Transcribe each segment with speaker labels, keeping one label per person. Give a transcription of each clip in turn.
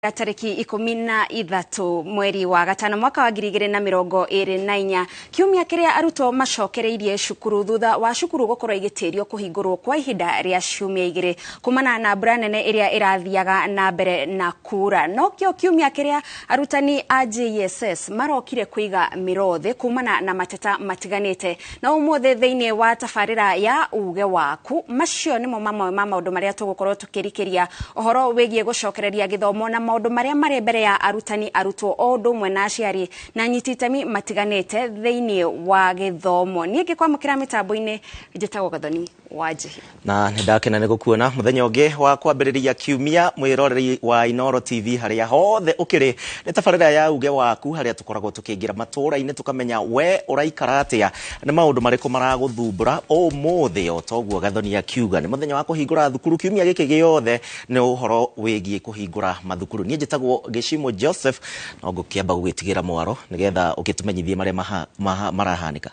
Speaker 1: Tariki 13 mweri wa gatano mwaka wa 2024 kiumia kiria arutwo macokereirie cukuru thutha wa cukuru gukorwo igitirio kuhingurwo kwa ihinda ria ciumia igiri kumana na mbura nene iria irathiaga na mbere na kura. No kio kiumia kiria arutani a JSS marokire kuiga mirothe kumana na mateta matiganite na umuthe thiini wa tafarira ya uge waku macio nimo mamwe ma maundu maria tugukorwo tukirikiria ohoro wegie gucokereria githomo na maundu maria mari mbere ya arutani arutwo o ndumwe na aciari na nyititemi matiganite thiini wa githomo. Niĩ kwamukira mitambo-ini njitagwo Gathoni wa Njihi
Speaker 2: na ndakena nĩ gũkuona muthenya ũngĩ wa kwambĩrĩria kiumia mwĩroreri wa Inooro TV harĩa hothe ũkĩrĩ nĩ tabarĩra ya uge waku harĩa tũkoragwo tũkĩingĩra matũũra-inĩ tũkamenya we ũraikara atĩa nĩ maũndũ marĩkũ maragũthumbũra ũmũthĩ o toguo Gathoni akiuga nĩ muthenya wa kũhingũra thukuru. Kiumia gĩkĩ gĩothe nĩ ũhoro wĩgiĩ kũhingũra mathukuru. Niĩ njĩtagwo Gĩcimo Joseph no ngũkĩamba gũgĩtigĩra mwaro nĩgetha ũgĩtũmenyithie marĩa marahanĩka.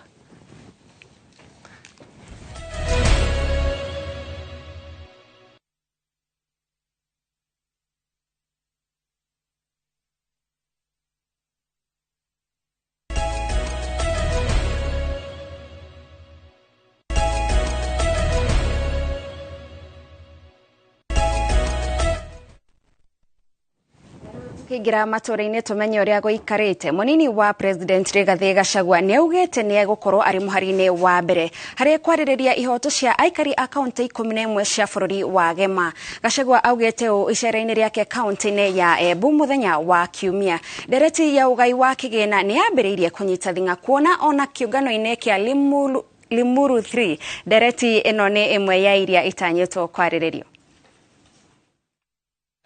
Speaker 1: Kigira matũũra-inĩ tumenye ũrĩa gũikarĩte. Munini wa President Rigathi Gachagua nĩ augĩte nĩ egũkorwo arĩ mũhari-inĩ wa mbere harĩ kwarĩrĩria ihoto cia aikari a kaunti 11 cia bũrũri wa Gema. Gachagua augĩte ũũ icera-inĩ rĩake kaunti-inĩ ya Embu mũthenya wa kiumia. Ndereti ya ugai wa kĩgĩna nĩ yambĩrĩirie kũnyita thing'a kuona ona kĩũngano-inĩ kĩa Limuru 3 ndereti ĩno nĩ ĩmwe ya iria itanyĩtwo kwarĩrĩrio.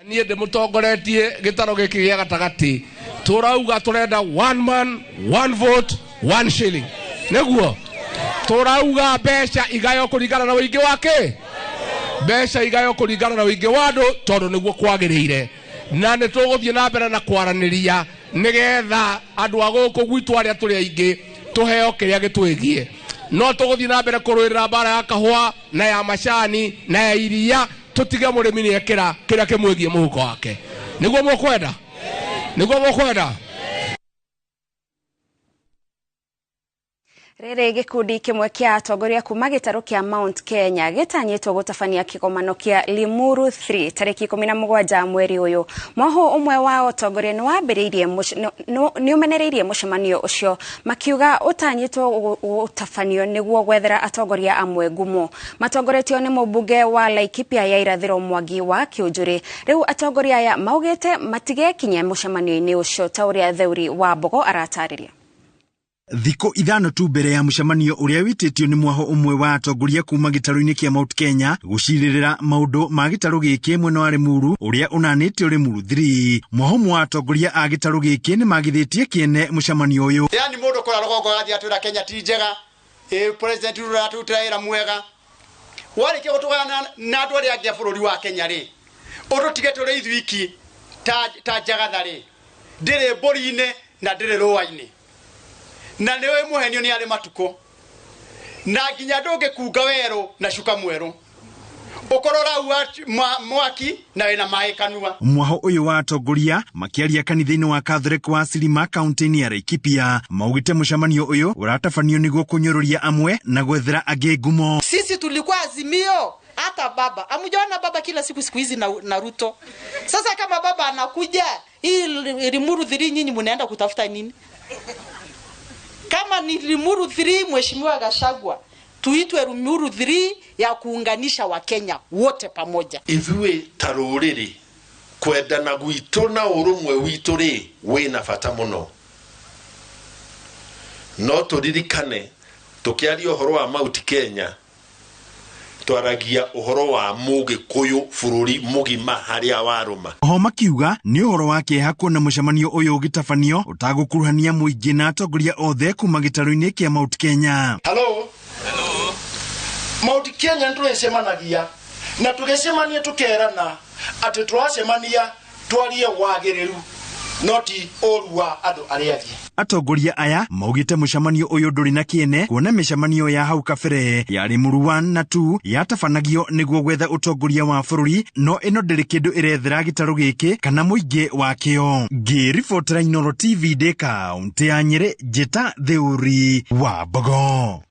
Speaker 3: Niĩ ndĩmũtongoretie gĩtaro gĩkĩ gĩa gatagati tũrauga tũrenda one man one vote one shilling nĩguo tũrauga mbeca igayo kũringana na ũingĩ wake mbeca igayo kũringana na ũingĩ wa andũ tondũ nĩguo kwagĩrĩire na nĩ tũgũthiĩ na mbere na kwaranĩria nĩgetha andũ a gũkũ gwitũ arĩa tũrĩ aingĩ tũheo kĩrĩa gĩtwĩgie no tũgũthiĩ na mbere kũrũĩrĩra mbara ya kahũa na ya macani na ya iria tutige mũrĩmi nĩ ekĩra kĩrĩa kĩmwĩgie mũhuko wake. Nĩguo mũkwenda
Speaker 1: Rĩrĩ gĩkundi kĩmwe kĩa atongoria kuma gĩtarũ kĩa Mount Kenya gĩtanyĩtwo gũtabania kĩgomano kĩa Limuru 3 tarĩki 17 mweri ũyũ. Mwaho ũmwe wa atongoria nĩ ũmenereirie mũcemanio ũcio makiuga ũtanyĩtwo gũtabanio nĩguo gwethera atongoria amwe ngumo. Matongoretio nĩ mũmbunge wa Laikipia ya irathĩro Mwangi wa Kĩũnjũrĩ. Rĩu atongoria aya maugĩte matigekinya mũcemanio-inĩ ũcio ta ũrĩa Theuri wa Mbogo aratarĩria.
Speaker 4: Thiko ithano tu mbere ya mũcemanio ũrĩa witĩtio nĩ mwaho ũmwe wa atongoria kuma gĩtarũ-inĩ kĩa Mount Kenya gũcirĩrĩra maũndũ ma gĩtarũ gĩkĩ mwena wa Limuru ũrĩa ũnanĩtio Limuru 3. Mwaho wa atongoria a gĩtarũ gĩkĩ nĩ magithĩtie kĩene mũcemanio ũyũ.
Speaker 5: Yani mũndũ kora rũgongo gathia twĩra Kenya ti njega president Ruto atutĩra mwega warĩkia gũtũgana na andũ arĩa angĩ a bũrũri wa Kenya rĩ ũtũtige tũrĩ ithuiki ta Njagathá rĩ ndĩrĩ mbũri-inĩ na ndĩrĩ rũa-inĩ na nĩwe muhenio nĩ arĩ matuko na nginya ndũngĩkunga werũ na cuka mwerũ ukorora mwaki na wĩna maĩ kanua.
Speaker 4: Mwaho ũyũ wa atongoria makĩaria kanitha-inĩ wa Catholic wa Silima kaunti-inĩ ya Laikipia maugĩte mũcemanio ũyũ ũratabanio nĩguo kũnyũrũria amwe na gwethera angĩ ngumo.
Speaker 6: Sisi tulikuwa Azimio hata baba amujaona baba kila siku hizi na Ruto. Sasa kama baba anakuja hii Limuru 3 nyinyi mnaenda kutafuta nini? Kama ni Limuru 3 mheshimiwa Gachagua tuitwe Limuru 3 ya kuunganisha wa Kenya wote pamoja.
Speaker 7: Ithuĩ ta rũrĩrĩ kwendana gwitũ na ũrũmwe witũ rĩ wĩna bata mũno no tũririkane tũkĩaria ũhoro wa Mount Kenya twaragia ũhoro wa Mũgĩkũyũ bũrũri mũgima harĩa warũma.
Speaker 4: Oho makiuga nĩ ũhoro wa kĩeha kuona mũcemanio ũyũ ũgĩtabanio ũtagũkuruhania mũingĩ na atongoria othe kuma gĩtarũ-inĩ kĩa Mount Kenya.
Speaker 5: Hello. Mount Kenya ndũrĩcemanagia na tũgĩcemania tũkerana atĩ twacemania twarie wagĩrĩru noti orua ando ariathi.
Speaker 4: Atongoria aya maugite mucemanio uyu nduri na kiene kuona micemanio ya hau kabere yari muru 1 na 2 yatabanagio niguo gwetha utongoria wa bururi, no ino ndiri kindu irethera gitaru giki kana muingi wakio. Ngiribotera Inooro TV de kaunti ya Nyeri, Njita Theuri wa Mbogo.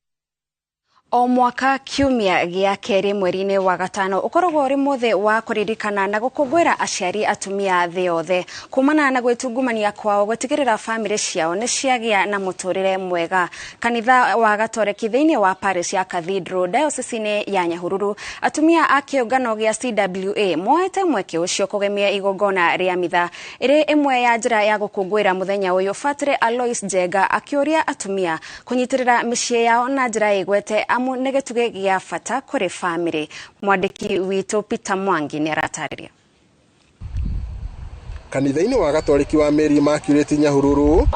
Speaker 1: O mwaka kiumia gĩa kerĩ mweri-inĩ wa gatano ũkoragwo ũrĩ mũthĩ wa kũririkana na gũkũngũĩra aciari atumia thĩ yothe kumana na gwĩtungumania kwao gũtigĩrĩra bamĩrĩ ciao nĩ ciagĩa na mũtũrĩre mwega. Kanitha wa Gatoreki thĩinĩ wa Parish ya Cathedral Diocese-inĩ ya Nyahururu, atumia a kĩũngano gĩa CWA moete mweke ũcio kũgemia igongona rĩa mitha ĩrĩ ĩmwe ya njĩra ya gũkũngũĩra mũthenya ũyũ. Fatire Alois Njenga akĩũria atumia kũnyitĩrĩra mĩciĩ yao na njĩra ĩgwete nĩ gĩtugĩ gĩa bata kũrĩ bamĩrĩ. Mwandĩki witũ Peter Mwangi nĩ aratarĩria.
Speaker 8: Kanitha-inĩ wa Gatoreki wa Mary Immaculate Nyahururu,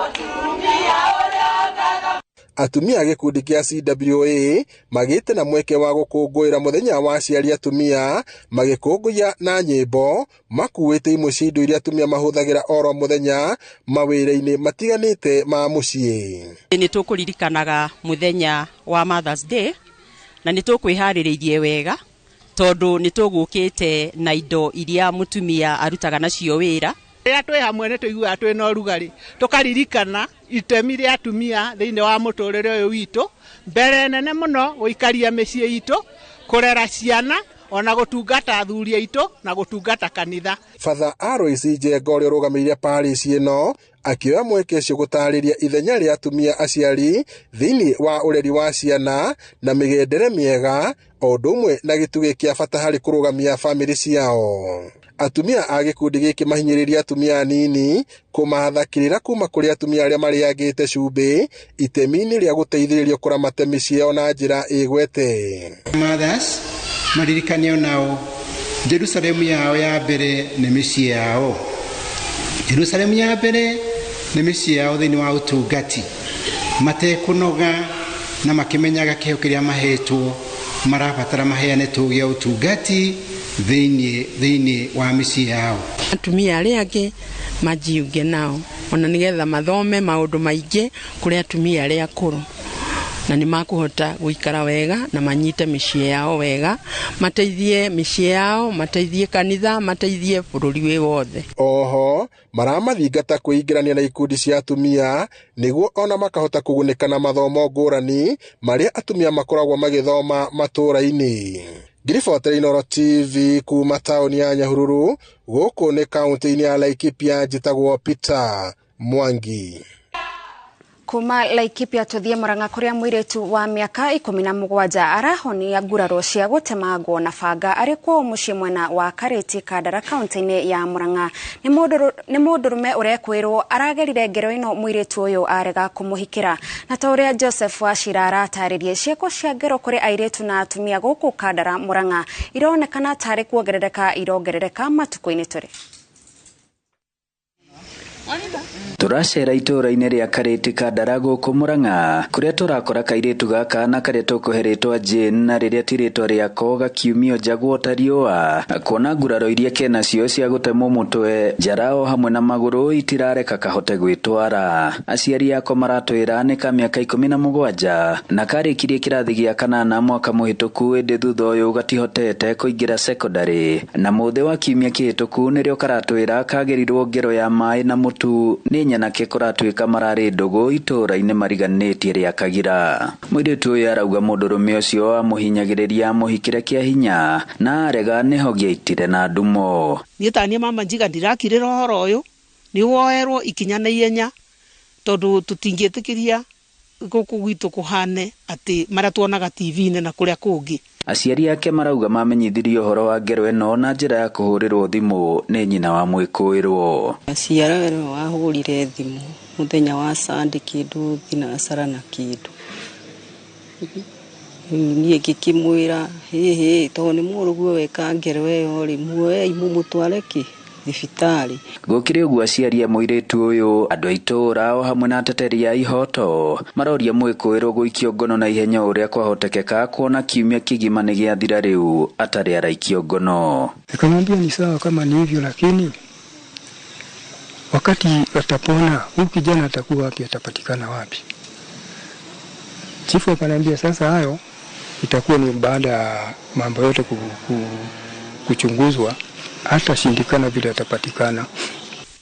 Speaker 8: atumia a gĩkundi kĩa CWA magĩte na mweke wa gũkũngũĩra mũthenya wa aciari atumia, magĩkũngũiya na nyĩmbo, makuĩte imwe cia indo iria atumia mahũthagĩra oro mũthenya mawĩra-inĩ matiganĩte ma mũciĩ.
Speaker 9: Nĩ tũkũririkanaga mũthenya wa Mother's Day na nĩ tũkwĩharĩrĩirie wega tondũ nĩ tũgũkĩte na indo iria mũtumia arutaga nacio wĩra.
Speaker 10: Rĩrĩa twĩ hamwe nĩ tũiguaga twĩ na ũrugarĩ, tũkaririkana itemi rĩa atumia thĩinĩ wa mũtũrĩre ũyũ witũ, mbere nene mũno gũikaria mĩciĩ itũ, kũrera ciana, ona gũtungata athuri aitũ na gũtungata kanitha. Father
Speaker 8: Alois Njenga ũrĩa ũrũgamĩrĩire parish ĩno akĩoya mweke ũcio gũtarĩria ithenya rĩa atumia aciari thĩinĩ wa ũreri wa ciana na mĩgendere mĩega, o ũndũ ũmwe na gĩtugĩ kĩa bata harĩ kũrũgamia bamĩrĩ ciao. Atumia a gĩkundi gĩkĩ mahinyĩrĩria atumia anini kũmathakĩrĩra kuma kũrĩ atumia arĩa marĩagĩte cumbĩ itemi-inĩ rĩa gũteithĩrĩrio kũramata mĩciĩ yao na njĩra ĩgwete.
Speaker 11: Mothers maririkanio nao Jerusalemu yao ya mbere nĩ mĩciĩ yao. Jerusalemu ya mbere nĩ mĩciĩ yao thĩinĩ wa ũtungati, matekũnoga na makĩmenyaga kĩheo kĩrĩa mahetwo marabatara maheane tũgĩa ũtungati thĩinĩ wa mĩciĩ yao.
Speaker 12: Atumia arĩa angĩ majiunge nao ona nĩgetha mathome maũndũ maingĩ kũrĩ atumia arĩa akũrũ, na nĩ makũhota gũikara wega na manyite mĩciĩ yao wega, mateithie mĩciĩ yao, mateithie kanitha, mateithie bũrũri wĩ wothe.
Speaker 8: Oho maramathingata kwĩingĩrania na ikundi cia atumia nĩguo ona makahota kũgunĩka na mathomo ngũrani marĩa atumia makoragwo magĩthoma matũũra-inĩ. Ngiribotera Inooro TV kuma taũni ya Nyahururu, gũkũ nĩ kaunti-inĩ ya Laikipia, njĩtagwo Peter Mwangi.
Speaker 1: Kuma Laikipia tuthie Murang'a kũrĩa mũirĩtu wa mĩaka 17 arahonia nguraro cia gũtemangwo na banga arĩ kwao mũciĩ mwena wa Karĩti, Kandara, kaunti-inĩ ya Murang'a. Nĩ mũndũrũme ũrekwĩrwo aragerire ngero ĩno mũirĩtu ũyũ arega kũmũhikĩra, na ta ũrĩa Joseph Wachira aratarĩria, ciĩko cia ngero kũrĩ airĩtu na atumia gũkũ Kandara, Murang'a ironekana tarĩ irongerereka matukũ-inĩ tũrĩ.
Speaker 13: Turacera itũra-inĩ rĩa Karĩti, Kandara gũkũ Murang'a, kũrĩa tũrakora kairĩtu gaka na karĩa tũkũheretwo Jane, na rĩrĩa tirĩtwa rĩako gakiumio njagwo ta riũa, kuona nguraro iria kenacio cia gũtemwo mũtwe, njara o hamwe na magũrũ itirareka kahote gwĩtwara. Aciari ako maratwĩra nĩ ka mĩaka 17 na karĩkirie kĩrathi gĩa 8 mwaka mũhĩtũku, ĩndĩ thutha ũyũ gatihotete kũingĩra secondary, na mũthĩ wa kiumia kĩhĩtũku nĩrĩo karatwĩra kagerirwo ngero ya maĩ na mũtu nĩ nyanake kũratuĩka mararĩ ndũgũ itũra-inĩ mariganĩtie rĩa Kagira. Mũirĩtu ũyũ arauga mũndũrũme ũcio amũhinyagĩrĩria mũhikĩre kĩa hinya na arega nĩho gĩaitire na ndumo.
Speaker 10: Niĩ taniĩ mama njiga ndirakirĩra ũhoro ũyũ, nĩ woerwo ikinya na ihenya tondũ tũtingĩtĩkĩria gũkũ gwitũ kũhane atĩ marĩa tuonaga TV-inĩ na kũrĩa kũngĩ.
Speaker 13: Aciari ake marauga mamenyithirio ũhoro wa ngero ĩno na njĩra ya kũhũrĩrwo thimũ nĩ nyina wa mwĩkũĩrwo.
Speaker 14: Aciara wero wahũrire thimũ mũthenya wa Sunday kĩndũ thinacara na kĩndũ. Niĩ ngĩkĩmwĩra tondũ nĩ mũrũguo weka ngero ĩyo rĩ, muoe mũmũtware thibitarĩ.
Speaker 13: Gũkĩrĩ ũguo aciari a mũirĩtu ũyũ, andũ a itũra o hamwe na ateteri a ihoto maroria mwĩkũĩrwo gũikio ngono na ihenya ũrĩa kwahotekeka, kuona kiumia kĩgima nĩ gĩathira rĩu atarĩ araikio ngono.
Speaker 15: Nikamwambia ni sawa kama ni hivyo, lakini wakati atapona huyu kijana atakuwa wapi, atapatikana wapi? Chifu akaniambia sasa hayo itakuwa ni baada ya mambo yote kuchunguzwa, hata shindikana vile atapatikana.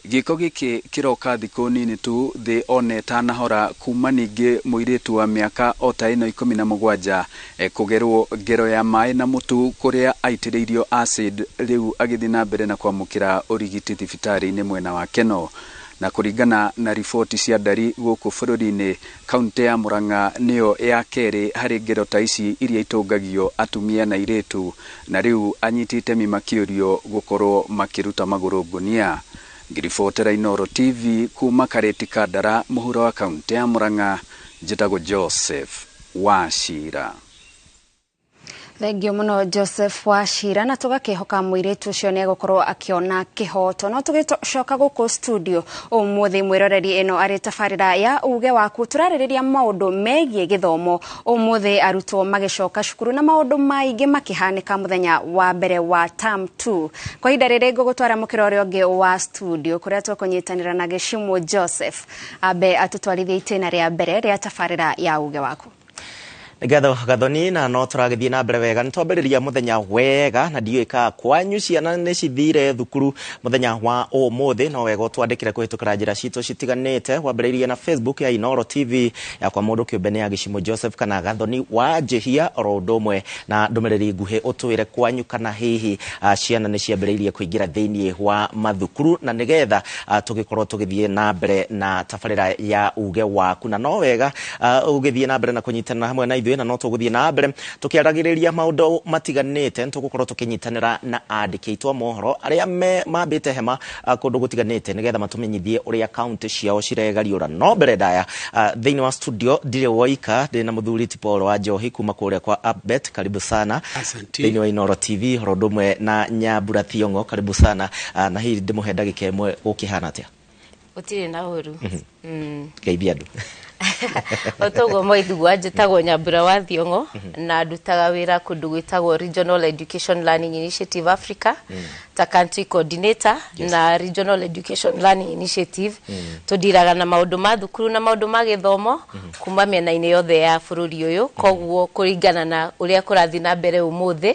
Speaker 13: Giko giki kiroka thiko nini tu thi one tanahora kuma ningi muiritu wa miaka ota ino 17 kugerwo ngero ya mai na mutu kuria aitiriirio acid riu agithina mbere na kwamukira urigiti thibitari-ini mwena wa Keno. Na kuringana na ripoti cia ndari guku bururi-ini, kaunti ya Murang'a niyo ya keri hari ngero ta ici iria itungagio atumia na iritu, na riu anyitite mimakiurio gukorwo makiruta maguru ngunia. Ngiribotera Inoro TV kuma Kareti Kandara, muhuro wa kaunti ya Murang'a, njitagwo Joseph Wachira.
Speaker 1: Thengio muno Joseph Wachira, na tugakihoka muiritu ucio ni gukorwo akiona kihoto. No tugicoka guku studio umuthi mwiroreri eno ari tafarira ya uge waku turaririria maundu megie githomo umuthi arutwo magicoka cukuru na maundu maingi makihanika muthenya wa mbere wa term 2. Kwa hinda riri ngugutwara mukirori ungi wa studio kuria tukunyitanira na Geshimu Joseph abe atutwarithia itena ria mbere ria tafarira ya uge waku.
Speaker 2: Gatho gathoni na no turagithie na mbere wega nitwambiriria muthenya wega na ndiuika kwanyu ciana ni cithire thukuru muthenya wa umuthi no wega twandikire kuhitukira njira citu citiganite wambiririe na Facebook ya Inoro TV ya kwa mundu kiumbe ni ya Geshimu Joseph kana gathoni wa Jehia orodomwe na ndumiriri nguhi utwire kwanyu kana hihi ciana ni ciambiririe kuingira thiini wa mathukuru na nigetha tugikorwo tugithie na mbere na tafarira ya uge waku na no wega ugithie na mbere na kunyitana hamwe na na no tuguthie na mbere tukiaragiriria maundu matiganite tugukorwo tukinyitanira na andiki aitwa mohoro aria mambite hema kundu gutiganite nigetha matumenyithie uria account ciao ciregariura no mbere daya thiini wa studio ndire woika ndina muthuri Paul wa Njohi kuma kuria kwa Upbet. Karibu sana thiini wa Inoro TV horodumwe na Nyambura Thiongo. Karibu sana na hii ndimuhe ndagika imwe gukihana atia
Speaker 16: utire na huru
Speaker 2: geithia andu
Speaker 16: Otogo moithugwa njitagwo Nyambura wa Thiongo na ndutaga wira kundu gwitagwo Regional Education Learning Initiative Africa ta country coordinator na Regional Education Learning Initiative tudiraga na maundu ma thukuru na maundu ma githomo kuma mĩena-inĩ yothe ya bururi uyu koguo kuringana na uria kurathi na mbere umuthi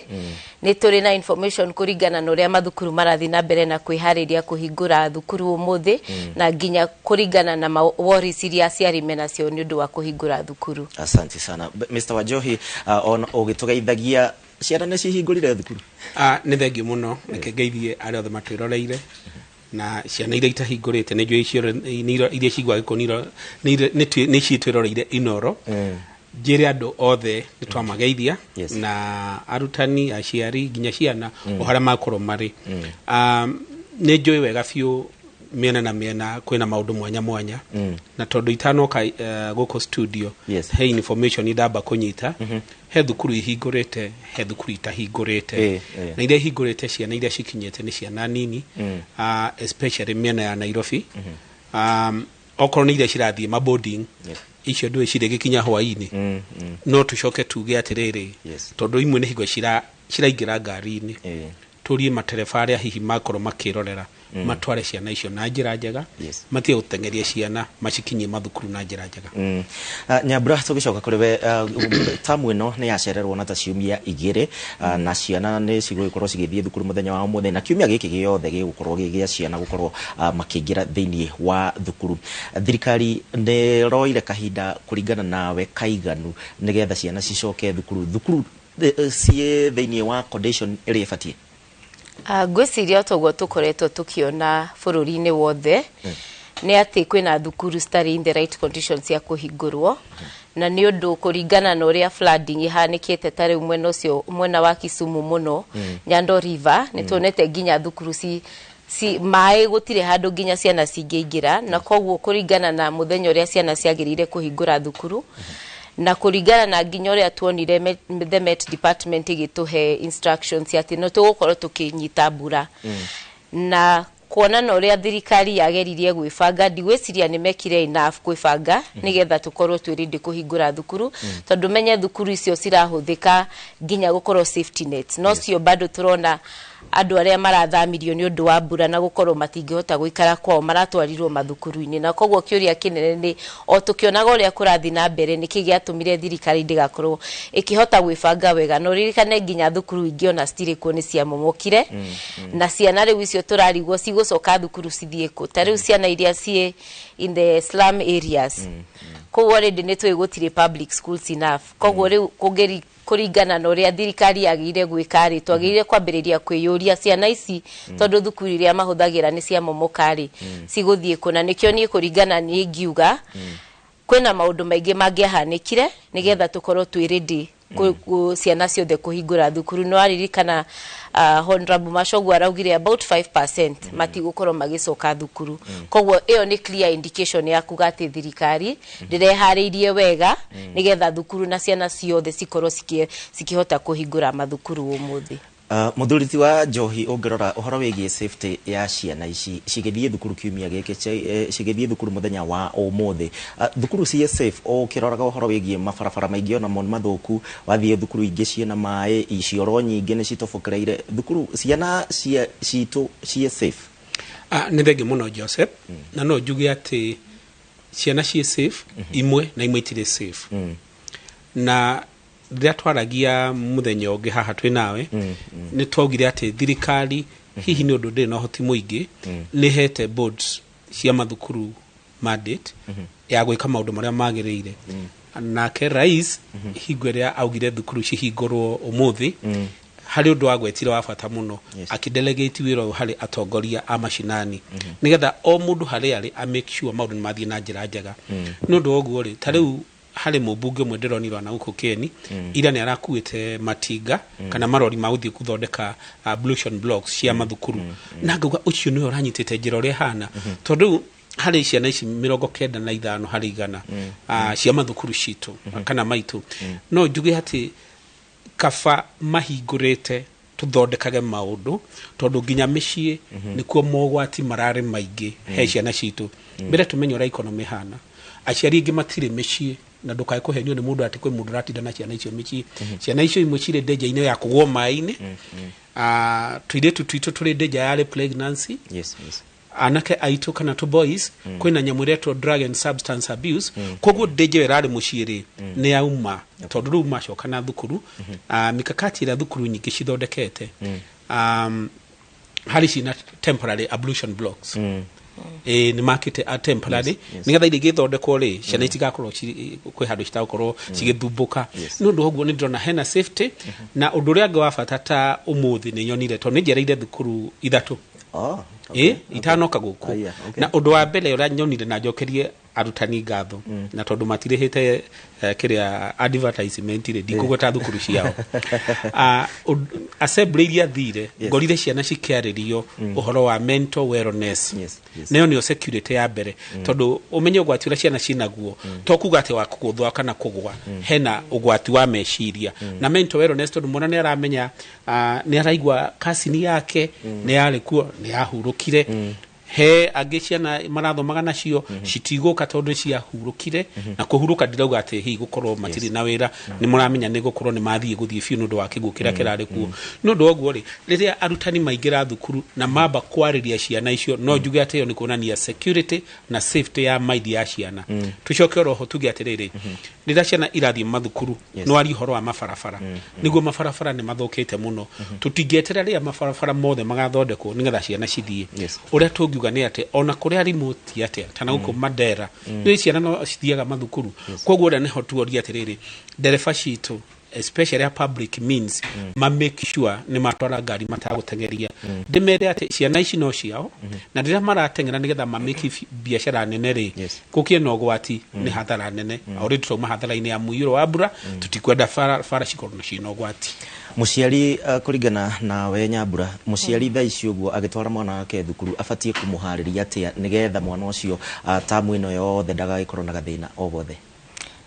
Speaker 16: ni turi na information kuringana na uria mathukuru marathi na mbere na kwihariria kuhingura thukuru umuthi na nginya kuringana na worries iria ciarimena cio ni undu wa kuhingura thukuru.
Speaker 2: Asante sana Mr. Wajohi ugitugeithagia ciana ni cihingurire thukuru.
Speaker 17: Ni thengio muno nikengeithie aria othe matwiroreire na ciana iria itahingurite ni njui icio iria cigwa gikoniro ni citwiroreire Inoro njire andu othe nitwamageithia na arutani aciari nginya ciana oharia makorwo mari ni njui wega biu miena na miena kwina maundu mwanya mwanya na tondu itanoka guko studio he information idaba kunyita he thukuru ihingurite he thukuru itahingurite na iria ihingurite ciana iria cikinyete ni ciana nini especially miena ya Nairobi okorwo ni iria cirathie maboarding icio ndu icire gikinya hwaini no tucoke tuge atiriri tondu imwe ni hingo ciraingira ngari-ini turie matereba aria hihi makorwo makirorera matware ciana icio na njira njega matie gutengeria ciana macikinyie mathukuru na njira njega.
Speaker 2: Nyambura tugicoka kuri we tamu ino ni yacererwo na ta ciumia igiri na ciana ni cigukorwo cigithie thukuru muthenya wa umuthi na kiumia giki giothe gigukorwo gigia ciana gukorwo makiingira thiini wa thukuru. Thirikari ni roire kahinda kuringana nawe kaiganu nigetha ciana cicoke thukuru cie thiini wa condition iri ibatie.
Speaker 16: Gwiciria togo tukoretwo tukiona bururi-ini wothe ni ati kwina thukuru stari in the right conditions ya kuhingurwo na ni undu kuringana na uria flooding ihanikite tari mwena ucio mwena wa Kisumu muno Nyando River ni tuonete nginya thukuru si mai gutire handu nginya ciana cingiingira na koguo kuringana na muthenya uria ciana ciagirire kuhingura thukuru na kuringana na nginya uria tuonire the Met Department igituhe instructions ati no tugukorwo tukinyita mbura na kuona na uria thirikari yageririe gwibanga ndigwiciria ni mekire enough gwibanga nigetha tukorwo twirinde kuhingura thukuru tondu menye thukuru icio cirahuthika nginya gukorwo safety nets no cio bado turona andu aria marathamirio ni undu wa mbura na gukorwo matingihota guikara kwao maratwarirwo mathukuru-ini na koguo kiuria kinene ni o tukionaga uria kurathi na mbere ni kigiatumire thirikari ndigakorwo ikihota gwibanga wega no ririkane nginya thukuru ingi ona stiri kuo ni cia momokire na ciana riu icio turarigwo cigucoka thukuru cithie ku tariu ciana iria cie in the slum areas koguo already ni twigutire public schools enough koguo riu kungeri kuringana na uria thirikari yagire gwikari twagire kwambiriria kwiyuria ciana ici tondu thukuru iria mahuthagira ni cia momokari ciguthie kuna nikio ni kuringana ni ngiuga kwina maundu maingi mangiahanikire nigetha tukorwo twi ready ciana ciothe kuhingura thukuru no aririkana Honorable Machogu araugire about 5% matigukorwo magicoka thukuru koguo iyo ni clear indication ya kuga ati thirikari ndirehariirie wega nigetha thukuru na ciana ciothe cikorwo cikihota kuhingura mathukuru umuthi.
Speaker 2: Muthuriti wa Njohi ungirora uhoro wigie safety ya ciana ici cigithie thukuru kiumia giki cigithie thukuru muthenya wa umuthi thukuru cie safe ukiroraga uhoro wigie mabarabara maingi ona mon mathuku wathie thukuru ingi ciena mai icioro nyingi ni citobokereire thukuru ciana citu cie safe
Speaker 17: ni thenge muno Joseph na no njuge ati ciana cie safe imwe na imwe itire safe na rĩrĩa twaragia muthenya ũngĩ haha twĩ nawe nĩ twaugire atĩ thirikari hihi nĩ ũndũ ndĩ na ũhoti mũingĩ nĩ hete boards cia mathukuru mandate ya gwĩka maũndũ marĩa magĩrĩire nake rais hingo ĩrĩa augire thukuru cihingũrwo ũmũthĩ harĩ ũndũ wa gwetire wa bata mũno akidelegate wĩra ũyũ harĩ atongoria a mashinani nĩgetha o mũndũ harĩa arĩ a make sure maũndũ nĩ mathiĩ na njĩra njega nĩ ũndũ wa ũguo rĩ ta rĩu harĩ mũmbunge ũmwe ndĩronirwo na gũkũ Keni ira nĩ arakuĩte matinga kana marori ma gũthiĩ gũthondeka ablution blocks cia mathukuru na ngauga ũcio nĩwe ũranyitĩte njĩra ũrĩa hana tondũ harĩ ciana ici 95 harĩ 100 cia mathukuru citũ kana maitũ no njuge atĩ kaba mahingũrĩte tuthondekage maundu tondu nginya mĩciĩ nĩkuo mogwati mararĩ maingĩ he ciana citũ mbere tumenye ũrĩa economy hana aciari ingĩ matirĩ mĩciĩ na ndukae kuhenio ni mundu ati kwi mundu ratinda na ciana icio mici ciana icio imwe cire danger-inĩ ya kugwo mai-inĩ tuiretu twitu turi danger ya pregnancy anake aitu kana to boys kwina nyamu retro drug and substance abuse koguo danger irari muciiri ni auma tondu ru macoka na thukuru mikakati ira thukuru nyingi cithondekete hari cina temporary ablution blocks ni market a temporary nigetha iri githondekwo ri ciana itigakorwo kwi handu citagukorwo cigithumbuka no ndu oguo ni ndona hena safety na undu ria ngwa bata ta umuthi ni nyonire to ni njereire thukuru ithatu itanoka guku na undu wa mbere ura nyonire na njokerie arutani ngatho na tondu matirihite kiria advertisement ire ndikugota thukuru ciao assembly iria thire ngorire ciana cikiaririo uhoro wa mental wellness nayo nio security ya mbere tondu umenye ugwati ura ciana cinaguo to kuga ati wa kuguthwa kana kugwa hena ugwati wa meciria na mental wellness tondu mwana ni aramenya ni araigwa kasini yake ni arikuo ni ahurukire he angi ciana marathomaga nacio citiguka tondu cia hurukire na kuhuruka ndirauga ati hi gukorwo matiri na wira ni muramenya ni gukorwo ni mathie guthie fiu nundu wa kigukira kirari kuo nundu oguo ri riria arutani maingira thukuru na mamba kwariria ciana icio no njuge ati yo ni kuonania security na safety ya maidi ya ciana tucoke roho tuge atiriri riria ciana irathie mathukuru no ari horo wa mabarabara niguo mabarabara ni mathokete muno tutingetera ria mabarabara mothe magathondekwo nigetha ciana cithie uria tungiuga ni ati ona kuria remote ati kana guko Mandera ni ciana no cithiaga mathukuru koguo ria ni hotuoria atiriri ndereba citu especially a public means ma make sure ni matwara ngari matagutengeria ndimere ati ciana ici no ciao na ndira maratengera nigetha ma make biashara nene ri kukie no gwati ni hathara nene already tuma hathara-ini ya muiro wa mbura tutikwenda fara cikorwo cino gwati
Speaker 2: muciari kuringana na we Nyambura muciari tha icio guo agitwara mwana wake thukuru abatie kumuhariria atia nigetha mwana ucio tamu ino yothe ndagagikorwo na gathina o gothe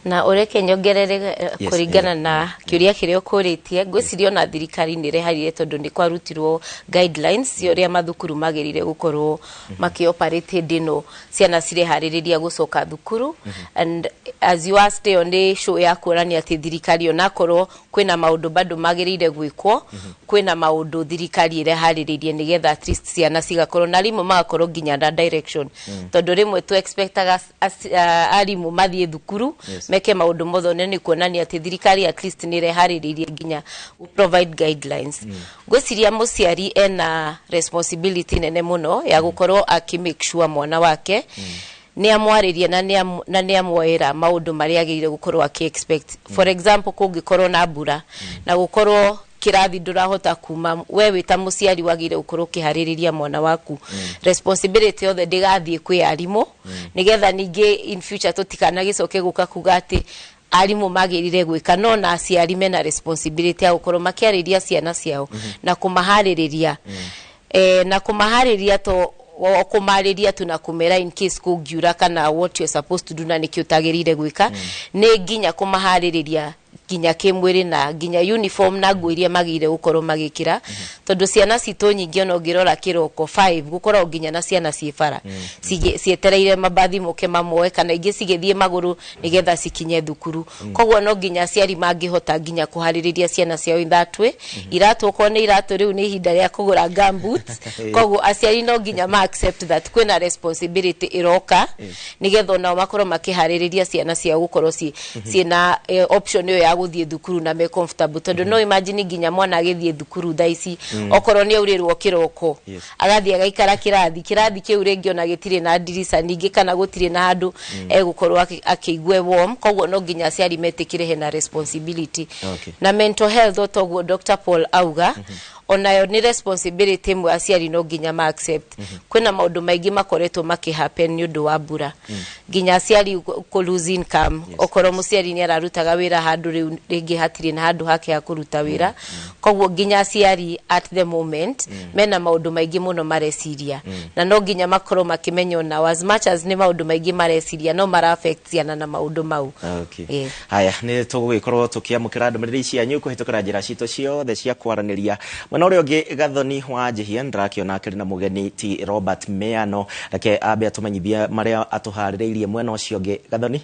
Speaker 16: na ureke nyongerere kuringana na kiuria kirio kuritie ngwicirio na thirikari ni reharire tondu ni kwarutirwo guidelines yoria mathukuru magirire gukorwo makioperate dino ciana cire haririria gucoka thukuru and as you asked on the show ya kurani ati thirikari onakorwo kwina maundu bado magirire gwikwo kwina maundu thirikari ire hariririe nigetha at least ciana cigakorwo na rimu magakorwo nginya na direction tondu rimwe tu expectaga arimu mathie thukuru meke maundu mothone ni kuonania ati thirikari at least ni rehariririe nginya provide guidelines gwiciria muciari ena responsibility nene muno ya gukorwo make sure mwana wake ni amwariria na ni amwera maundu mari agirire gukorwo expect for example kungikorwo na mbura na gukorwo kirathi ndurahota kuma we wita muciari wagire ukorwo kihaririria mwana waku responsibility othe ndigathie kwi arimu nigetha ninge in future tutikana gicoke guka kugati arimu magirire gwika no na aciari mena responsibility ya gukorwo makiariria ciana ciao na kumahaririria na kumahaririria to kumariria tu na kumera in case kungiura kana what you're supposed to do na nikio tagirire gwika ni nginya kumahaririria ginya kimwiri na ginya uniform na nguo iria magire gukorwo magikira tondu ciana citu nyingi ono ngirora kiroko 5 gukorwo ginya na ciana ciefara cietereire mabathi muke mamwe kana ingi cigithie maguru nigetha cikinye thukuru kogwo no ginya ciari mangihota ginya kuhaririria ciana ciao in that way iratu ko ni iratu riu ni hinda ria kugura gumboots kogwo aciari no ginya ma accept that kwina responsibility iroka nigetha no makorwo makihaririria ciana ciao gukorwo ciena option yo ya guthie thukuru na me comfortable tondu no imagine ginya mwana agithie thukuru thaici okorwo ni aurirwo kiroko agathie agaikara kirathi kiu ringi ona gitire na dirisa ningi kana gutire na handu egukorwo akigwe warm kogwo no ginya ciari metikire hena responsibility na mental health otogwo Dr. Paul auga onayo ni responsibility mwe aciari no ginya ma accept kwina maundu maingi makoretwo makihappen ni undu wa mbura ginya aciari ku lose income okoro muciari ni ararutaga wira handu riu ringi hatire na handu hake ha kuruta wira kogwo ginya aciari at the moment mena maundu maingi muno mareciria na no ginya makorwo makimenya na as much as ni maundu maingi mareciria no mara affect ciana na maundu mau
Speaker 2: haya ni tugikorwo tukiamukira ndumiriri cianyu kuhitukira njira citu ciothe cia kwaraniria na uri oge Gathoni wa Njihia ndirakiona akiri na mugeni ti Robert Meano reke ambe atumenyithia maria atuhaririirie mwena ucio oge Gathoni.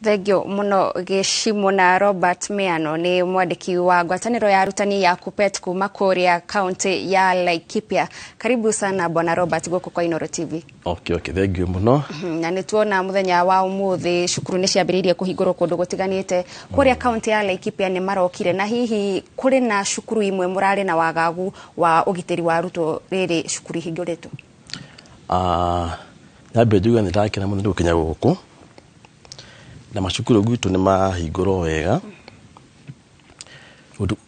Speaker 1: Thengio muno gishimo na Robert Meano ni mwandiki wa ngwataniro ya arutani ya KUPPET kuma kuria county ya Laikipia. Karibu sana bwana Robert guku kwa Inooro TV.
Speaker 18: Okay, thengio muno.
Speaker 1: Na nituona muthenya wa umuthi cukuru ni ciambiririe kuhingurwo kundu gutiganite kuria county ya Laikipia ni marokire na hihi kuri na cukuru imwe murari na wagagu wa ugitiri wa arutwo riri cukuru hinguritwo.
Speaker 18: Nabe juga ndakira muno Kenya guku. Na macukuru gwitu ni mahingurwo wega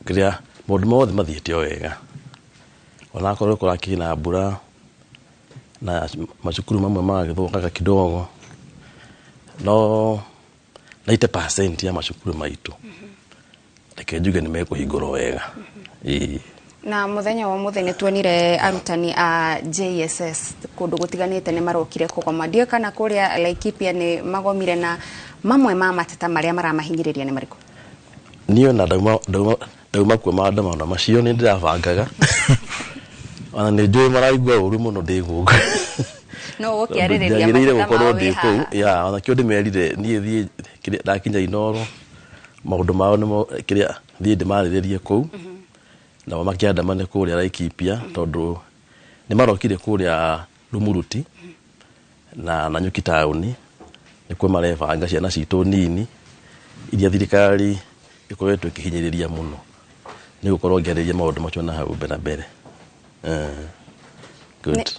Speaker 18: kiria maundu mothe mathiete wega ona korwo kurakina mbura na macukuru mamwe magithukaga kidogo no 90% ya macukuru maitu reke njuge ni mekuhingurwo wega
Speaker 1: na muthenya wa muthenya tuonire arutani a JSS kundu gutiganite ni marokire kugoma ndio kana kuria Laikipia ni magomire na mamwe ma mateta maria maramahinyiriria ni mariko
Speaker 18: niyo na dauma kwa maandamano na macio ni ndirabangaga ona ni njui maraigua uru muno ndiguga
Speaker 1: no ukiaririria mateta
Speaker 18: mawe ya ona kio ndimerire nie thie kiria ndakinya Inooro maundu mao ni kiria thie ndimariririe ku na makiandamane kuria Laikipia tondu ni marokire kuria Rumuruti na Nanyuki town ni kwa marevanga ciana citu nini iria thirikari ikoretwo ikihinyiriria muno ni gukorwo ngeriria maundu macio na hau mbere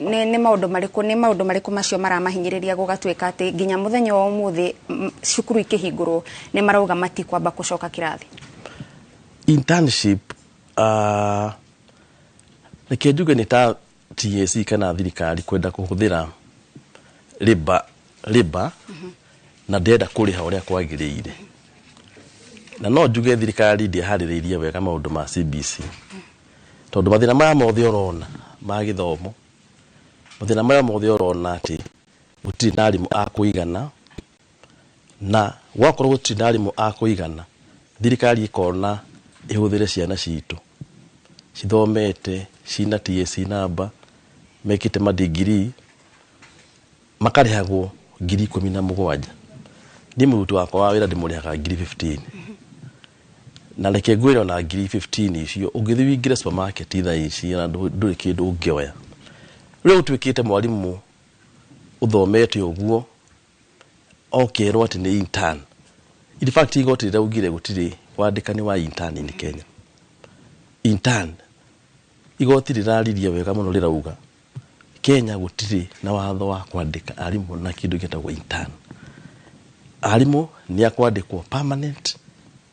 Speaker 1: ni maundu mariku macio maramahinyiriria gugatweka ati ginya muthenya wa umuthi cukuru ikihingurwo ni marauga mati kwamba kucoka kirathi
Speaker 18: internship reke njuge ni ta TSC kana thirikari kwenda kuhuthira riba na ndenda kuriha uria kwagiriire na no njuge thirikari ndihaririirie wega maundu ma CBC tondu mathina maya mothe urona ma githomo mathina maya mothe urona ati gutiri na arimu a kuigana na gwakorwo gũtirĩ na arimũ a kũigana thirikari ĩkona ĩhũthĩre ciana citũ cithomete cina TSC namba mekĩte madigiri makarĩhagwo 17,000 niĩ mũrutwo wakwa wa wĩra ndĩmũrĩhaga 15,000 na reke ngwĩre ona 15,000 icio ũngĩthiĩ wĩingĩre supermarket thaa ici na ndũrĩ kĩndũ ũngĩoya rĩu ũtuĩkĩte mwarimũ ũthomete ũguo okerwo atĩ nĩ intern. In fact igoti rĩraugire gũtirĩ wandĩkani wa intern ni Kenya. Intern igoti rĩraririe wega mũno rĩrauga Kenya gũtirĩ na watho wa kwandĩka arimũ na kĩndũ gĩtagwo intern. Arimũ nĩ akwandĩkwo permanent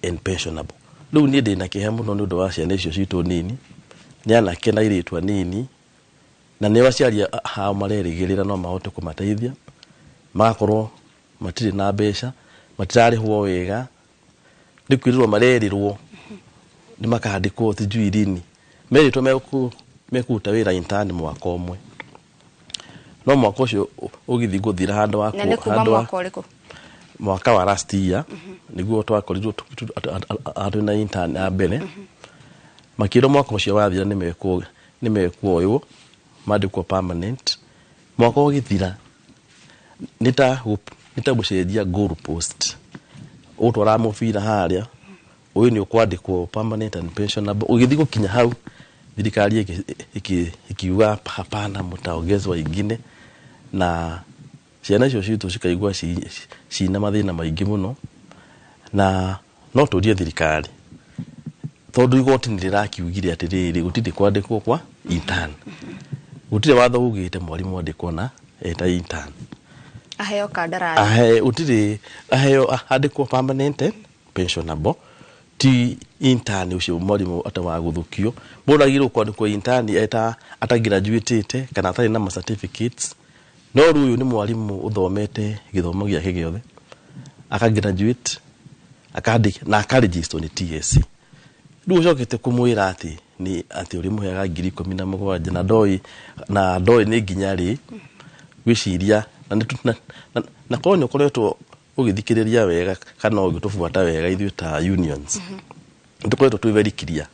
Speaker 18: and pensionable. Rĩu niĩ ndĩna kĩeha mũno nĩ ũndũ wa ciana icio citũ nini, nĩ anake na airĩtu anini, na nĩ aciari hao marerĩgĩrĩra no mahote kũmateithia, magakorwo matirĩ na mbeca, matirarĩhwo wega, nĩ kwĩrĩrwo marerirwo nĩ makandĩkwo tijui lini, merĩtwo mekũruta wĩra intern mwaka ũmwe, no mwaka ũcio ũgĩthiĩ gũthira handũ wa mwaka wa last year nĩguo twakorirwo andũ na intern ya mbere, makĩrwo mwaka ũcio wathira nĩ mekuoywo mandĩkwo permanent, mwaka ũgĩthira nĩ ta gũcenjia goal post, ũtwara mũbira harĩa ũyũ nĩ ũkwandĩkwo permanent and pensionable, ũgĩthiĩ gũkinya hau thirikari ikiuga hapana mtaongezwa ingine, na ciana icio citũ cikaigua cina mathĩna maingĩ mũno, na no tũrie thirikari tondũ igoti nĩ rĩrakiugire atĩrĩrĩ gũtirĩ kwandĩkwo kwa intern, gũtirĩ watho ugĩte mwarimũ andĩkwo na eta intern
Speaker 1: aheo kandarathi
Speaker 18: aheo andĩkwo permanent pensionable, ti intern ucio mwarimũ atawagũthukio. Mũndũ agĩrĩirwo kwandĩkwo intern atagraduatĩte kana atarĩ na certificates, no rĩu ũyũ nĩ mwarimũ ũthomete gĩthomo gĩake gĩothe akagraduate akandĩka na akaregister ni TSC. Rĩu ũcokete kũmwĩra atĩ ũrĩ mũheaga 17,000 na ndoi nĩ nginya rĩ gwĩciria na kwa nĩ ũkoretwo ũgĩthikĩrĩria wega kana ũgĩtũbuata wega ithuĩ ta unions. Tũkoretwo twĩ very clear,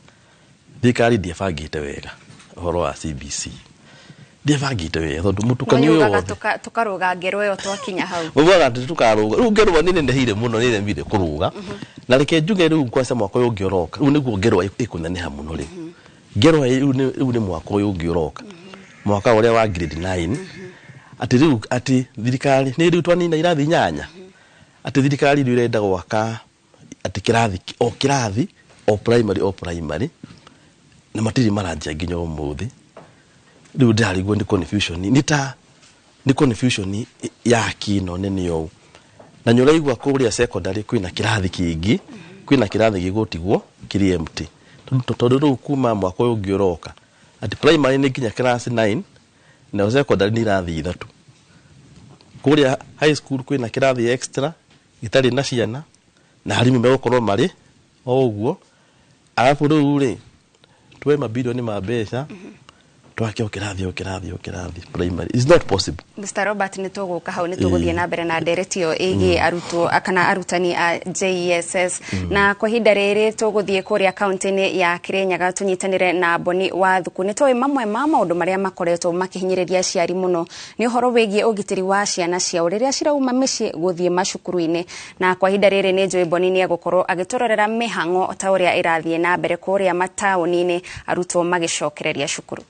Speaker 18: thirikari ndĩbangĩte wega ũhoro wa CBC, ndĩbangĩte wega tondũ mũtukanio wothe
Speaker 1: tukarũga ngero ĩyo twakinya hau
Speaker 18: ũguo atĩ tukarũga rĩu ngero nĩ nendehire mũno nĩ remire kũrũga na reke njuge rĩu kwa mwaka ũyũ ũngĩoroka rĩu nĩguo ngero ĩkũneneha mũno rĩ ngero rĩu nĩ mwaka ũyũ ũngĩoroka mwaka ũrĩa wa grade 9 atĩ rĩu atĩ thirikari nĩ rĩu twanina irathi 8 atĩ thirikari rĩu irenda gwaka atĩ kĩrathi o primary na matirĩ maranjia nginya ũmũthĩ. Rĩu ndarigwo nĩ confusion nĩ confusion ya kino nene ũũ, na nyũraigua kũrĩa secondary kwĩna kĩrathi kĩngĩ kwĩna kĩrathi gĩgũtigwo kĩrĩ empty tondũ rĩu kuma mwaka ũyũ ũngĩoroka atĩ primary nĩ nginya class 9 na secondary nĩ irathi 3, kũrĩa high school kwĩna kĩrathi extra gĩtarĩ na ciana na arimũ megũkorwo marĩ o ũguo, arabu rĩu rĩ tuwe mabilioni ma mbeca twake okirathi primary is not possible.
Speaker 1: Mr. Robert nĩ tũgũka hau nĩ tũgũthiĩ na mbere na ndereti yo ĩgiĩ arutwo kana arutani a JSS na kwa ihinda rĩrĩ tũgũthiĩ kũrĩa kaunti-inĩ ya Kirinyaga tũnyitanĩre na Boni wa Thuku. Nĩ tũĩ mamwe ma maũndũ marĩa makoretwo makĩhinyĩrĩria aciari mũno nĩ ũhoro wĩgiĩ ũgitĩri wa ciana ciao rĩrĩa cirauma mĩciĩ gũthiĩ macukuru-inĩ, na kwa ihinda rĩrĩ nĩ njũĩ Boni nĩ egũkorwo agĩtũrorera mĩhang'o ta ũrĩa ĩrathiĩ na mbere kũrĩa mataũni-inĩ arutwo magĩcokereria cukuru.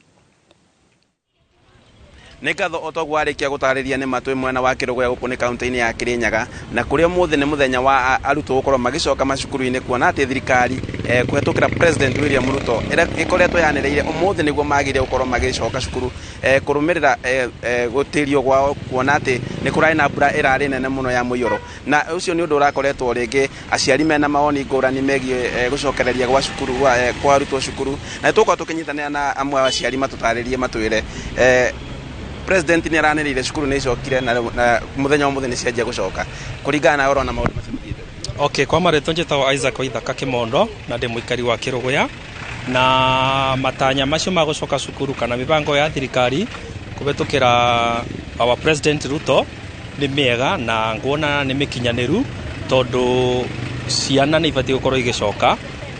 Speaker 19: Nĩ ngatho otogwo arĩkia gũtarĩria nĩ matwe mwena wa Kĩrũgũya gũkũ nĩ kaunti-inĩ ya Kirinyaga, na kũrĩa mũthĩ nĩ mũthenya wa arutwo gũkorwo magĩcoka macukuru-inĩ kuona atĩ thirikari kũhetũkĩra President William Ruto ĩkoretwo yanĩrĩire ũmũthĩ nĩguo magĩrĩire gũkorwo magĩcoka cukuru kũrũmĩrĩra gũtĩrio gwao kuona atĩ nĩ kũrarĩ na mbura ĩrarĩ nene mũno ya mũiyũro, na ũcio nĩ ũndũ ũrakoretwo rĩngĩ aciari mena mawoni ngũrani megiĩ gũcokereria gwa cukuru kwa arutwo cukuru, na tũkorwo tũkĩnyitanĩra na amwe wa aciari matũtarĩrie matwĩre President ni aranĩrĩire cukuru nĩ icokire na mũthenya wa mũthenya nĩ cianjia gũcoka kũringana na ũrona maũndũ macio.
Speaker 20: Okay, kwa marĩtwa njĩtagwo Isaac Waithaka Kĩmondo na ndĩ mũikari wa Kĩrũgũya, na matanya macio ma gũcoka cukuru kana mĩbango ya thirikari kũhetũkĩra our President Ruto nĩ mĩega na nguona nĩ mĩkinyanĩru tondũ ciana nĩ ibatie gũkorwo igĩcoka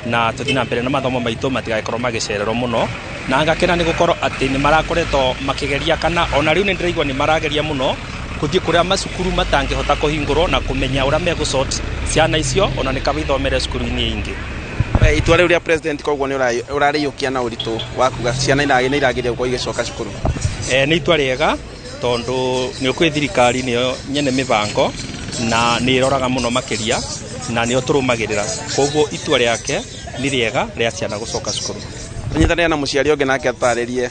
Speaker 20: na tũthiĩ na mbere na mathomo maitũ matigakorwo magĩcererwo mũno, na ngakena nĩ gũkorwo atĩ nĩ marakoretwo makĩgeria kana ona rĩu nĩ ndĩraigua nĩ marageria mũno gũthiĩ kũrĩa macukuru matangĩhota kũhingũrwo na kũmenya ũrĩa megũcort ciana icio ona nĩ kaba ithomere cukuru-inĩ ingĩ.
Speaker 19: Itua rĩu rĩa president koguo nĩ ũrarĩiyũkia na ũritũ wa kuga ciana nĩ irageria gũkorwo igĩcoka cukuru?
Speaker 20: Nĩ itua rĩega tondũ nĩ ũkwĩ thirikari nĩyo nyene mĩbango na nĩ ĩroraga mũno makĩria na nĩyo tũrũmagĩrĩra, koguo itua rĩake nĩ rĩega rĩa ciana gũcoka cukuru.
Speaker 19: Ũnyitanĩra na mũciari ũngĩ nake atarĩrie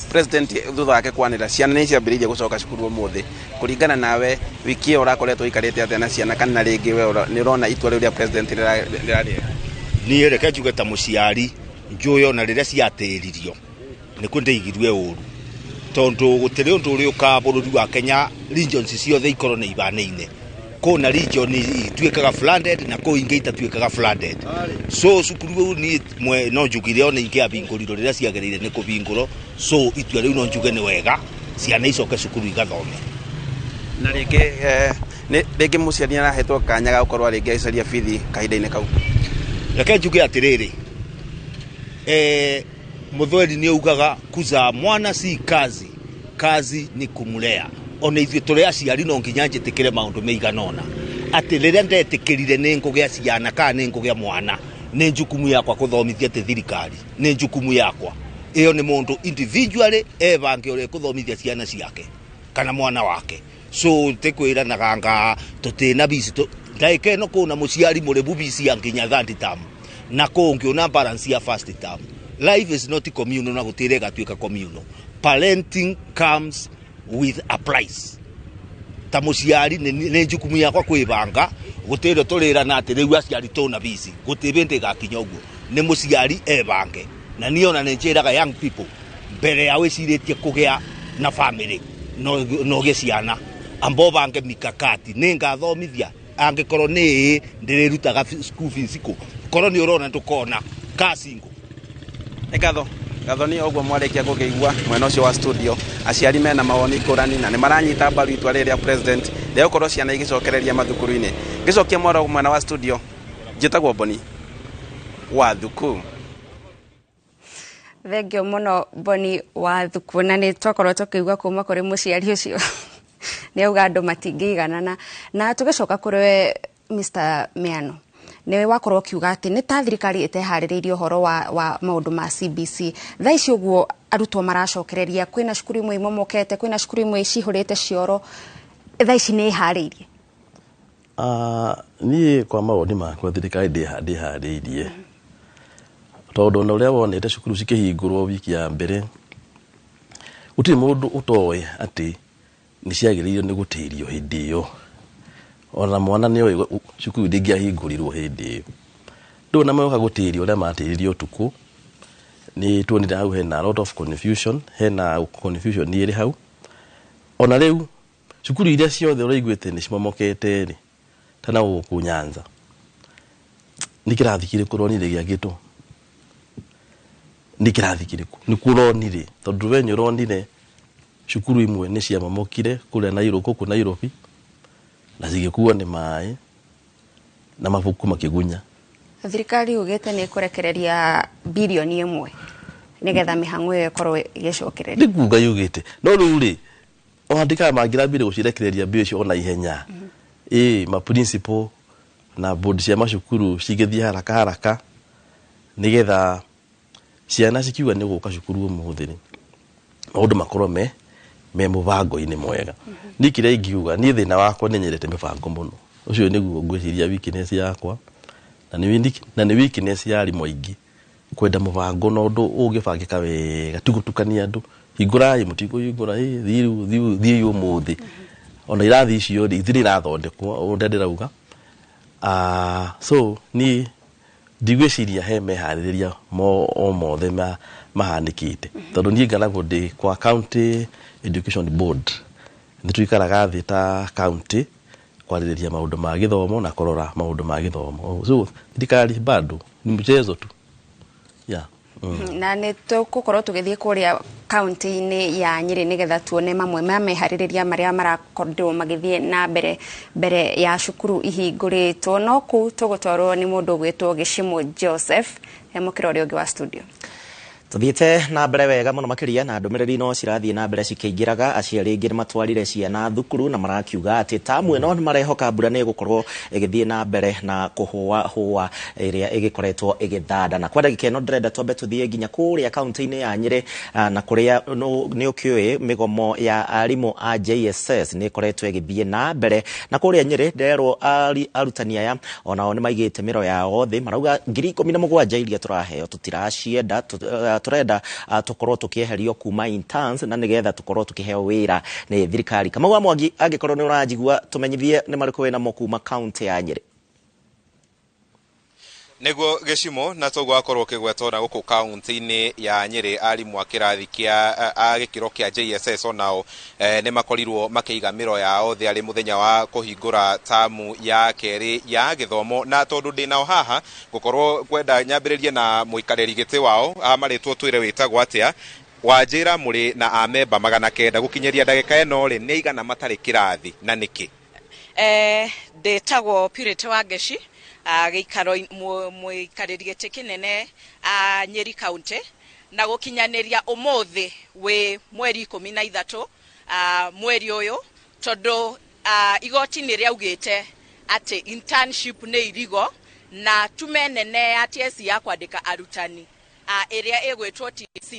Speaker 19: president thutha wake kwanĩra ciana nĩ ciambĩrĩirie gũcoka cukuru ũmũthĩ. Kũringana nawe wiki ĩyo ũrakoretwo ikarĩte atĩa na ciana kana rĩngĩ we nĩ ũrona itua rĩu rĩa president rĩrarĩega?
Speaker 21: Niĩ reke njuge ta mũciari njũĩ ona rĩrĩa ciatĩririo nĩkuo ndaigirwe ũru tondũ gũtirĩ ũndũ ũrĩ ũka bũrũri wa Kenya regions ciothe ikorwo nĩ ibanĩine. Kũna region ituĩkaga flooded na kũ ingĩ itatuĩkaga flooded. So cukuru ni no njugire ona ingĩ abingũrirwo rĩrĩa ciagĩrĩire nĩ kũbingũrwo. So itua rĩu no njuge nĩ wega ciana icoke cukuru igathome.
Speaker 19: Na rĩngĩ mũciari arahetwo kanya ga gũkorwo rĩngĩ aicaria bithi kahinda-inĩ kau?
Speaker 21: Reke njuge atĩrĩrĩ, Muthweri nĩ ugaga kuzaa mwana si kazi, kazi ni kumulea. Ona ithuĩ tũrĩ aciari no nginya njĩtĩkĩre maũndũ maiganona atĩ rĩrĩa ndetĩkĩrire nĩ ngũgĩa ciana kana nĩ ngũgĩa mwana nĩ njukumu yakwa kũthomithia atĩ thirikari nĩ njukumu yakwa ĩyo nĩ mũndũ individually ebange ũrĩa kũthomithia ciana ciake kana mwana wake. So tekwĩra na ganga tũtĩna bici ndagĩka ĩno kũna mũciari mũrebu bici ya nginya 30 term na kũngĩona balance ya first term. Life is not communal na gũtĩre gatuĩka communal. Parenting comes with a price. Ta mũciari nĩ njukumu yakwa kwĩbanga gũtĩre tũrĩra na atĩ rĩu aciari tũna bici gũtĩbĩnde gakinya ũguo nĩ mũciari ebange na niona nĩ njĩraga young people mbere ya wĩcirĩtie kũgĩa na family no gĩ ciana ambao bange mikakati nĩ ngathomithia angĩkorwo nĩ ndĩrĩrutaga school fees ku korwo nĩ ũrona ndũkona kacingo.
Speaker 19: Gathoni ogwo mwarĩkia gũkĩigua mwena ũcio wa studio aciari mena mawoni ngũrani na nĩ maranyita mbaru itua rĩrĩa president rĩa gũkorwo ciana igĩcokereria mathukuru-inĩ. Ngĩcokia mwena wa studio njĩtagwo Boni wa Thuku.
Speaker 1: Thengio mũno Boni wa Thuku, na nĩ twakorwo tũkĩigua kuma kũrĩ mũciari ũcio nĩ auga andũ matingĩiganana. Na tũgĩcoka kũrĩ Mr. Miano, nĩ wakorwo kiuga atĩ nĩ ta thirikari ĩteharĩrĩirie ũhoro wa maũndũ ma CBC. Thaa ici ũguo arutwo maracokereria, kwĩna cukuru imwe imomokete, kwĩna cukuru imwe cihũrĩte cioro, thaa ici nĩ ĩharĩirie?
Speaker 18: Niĩ kwa maoni makwa thirikari ndĩharĩirie tondũ na ũrĩa wonete cukuru cikĩhingũrwo wiki ya mbere gũtirĩ mũndũ ũtoĩ atĩ nĩ ciagĩrĩirwo nĩ gũtĩrio hĩndĩ ĩyo. Ona mwana nĩ oĩ cukuru ndĩngĩahingũrirwo hĩndĩ ĩyo. Rĩu na moka gũtĩrio ũrĩa matĩririo ũtukũ nĩ tuonire hau hena a lot of confusion, hena confusion nĩ ĩrĩ hau. Ona rĩu cukuru iria ciothe ũraiguĩte nĩ cimomokete rĩ tana gũkũ Nyanza nĩ kĩrathi kĩrĩkũ ronire gĩakĩtwo? Nĩ kĩrathi kĩrĩkũ? Nĩ kũronire tondũ wenye ũronire cukuru imwe nĩ ciamomokire kũrĩa Nairobi na cigĩkuo nĩ maĩ na mabuku makĩgunya.
Speaker 1: Thirikari ugĩte nĩ kũrekereria bilioni 1 nĩgetha mĩhang'o ĩyo ĩkorwo ĩgĩcokereria.
Speaker 18: Nĩ kuuga yugĩte no rĩu rĩ ona thirikari mangĩrambire gũcirekereria mbia icio ona ihenya ma principal na board cia macukuru cigĩthiĩ haraka nĩgetha ciana cikiuga nĩ gũka cukuru ũmũthĩ maũndũ makorwo me mũbango-inĩ mwega. Nĩ kĩrĩa ingiuga niĩ thĩna wakwa nĩ nyendete mĩbango mũno, ũcio nĩguo ngwĩciria weakness yakwa na nĩ weakness ya arimũ aingĩ kwenda mũbango na ũndũ ũngĩbangĩka wega tugũtukania andũ hingũrai mũtikũhingũra thiĩ ũmũthĩ. Ona irathi icio ithirĩ irathondekwo ũrĩa ndĩrauga. So niĩ ndigwĩciria he meharĩrĩria o mothe mahanĩkĩte tondũ niĩ ngaragwo ndĩ kwa county education board nĩ tuikaraga thĩ ta county kwarĩrĩria maũndũ ma gĩthomo na kũrora maũndũ ma gĩthomo. So thirikari bado ni mchezo tu.
Speaker 1: na nä tå gå korwo tå gä thiä kå rä a kauntä-inä ya Nyeri nä getha tuone mamwe ma meharä marä a marakorwo magä thiä na mbere ya cukuru ihingå rä two no kå tå gå twarwo nä må ndå å gwä two Gĩcimo Joseph må kä ra å rä å ngä wa studio.
Speaker 2: Tuthiete na mbere wega muno makiria na ndumiriri no cirathie na mbere cikeingiraga aciari ingi matwarire ciana thukuru na marakiuga ati tamu eno ni marehoka mbura ni gukorwo igithie na mbere na kuhua iria igikoretwo igithanda na kwa ndagika eno ndrenda twambe tuthie nginya kuria kaunti-ini ya Nyeri na kuria ni ukiui migomo ya arimu a JSS ni koretwo igithie na mbere na kuria Nyeri nderwo arutani aya onao ni maigite miro yao thi marauga 17,000 iria turaheo tutiracienda turenda tukorwo tukieherio kuma interns na nigetha tukorwo tukiheo wira ni thirikari. Kamau wa Mwangi angikorwo ni urajigua tumenyithie ni mariku wina mo kuma county ya Nyeri.
Speaker 3: Neguo Gĩcimo na togo akorwo kigwetwo na guku kaunti-ini ya Nyeri arimu akirathi kia agikiro kia JSS onao ni makorirwo makiiga miro yao thi ari muthenya wa kuhingura tamu ya keri ya githomo na tondu ndinao haha gukorwo kwenda nyambiririe na muikariri giti wao amaritwo twire witagwo atia wanjira muri na amemba 900 gukinyeria ndagika eno ri ni igana matari kirathi na niki
Speaker 22: ndetagwo Purity Wangeci gikaro muikariri giti kinene Nyeri County na gukinyaniria umuthi we mweri 13 mweri uyu tondu igoti ni riaugite ati internship ni irigo na tume nene ya TSC ya kwandika arutani iria igwitwo TSC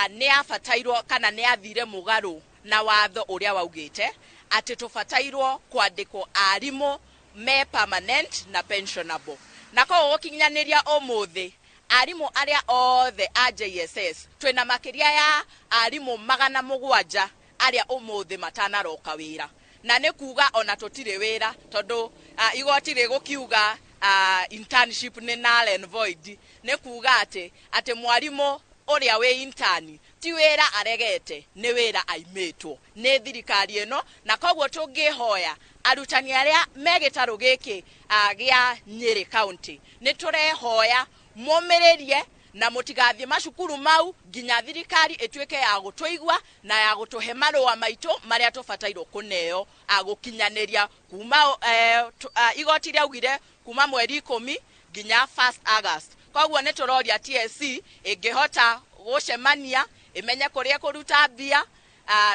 Speaker 22: ni afatairwo kana ni athire mugaru na watho uria waugite ati tufatairwo kwandikwo arimu me permanent na pensionable na ko gukinyaniria umuthi arimu aria othe a JSS twina makiria ya arimu 700 aria umuthi matanaroka wira na ne kuga ona tutire wira tondu igoti rigukiuga internship ni null and void ne kuga ati mwarimu uria we intern ti wira aregete ni wira aimetwo ni thirikari eno na koguo tungihoya arutani aria megitaru giki gia Nyeri County ni turehoya momererie na mutigathie macukuru mau ginya thirikari etweke ya gutweigwa na ya gutuhe marua maito maria tufatairwo kuneo agukinyaniria kuma igoti riaugire kuma mweri 10 ginya 1 August koguo ni turoria TSC ingihota gucemania imenye kuria kuruta mbia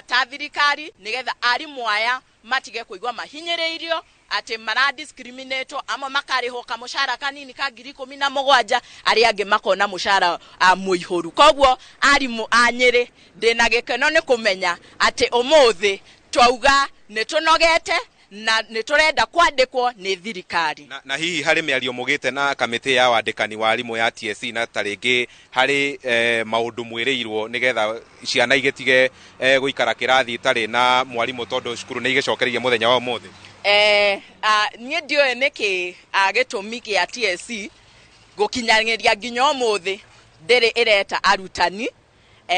Speaker 22: ta thirikari nigetha arimu aya matige kuigwa mahinyiriirio ati mara discriminate amo makariho ka mushara kanini ka 17,000 ari ange makona mushara muihuru koguo arimu a Nyeri ndina gikeno ni kumenya ati umuthi twauga ni tunogete na ni turenda kwandikwo ni thirikari
Speaker 3: na hihi hari miario mugite na kamiti ya wandikani wa arimu ya TSC na taringi hari maundu mwireirwo nigetha ciana igetige guikara kirathi tari na mwarimu tondu cukuru ni igicokererie muthenya wa umuthi
Speaker 22: nie ndio niki gitumi kia TSC gukinyanyiria nginya umuthi ndiri ireta arutani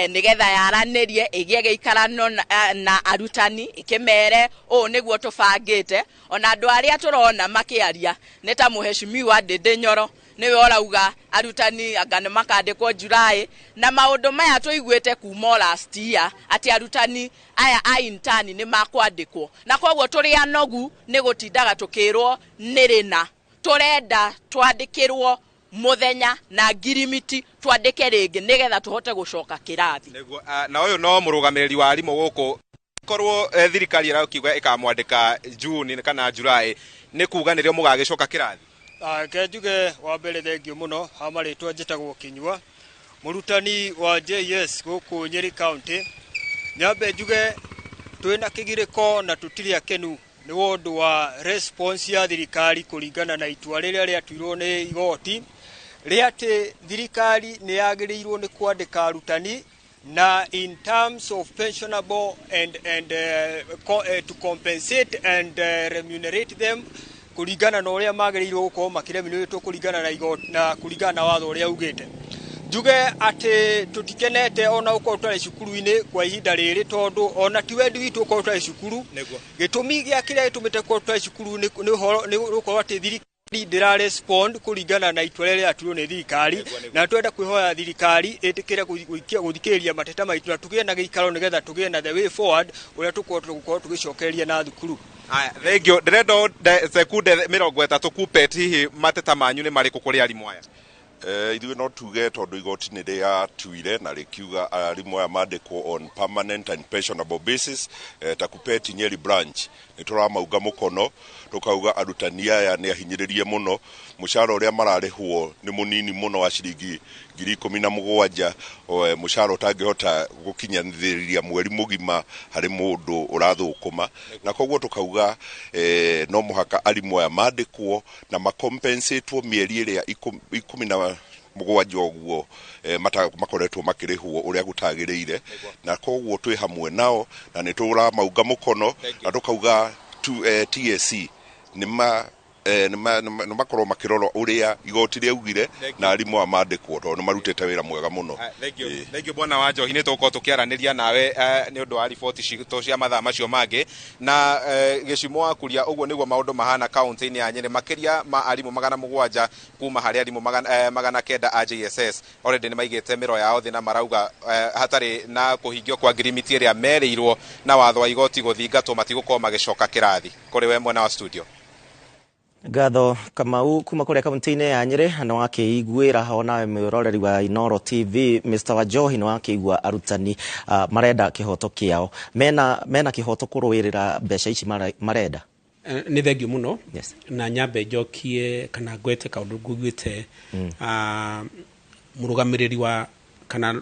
Speaker 22: nigetha yaranirie igie giikarano na arutani ikimere niguo tubangite ona andu aria turona makiaria neta muheshimiwa Ndindi Nyoro niwe orauga arutani agane makandikwo Julai na maundu maya tuiguite kuma last year ati arutani aya a intern ni makwandikwo na koguo turi anogu ni gutindaga tukirwo nirina turenda twandikirwo muthenya na ngirimiti twandike ringi nigetha tuhote gucoka kirathi
Speaker 3: na uyu no murugamiriri wa arimu guku korwo thirikari irakiuga ikamwandika June kana July ni kuga nirio mugagicoka kirathi
Speaker 23: kenjuge wa mbere thengio muno amaritwo njitagwo Kinyua murutani wa JS guku Nyeri County nyambe njuge twina kigiriko na tutiri akenu ni wondu wa response ya thirikari kuringana na itua riria riatuirwo ni igoti riate thirikari ni yagirirwo ni kwandika arutani na in terms of pensionable and to compensate and remunerate them kuringana na uria magirirwo gukorwo makiremuneretwo kuringana na igoti na kuringana na watho uria ugite njuge ati tutikenete ona uko tutari cukuru-ini kwa ihinda riri tondu ona ti wendi witu uko tutari cukuru gitumi gia kiria gitumite ko tutari cukuru ni ukorwo ati thirikari ndira respond kuringana na itwa rĩrĩa atuo nĩ thirikari na twenda kwihoya thirikari ĩtĩkĩre gũthikĩrĩria mateta maitũ na tũgĩe na gĩikaro nĩgetha tũgĩe na the way forward ũrĩa tũgũkorwo tũgĩcokereria na thukuru.
Speaker 3: Thengio ndĩrenda sekunde 30 kupet hihi mateta manyu nĩ marĩkũ kũrĩ arimũ aya?
Speaker 5: Ithuĩ no tuge tondũ igoti nĩ rĩatuire na rĩkiuga arimũ aya mandĩkwo on permanent and pensionable basis ta Kupeti Nyeri branch nĩ tũramauga mũkono tukauga arutani aya nĩ ahinyĩrĩrie mũno mũcara ũrĩa mararĩhwo nĩ mũnini mũno wa ciringi 17,000 mũcara ũtangĩhota gũkinyanĩrĩria mweri mũgima harĩ mũndũ ũrathũkũma na koguo tukauga no mũhaka arimũ aya mandĩkwo na makompensatwo mĩeri ĩrĩa 17 ũguo makoretwo makĩrĩhwo ũrĩa gũtagĩrĩire na koguo twĩ hamwe nao na nĩ tũramauga mũkono na tukauga TSC nĩ makorwo makĩrorwo ũrĩa igoti rĩaugire na arimũ amandĩkwo tondũ nĩ marutĩte wĩra mwega mũno.
Speaker 3: Thengio bwana Wanjohi nĩ tũgũkorwo tũkĩaranĩria nawe nĩ ũndũ wa riboti citũ cia mathaa macio mangĩ na gĩcimo wakuria ũguo nĩguo maũndũ mahana kaunti-inĩ ya Nyeri makĩria ma arimũ 700 kuma harĩ arimũ 900 a JSS already nĩ maigĩte mĩro yao thĩ na marauga hatarĩ na kũhingio kwa ngirimiti ĩrĩa merĩirwo na watho wa igoti gũthingatwo matigũkorwo magĩcoka kĩrathi. Kũrĩ we mwena wa studio.
Speaker 2: Ngatho Kamau kuma kũrĩa kaunti-inĩ ya Nyeri nĩ wakĩiguĩra ho nawe mwĩroreri wa Inoro TV. Mr. Wanjohi nĩ wakĩigua arutani marenda kĩhoto kĩao mena kĩhoto kũrũĩrĩra mbeca ici marenda.
Speaker 17: Nĩ thengio mũno na nyambe njokie kana ngwete kaũndũ ngugĩte mũrũgamĩrĩri wa kana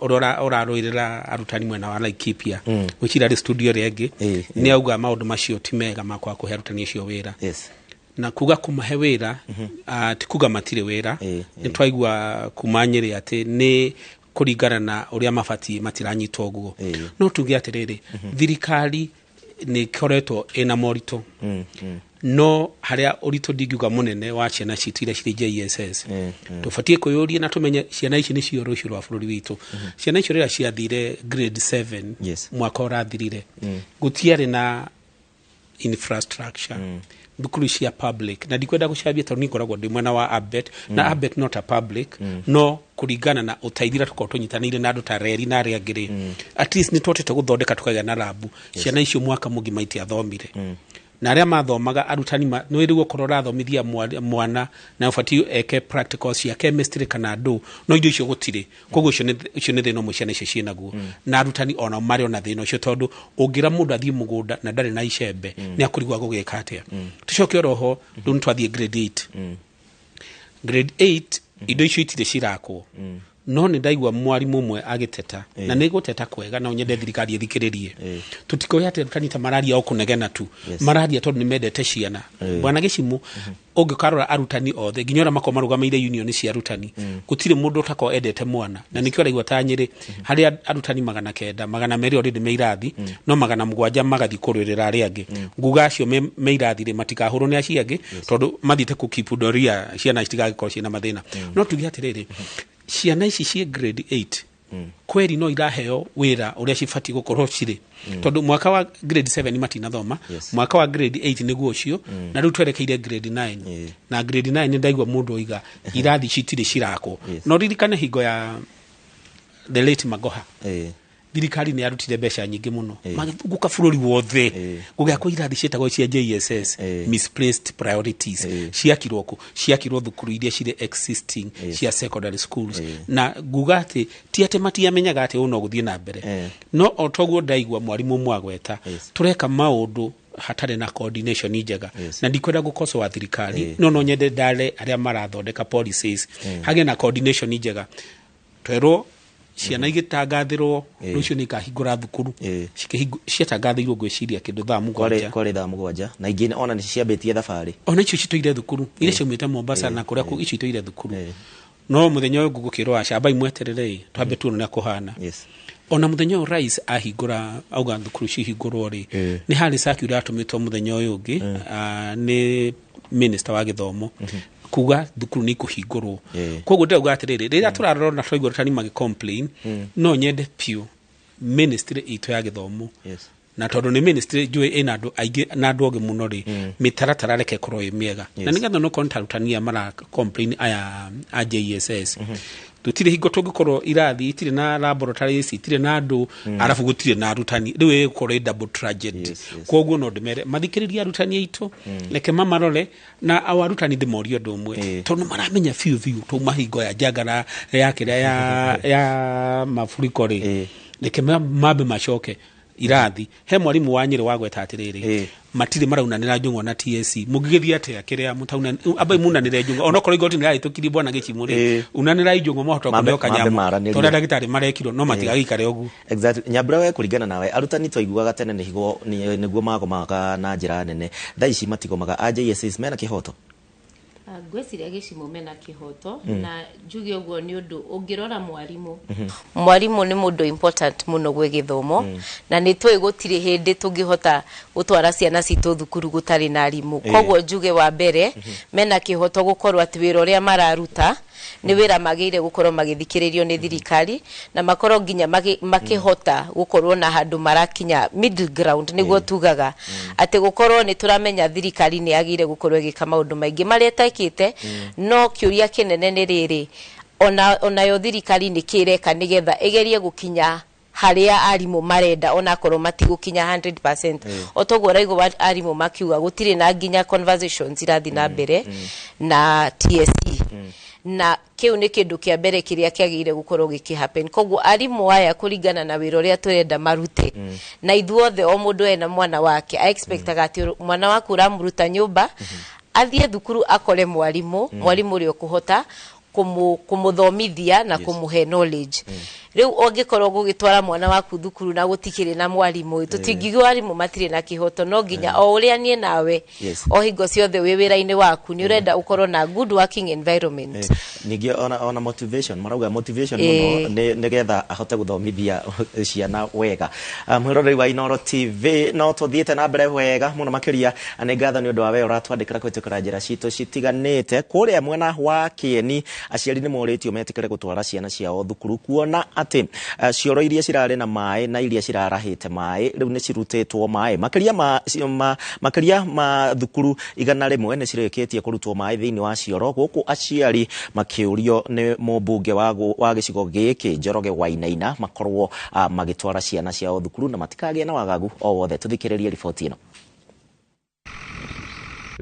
Speaker 17: ũrarũĩrĩra arutani mwena wa Laikipia gwĩcira rĩ studio rĩngĩ nĩ auga maũndũ macio ti mega makwa kũhe arutani acio wĩra na kuga kumahe wĩra ti kuga matirĩ wĩra nĩ twaigua kuma Nyeri atĩ nĩ kũringana na ũrĩa mabatiĩ matiranyitwo ũguo no tuge atĩrĩrĩ thirikari nĩ koretwo ĩna moritũ no harĩa ũritũ ndingiuga mũnene wa ciana citire cirĩ JSS tũbatiĩ kwĩyũria na tũmenye ciana ici nĩcio rũciũ rwa bũrũri witũ. Ciana icio rĩrĩa ciathire grade 7 mwaka ũrathirire gũtiarĩ na infrastructure thukuru cia public na ndikwenda gũcambia tondũ nĩngoragwo ndĩ mwena wa ABET na ABET not a public no kũringana na ũteithĩra tũkorwo tũnyitanĩire na andũ ta reri na arĩa angĩ at least nĩ twotete gũthondeka tukagĩa na labu ciana icio mwaka mũgima itiathomire na arĩa mathomaga arutani nĩ wĩrĩ gũkorwo rathomithia mwana na ũbatiĩ eke practical cia chemistry kana ndũ no indo icio gũtirĩ koguo ũcio nĩ thĩna ũmwe ciana icio ciĩnaguo na arutani ona marĩ ona thĩna ũcio tondũ ũngĩra mũndũ athiĩ mũgũnda na ndarĩ na icembe nĩ akũrigwa gũgĩka atĩa. Tũcoke oroho rĩu nĩ twathiĩ grade 8 indo icio itirĩ cirakwo no nĩ ndaigua mwarimũ ũmwe agĩteta na nĩ gũteta kwega na nyende thirikari ĩthikĩrĩrie tutikoya atĩ arutani ta mararia o kũnegena tu mararia tondũ nĩ mendete ciana. Bwana Gĩcimũ ũngĩkarora arutani othe nginya arĩa makoragwo marũgamĩrĩire union cia arutani gũtirĩ mũndũ ũtakorwo endete mwana na nĩkĩo araigua ta Nyeri harĩa arutani 900 200 already me irathi no 700 magathiĩ kũrũĩrĩra arĩa angĩ nguga acio me irathi rĩ matikahũrwo nĩ acio angĩ tondũ mathiĩte kũkipundoria ciana citigagĩkorwo ciĩna mathĩna. No tuge atĩrĩrĩ ciana ici cie grade 8 kweri no iraheo wĩra ũrĩa cibatiĩ gũkorwo cirĩ tondũ mwaka wa grade 7 matinathoma mwaka wa grade 8 nĩguo ũcio na rĩu twerekeire grade 9 na grade 9 nĩ ndaigua mũndũ oiga irathi citirĩ cirakwo no ririkane hingo ya the late Magoha thirikari nĩ yarutire mbeca nyingĩ mũno magĩthũka bũrũri wothe gũgĩakwo irathi ciĩtagwo cia JSS misplaced priorities ciakirwo thukuru iria cirĩ existing cia secondary schools na nguga atĩ ti atĩ matiamenyaga atĩ ũũ no gũthiĩ na mbere no o toguo ndaigua mwarimũ mwagweta tũreka maũndũ hatarĩ na coordination njega na ndikwenda gũkosoa thirikari no nyende ndare arĩa marathondeka policies hagĩe na coordination njega twerwo ciana igĩtangathĩrwo rũciũ nĩ ikahingũra thukuru ciatangathĩirwo ngwĩciria kĩndũ thaa 7
Speaker 2: kwarĩ thaa 7 na ingĩ ona nĩ ciambĩtie thabarĩ
Speaker 17: ona icio citũire thukuru iria ciaumĩte Mombasa na kũrĩa icio itũire thukuru no mũthenya ũyũ ngũgũkĩrwo acamba imweterere twambe tuone kũhana ona mũthenya ũyũ rais ahingũra auga thukuru cihingũrwo rĩ nĩ harĩ circular atũmĩtwo mũthenya ũyũ ũngĩ nĩ minister wa gĩthomo kuga thukuru nĩ kũhingũrwo koguo ndauga atĩrĩrĩ rĩrĩa tũrarora na twaigua arutani magĩ complain no nyende piũ ministry itũ ya gĩthomo na tondu ni ministry njui ina andu aingi na andu oge muno ri mitaratara reke korwo i miega na nigetha no kontarutania mara complain aya a JSS tutire hingo tungikorwo irathi itire na laboratories itire na andu arafu gutire na arutani riu ikorwo double tragedy koguo no ndimere mathikiriria arutani aitu leke mamarore na awarutani ndimorio ndu mwe tondu maramenya fiu to mahingo ya jagara ya kiria ya mafuriko ri leke mabe mashoke irathi he mwarimu wa Nyeri wagweta atiriri matire maraunanira njung'wa na TSC mugigithia atia kiria mutauna abai munanire njung'wa onokoro igoti nira itukiri bwana gicimuri unanira njung'wa mohoto kumeoka nyamu tonda dagitari marekiro no matigagikare ogu
Speaker 2: exactly nyabra we kuringana nawe arutani twaiguaga tene niguo magomaga na njira nene thaici matigomaga AJSS mena kihoto
Speaker 16: gweciria gicimo mena kihoto na njuge uguo ni undu ungirora mwarimu ni mundu important muno gwe githomo na ni twi gutire hindi tungihota gutwara ciana citu thukuru gutari na arimu koguo njuge wa mbere mena kihoto gukorwo ati wira uria mararuta ni wira magire gukorwo magithikiririo ni thirikari na makorwo nginya makihota gukorwo na handu marakinya middle ground niguo tugaga ati gukorwo ni turamenya thirikari ni agire gukorwo igika maundu maingi mareta ikite no kiuria kinene ni riri ona yo thirikari ni kireka nigetha igerie gukinya haria arimu marenda ona korwo matigukinya 100% otoguo raigo arimu makiuga gutire na nginya conversations irathi na mbere na TSC na kiu ni kindu kia mbere kiria kiagire gukorwo gikihappen koguo arimu aya kuringana na wira uria turenda marute na ithuothe o mundu ena mwana wake I expectaga ati mwana waku uramuruta nyumba athie thukuru akore mwarimu uri okuhota kumuthomithia na kumuhe knowledge riu ongikorwo gugitwara mwana waku thukuru na gutikire na mwarimu tutingigwa arimu matire na kihoto no nginya o uria nie nawe o hingo ciothe wi wira-ini waku ni urenda ukorwo na good working environment
Speaker 2: ningi ona motivation marauga motivation muno nigetha ahote guthomithia ciana wega mwiroreri wa Inooro TV no tuthiete na mbere wega muno makiria anengatha ni undu wa we uratwandikira kwitukira njira citu citiganite kuria mwena wa Kieni aciari ni moritio metikire gutwara ciana ciao thukuru kuona ati cioro iria cirare na mai na iria cirarahite mai riu ni cirutitwo mai makiria ma thukuru igana rimwe ni cireketie kurutwo mai thiini wa cioro guku aciari makiurio ni mumbunge wa gicigo giki Njoroge Wainaina makorwo magitwara ciana ciao thukuru na matikagie na wagagu o wothe tuthikiririe riboti ino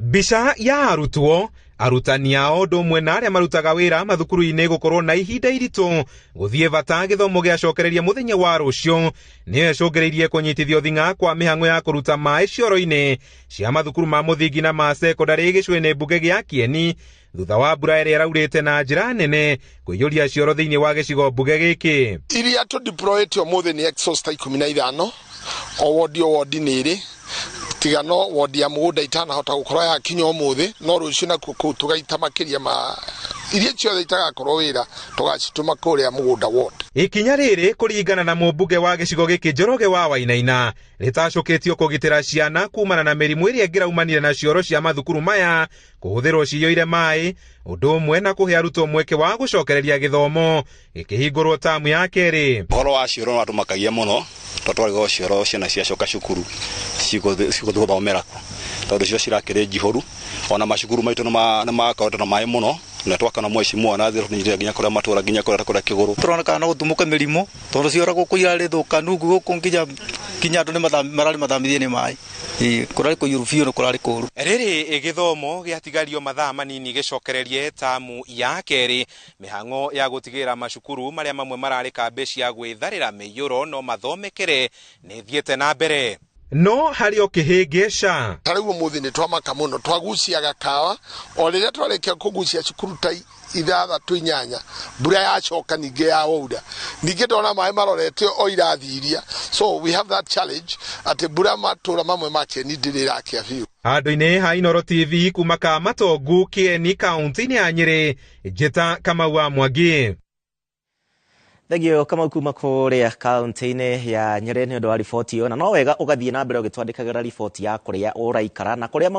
Speaker 3: Bisha ya arutwo arutani ao ndomwe na aria marutaga wira mathukuru-ini gukorwo na ihinda iritu guthie bata githomo giacokereria muthenya wa rucio ni ecungereirie kunyitithio thinga kwa mihango ya kuruta mai cioro-ini cia mathukuru ma muthingi na ma secondary gicwene mbunge gia Kieni thutha wa mbura iria iraurite na njira nene kuiyuria cioro thiini wa gicigo mbunge giki
Speaker 4: iria tu deployed umuthi ni exhausta 15 o wodi niri tigano wodi ya mugunda itana hota gukorwo ya kinya umuthi no rucio na tugaita makiria ma iria ciothe itagakorwo wira tugacituma kuria mugunda ward
Speaker 3: ikinya riri kuringana na mumbunge wa gicigo giki Njoroge wa Wainaina ritacukitio kugitira ciana kumana na mirimu iria ngiraumanire na cioro cia mathukuru maya kuhuthirwo ciyoire mai undu umwe na kuhe arutwo mweke wa gucokereria githomo gikihingurwo tamu ya keri
Speaker 6: horo wa cioro andu makagia muno twatwarigo cioro ciana ciacoka cukuru ciguthomera tondu cio cirakire njihoru ona macukuru maitu nĩmakahota na maĩ muno na twakana mwecimu na thiro nyiria nginya kuria matura nginya kuria kiguru turoneka na gutumuka mirimu tondu ciora gukuira ri thukanu guku nginya andu marari mathambithie ni mai kurari kuyurufio no kurari kuru
Speaker 3: riri igithomo giatigario mathaa manini gicokererie tamu ya keri mihango ya gutigira macukuru maria mamwe marari kambe cia gwitharira miyuro no mathomekere ni thiete na mbere no hario kihingesha
Speaker 4: tariu muthi ni twamaka muno twagucia gakawa o riria twarekia kugucia cukuru tai ithatha twinyanya mbura yacoka ninge ya waura ninge ndona mai marorete o irathiria so we have that challenge ati mbura matura mamwe ma Kieni ndirirakia biu
Speaker 3: andu-ini ha Inooro TV kuma Matongu Kieni kaunti-ini ya Nyeri njeta Kamau wa Mwangi
Speaker 2: Thegio kama kuma kuria kaunti-ini ya Nyeri ni undu wa riboti iyo, na no wega ugathie na mbere ugitwandikagira riboti ya kuria uraikara na kuria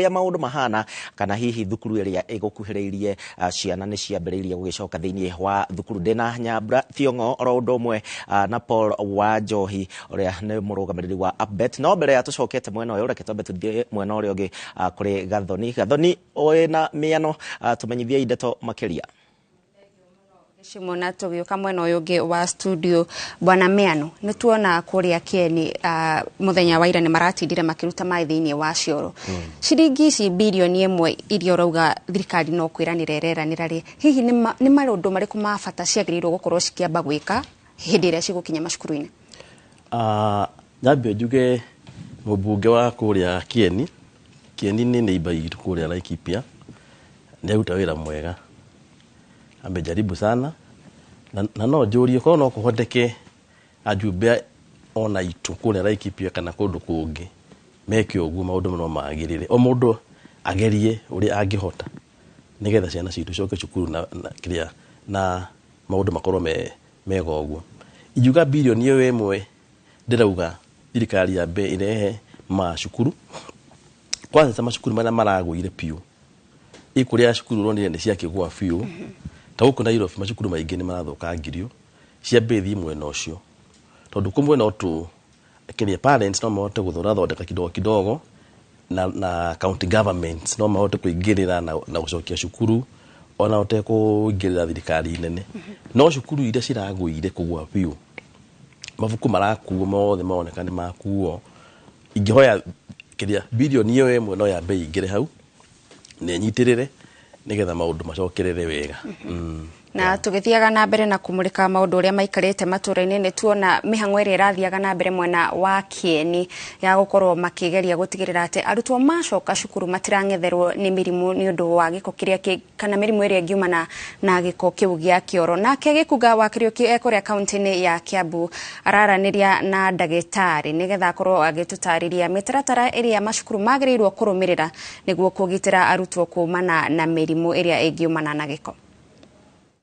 Speaker 2: maundu mahana, kana hihi thukuru iria igukuhiriirie ciana ni ciambiriirie gugicoka thiini wa thukuru. Ndina Nyambura Thiong'o oro undu umwe na Paul Wanjohi uria ni murugamiriri wa APBET. No mbere ya tucokete mwena uyu reke twambe tuthie mwena uria ungi kuri Gathoni wina miano tumenyithie indeto makiria.
Speaker 1: Shimona tugioka mwena uyu ungi wa studio. Bwana Miano, nituona kuria Kieni muthenya wa ira ni maratindire makiruta mai thiini wa cioro. Ciringi ici bilioni imwe iria urauga thirikari no kwiranira ireranira ri, hihi ni maundu mariku ma bata ciagiriirwo gukorwo cikiamba gwika hindi iria cigukinya macukuru-ini?
Speaker 18: Nyambe njuge mubunge wa kuria Kieni ni neighbor itu kuria Laikipia ni aruta wira mwega, amejaribu sana na no njũrie korwo no kũhoteke ajumbe ona itu kũrĩa Laikipia kana kũndũ kũngĩ meke ũguo maũndũ no magĩrĩre, o mũndũ agerie ũrĩa angĩhota nĩgetha ciana citũ coke cukuru na maũndũ makorwo mega ũguo. Injuga bilioni ĩyo ĩmwe ndĩrauga thirikari ya mbe irehe macukuru, kwanza macukuru marĩa maragũire piũ, ikũrĩa cukuru ronire nĩ ciakĩgũa biũ. Ta huko Nairobi macukuru maingĩ ni marathukangirio ciambe thi mwena ucio, tondu kumwe no tu parents no mahote guthondeka kidogo na county governments no mahote kuingirira na gucokia cukuru, ona hote kuingirira thirikari nene. No cukuru iria ciragũire kugwa biũ, mabuku marakuo mothe maoneka ni makuo, ingihoya bilioni ĩyo ĩmwe no yambe ingire hau ne nyitirire nigetha maundu macokerere wega.
Speaker 1: Na tugithiaga na mbere na kumurika maundu uria maikarite matura-ini, ni tuona mihango iria irathiaga na mbere mwena wa Kieni ya gukorwo makigeria gutigirira ati arutwo macoka cukuru matirang'etherwo ni mirimu ni undu wa giko kiria kana mirimu iria ngiumana na giko kiu gia kioro. Nake Gikuga wa Kariuki ekuria kaunti-ini ya Kiambu araraniria na ndagitari nigetha akorwo agitutariria mitaratara iria macukuru magirirwo kurumirira niguo kugitira arutwo kumana na mirimu iria ingiumana na giko.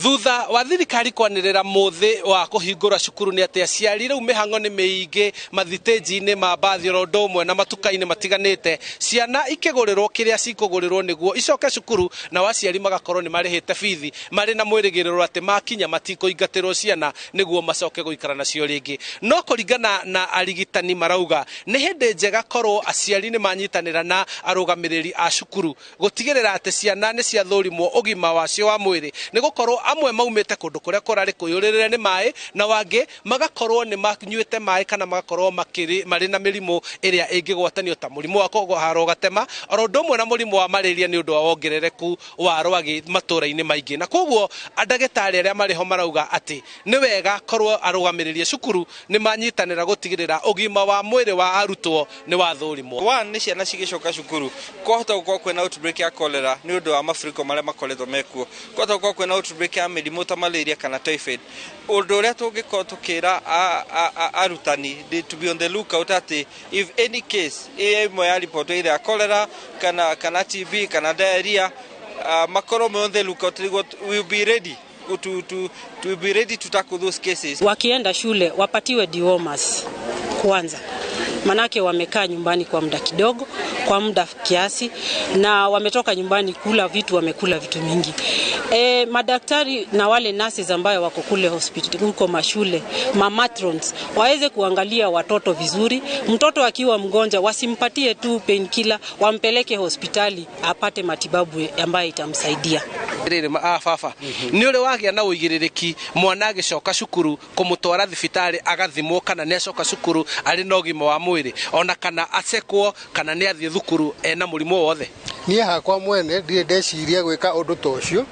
Speaker 7: Thutha wa thirikari kwanirira muthi wa kuhingura cukuru ni ati aciari riu mihango ni miingi mathiteji-ini ma bathi oro umwe na matuka-ini matiganite, ciana ikigurirwo kiria cikugurirwo niguo icoke cukuru na waciari magakorwo ni marihite bithi mari na mwirigiriro ati makinya matikuingatirwo ciana niguo macoke guikara nacio ringi. No kuringana na arigitani marauga ni hindi njega korwo aciari ni manyitanira na arugamiriri a cukuru gutigirira ati ciana ni ciathurimwo ugima wacio wa mwiri, ni gukorwo amwe maumite kundu kuria kurari kuyuririre ni mai na wangi magakorwo ni manyuite mai kana magakorwo mari na mirimu iria ingigwatanio ta murimu wa kuharo gatema oro ndomwe na murimu wa malaria ni undu wa wongerereku wa rwagi matura-ini maingi. Na koguo andagitari aria mariho marauga ati ni wega korwo arugamiririe cukuru ni manyitanira gutigirira ugima wa mwiri wa arutwo ni wathurimwo.
Speaker 9: Ni ciana cigicoka cukuru kwahota gukorwo kwina outbreak ya cholera ni undu wa mafuriko maria makoretwo mekuo, kwahota gukorwo kwina outbreak ya mirimu ta malaria kana typhoid. Undu uria tungikorwo tukira arutani to be on the lookout ati if any case imwe ya report either ya cholera kana TB kana diarrhea, makorwo on the lookout, will be ready to be ready to tackle those cases.
Speaker 11: Wakienda shule wapatiwe dewormers kwanza, manake wamekaa nyumbani kwa muda kidogo, kwa muda kiasi, na wametoka nyumbani wamekula vitu mingi. Madaktari na wale nurses ambayo wako kule hospital huko mashule, matrons waweze kuangalia watoto vizuri. Mtoto akiwa mgonjwa wasimpatie tu painkiller, wampeleke hospitali apate matibabu ambayo itamsaidia.
Speaker 7: Ni uri wagia na uigiririki mwana agicoka cukuru kumutwara thibitari agathimwo kana ni acoka cukuru ari na ugima wa mwiri, ona kana acekwo kana ni athie thukuru ena murimu wothe.
Speaker 24: Ni hakwa mwene ndire ndeciria gwika undu ta ucio.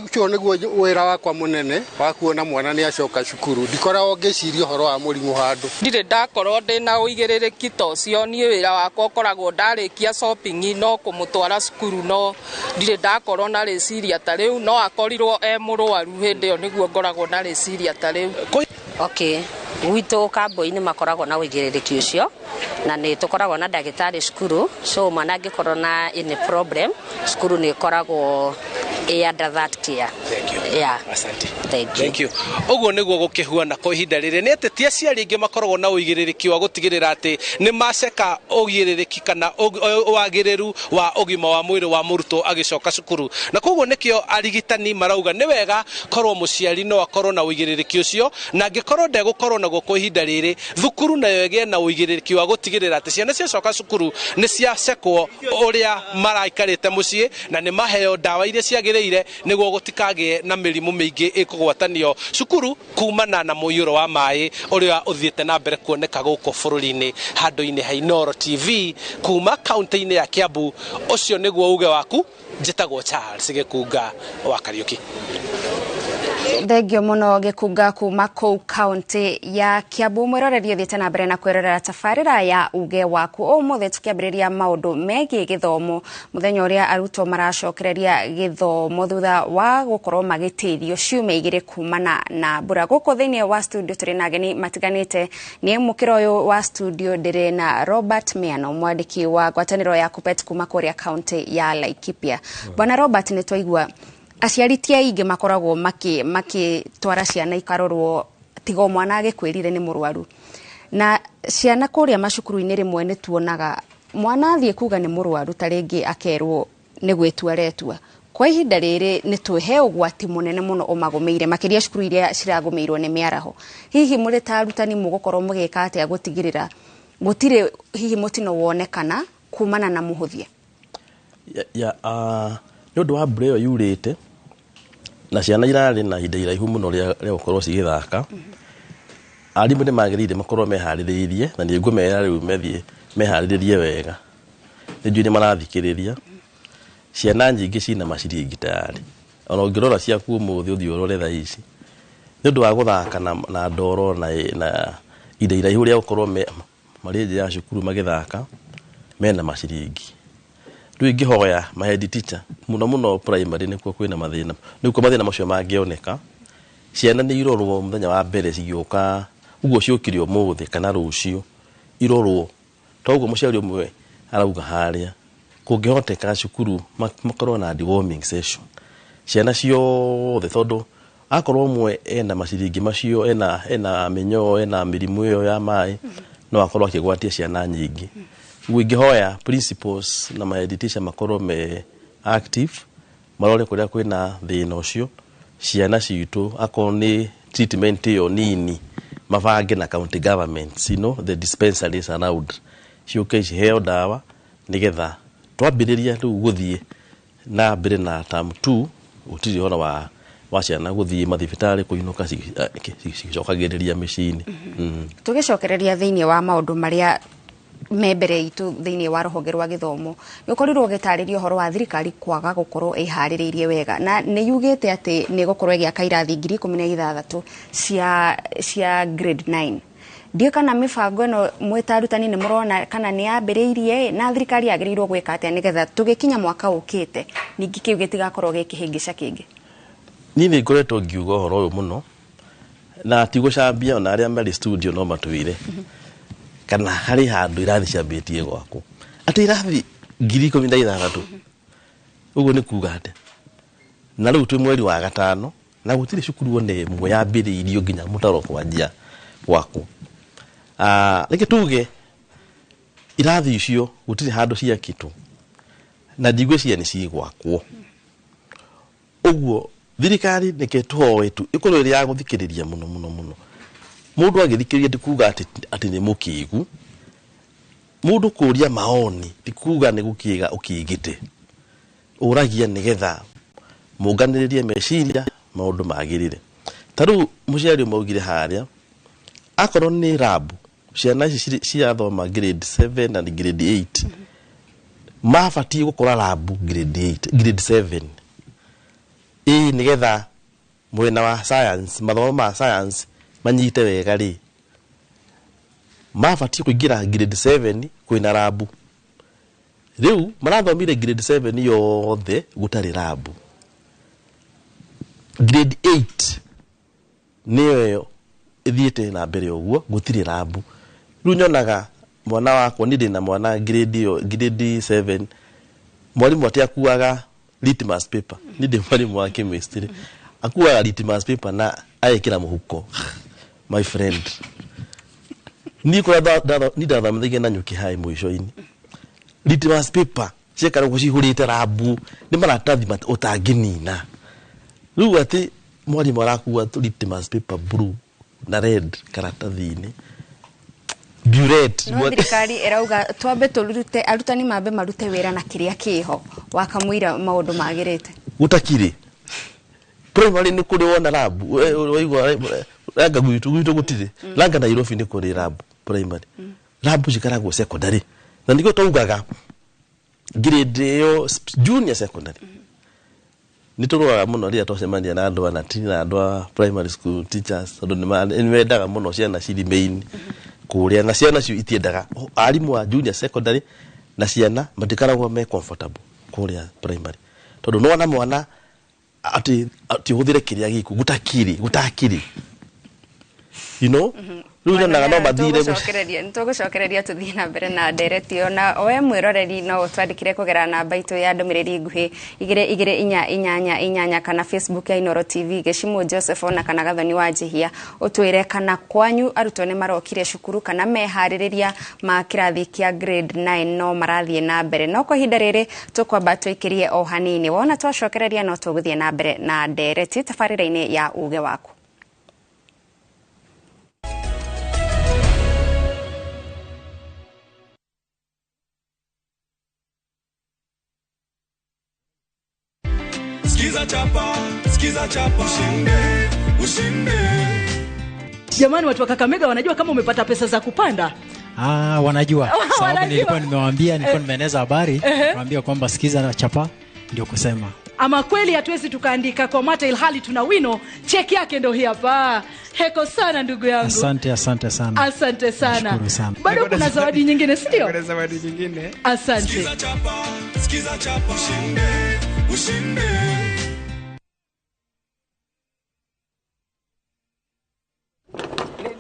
Speaker 24: Ucio niguo wira wakwa munene wa kuona mwana ni acoka cukuru, ndikoragwo ngiciria horo wa murimu handu.
Speaker 25: Ndire ndakorwo ndina uigiririki ta ucio, ni wira wakwa ukoragwo ndarikia shopping no kumutwara cukuru, no ndire ndakorwo na reciria ta riu no akorirwo murwaru hindi yo niguo ngoragwo na reciria ta riu.
Speaker 26: Okay, gwitu kamboi ni makoragwo na uigiririki ucio na ni tukoragwo na ndagitari cukuru, so mwana angikorwo na any problem cukuru ni ikoragwo under that care.
Speaker 7: Thank you.
Speaker 26: Yeah.
Speaker 7: Asante.
Speaker 26: Thank you.
Speaker 7: Uguo niguo gukihuana kwa ihinda riri ni ati ti aciari ingi makoragwo na uigĩrĩrĩki wa gutigirira ati ni maceka uigĩrĩrĩki kana wagĩrĩru wa ũgima wa mwĩrĩ wa mũrutwo agicoka cukuru na koguo nikio arigitani marauga ni wega korwo muciari no akorwo na uigĩrĩrĩki ucio na angikorwo ndegũkorwo naguo kwa ihinda riri thukuru nayo ĩgĩe na uigĩrĩrĩki wa gutigirira ati ciana ciacoka cukuru ni ciacekwo uria maraikarĩte muciĩ na ni maheo dawa iria ciagĩrĩire niguo gutikagĩe na mĩrimũ mĩingĩ ĩkũgwatanio cukuru kumana na mũiyũro wa maĩ ũrĩa ũthiĩte na mbere kuoneka gũkũ bũrũri-inĩ handũ-inĩ ha Inooro TV kuma kaunti-inĩ ya Kiambu. Ũcio nĩguo uge waku. Njĩtagwo Charles Gĩkunga wa Kariuki.
Speaker 1: Thengio muno Gĩkunga kuma kũu kaunti ya Kiambu. Mwĩroreri ũthiĩte na mbere na kwĩrorera tabarĩra ya uge waku. Ũmũthĩ tũkĩambĩrĩria maũndũ megiĩ gĩthomo, mũthenya ũrĩa arutwo maracokereria gĩthomo thutha wa gũkorwo magĩtĩrio ciumia igĩrĩ kumana na mbura. Gũkũ thĩinĩ wa studio tũrĩ na ageni matiganĩte. Nĩ mũkĩra ũyũ wa studio ndĩrĩ na Robert Miano, mwandĩki wa ngwatanĩro ya KUPPET kuma kũrĩa kaunti ya Laikipia. Bwana Robert, nĩ twaigua aciari ti aingĩ makoragwo makĩtwara ciana ikarorwo tiga mwana agĩkwĩrire nĩ mũrwaru, na ciana kũrĩa macukuru-inĩ rĩmwe nĩ tuonaga mwana athiĩ kuga nĩ mũrwaru ta rĩngĩ akerwo nĩ gwĩtua retua. Kwa ihinda rĩrĩ nĩ twĩhe ũgwati mũnene mũno ũmagũmĩire makĩria cukuru iria ciragũmĩirwo nĩ mĩaraho. Hihi mũrĩ ta arutani mũgũkorwo mũgĩka atĩa gũtigĩrĩra gũtirĩ hihi mũtino wonekana kumana na mũhũthia?
Speaker 18: Nĩ ũndũ wa mbura ĩyo yurĩte na ciana irarĩ na ihinda iraihu mũno rĩa gũkorwo cigĩthaka, arimũ nĩ magĩrĩire makorwo meharĩrĩirie na nĩ ngũmera rĩu methiĩ meharĩrĩrie wega. Nĩ njũĩ nĩ marathikĩrĩria. Ciana nyingĩ cina maciringi tayari, ona ũngĩrora ciaku ũmũthĩ ũthiĩ ũrore thaa ici nĩ ũndũ wa gũthaka na ndoro na ihinda iraihu rĩa gũkorwo marĩ nja ya cukuru magĩthaka mena maciringi. Rĩu ingĩhoya ma head teacher mũno primary nĩkuo kwĩna mathĩna, nĩkuo mathĩna macio mangĩoneka. Ciana nĩ irorwo mũthenya wa mbere cigĩũka, ũguo ciũkire ũmũthĩ kana rũciũ irorwo. Toguo mũciari ũmwe arauga harĩa kũngĩhoteka cukuru makorwo na deworming session ciana ciothe, tondũ akorwo ũmwe ena maciringi macio ena mĩnyoo ena mĩrimũ ĩyo ya maĩ no akorwo akĩgwatia ciana nyingĩ. Ingĩhoya principals na ma head teacher makorwo me active, marore kũrĩa kwĩna thĩna ũcio. Ciana citũ akorwo nĩ treatment ĩyo nini mabange na county governments, the dispensaries around, ciũke ciheo dawa nĩgetha twambĩrĩria rĩu gũthiĩ na mbere na term 2 ũtirĩ hona wa ciana gũthiĩ mathibitarĩ kũinũka cigĩcokagĩrĩria mĩciĩ-inĩ.
Speaker 1: Tũgĩcokereria thĩinĩ wa maũndũ marĩa me mbere itũ thĩinĩ wa rũhonge rwa gĩthomo, nĩ ũkorirwo ũgĩtarĩria ũhoro wa thirikari kwaga gũkorwo ĩharĩrĩirie wega, na nĩ yugĩte atĩ nĩ gũkorwo ĩgĩaka irathi 16,000 cia grade 9. Ndiyo kana mibango ĩno mweta arutani nĩ mũrona kana nĩ yambĩrĩirie na thirikari yagĩrĩirwo gwĩka atĩa nĩgetha tũgĩkinya mwaka ũkĩte ningĩ kĩu gĩtigakorwo gĩkĩhĩngĩca kĩngĩ? Niĩ nĩ ngoretwo ngiuga ũhoro ũyũ mũno na ti gũcambia, ona arĩa marĩ studio no matwĩre kana harĩ handũ irathi ciambĩtie gwakwo atĩ irathi 16,000. Ũguo nĩ kuga atĩ na rĩu twĩ mweri wa gatano na gũtirĩ cukuru ona ĩmwe yambĩrĩirio nginya mũtaro kwanjia gwakwo. Reke tuge irathi icio gũtirĩ handũ ciakĩtwo na ndigwĩciria nĩ cigwakwo. Ũguo thirikari nĩke tũhoe tu ĩkorwo ĩrĩ ya gũthikĩrĩria mũno. Mũndũ agĩthikĩrĩria ti kuga atĩ nĩ mũkĩgu. Mũndũ kũria maoni ti kuga nĩ gũkĩga ũkĩgĩte. Ũragia nĩgetha mũnganĩrĩrie meciria maũndũ magĩrĩre. Ta rĩu mũciari maugire harĩa akorwo nĩ lab ciana ici ciathoma grade 7 na grade 8 mabatiĩ gũkora lab grade 7 nĩgetha mwena wa science mathomo ma science manyite wega rĩ mabatiĩ kũingĩra grade 7 kwĩna lab. Rĩu marathomire grade 7 yothe gũtarĩ lab. Grade 8 nĩyo ithiĩte na mbere ũguo gũtirĩ lab. Rĩu nyonaga mwana wakwa nĩ ndĩ na mwana grade 7 mwarimũ ati akuaga
Speaker 18: litmus paper ni de mwalimu wa chemistry akuwa litmus paper na ayekira muhuko my friend niko ni da mthige na nyuki hai mwisho-ini litmus paper chekara gucihurite rabu ni maratathi utanginina riu ati mwalimu arakuwa litmus paper blue na red karatathi-ini Burette.
Speaker 1: No thirikari erauga twambe turute arutani mambe marute wira na kiria kiho wakamwira maundu magirite
Speaker 18: gutakiri primary ni kuri wona lab waigwa ranga gwitu gutire ranga na Nairobi ni kuri lab primary lab jikaragwo secondary na niko tougaga grade yo junior secondary nitorwa muno ria tocemania na andu ana tina andu primary school teachers andu ni mendaga muno ciana ciri main kuria na ciana cio itiendaga arimu wa junior secondary na ciana matikaragwo me comfortable kuria primary tondu no na mwana ati huthire kiria giku gutakiri you know Ruja na no mathire
Speaker 1: nitugucokereria tuthie na mbere na nderetio na we mwiroreri no twandikire kugera namba itu ya ndumiriri nguhi 2288 kana Facebook ya Inoro TV Geshimu Joseph na kana Gathoni wa Jihia utwire kana kwanyu arutwo ne marokire cukuru kana mehaririria ma kirathi kia grade 9 no marathie na mbere no kwa hinda riri tukwamba twikirie o hanini wona twacokereria no tuguthie na mbere na ndereti tafarira-ini ya uge waku.
Speaker 8: Skiza chapa ushinde.
Speaker 10: Jamani, watu wa Kakamega wanajua kama umepata pesa za kupanda?
Speaker 12: Wanajua. Sababu nilikuwa nimeeneza habari, naambia kwamba skiza chapa ndio kusema.
Speaker 10: Ama kweli hatuwezi tukaandika kwa mata ilhali tuna wino, cheki yake ndio hii hapa. Heko sana ndugu yangu.
Speaker 12: Asante sana.
Speaker 10: Asante sana. Bado kuna zawadi nyingine, si ndio?
Speaker 12: Kuna zawadi nyingine.
Speaker 10: Asante.
Speaker 8: Skiza chapa ushinde.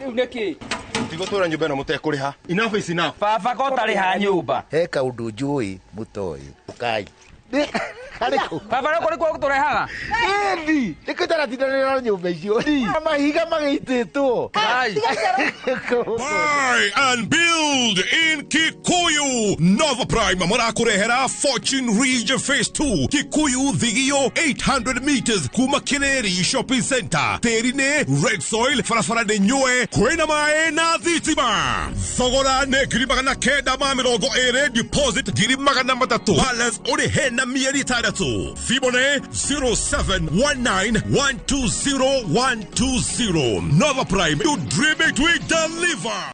Speaker 13: Uneki
Speaker 14: tigotora nyumba na mutekuriha enough is enough
Speaker 13: baba ko tariha nyumba
Speaker 14: heka undu njui mutoi ukai
Speaker 13: baba ko ko turehaga
Speaker 14: endi tikitara tindanira nyumba icio mahiga magititwo
Speaker 8: buy and build in Kikuyu. Nova Prime marakurehera Fortune Region Phase 2 Kikuyu Thigio 800 meters kuma Kineri Shopping Center terine red soil farafara de nyoe kwena mae na thitima thogora ne girimagana kenda ma mirongo ere deposit girimagana matatu balance uri hena mieri tadatu Fibone 0719120120. Nova Prime, you dream it, we deliver.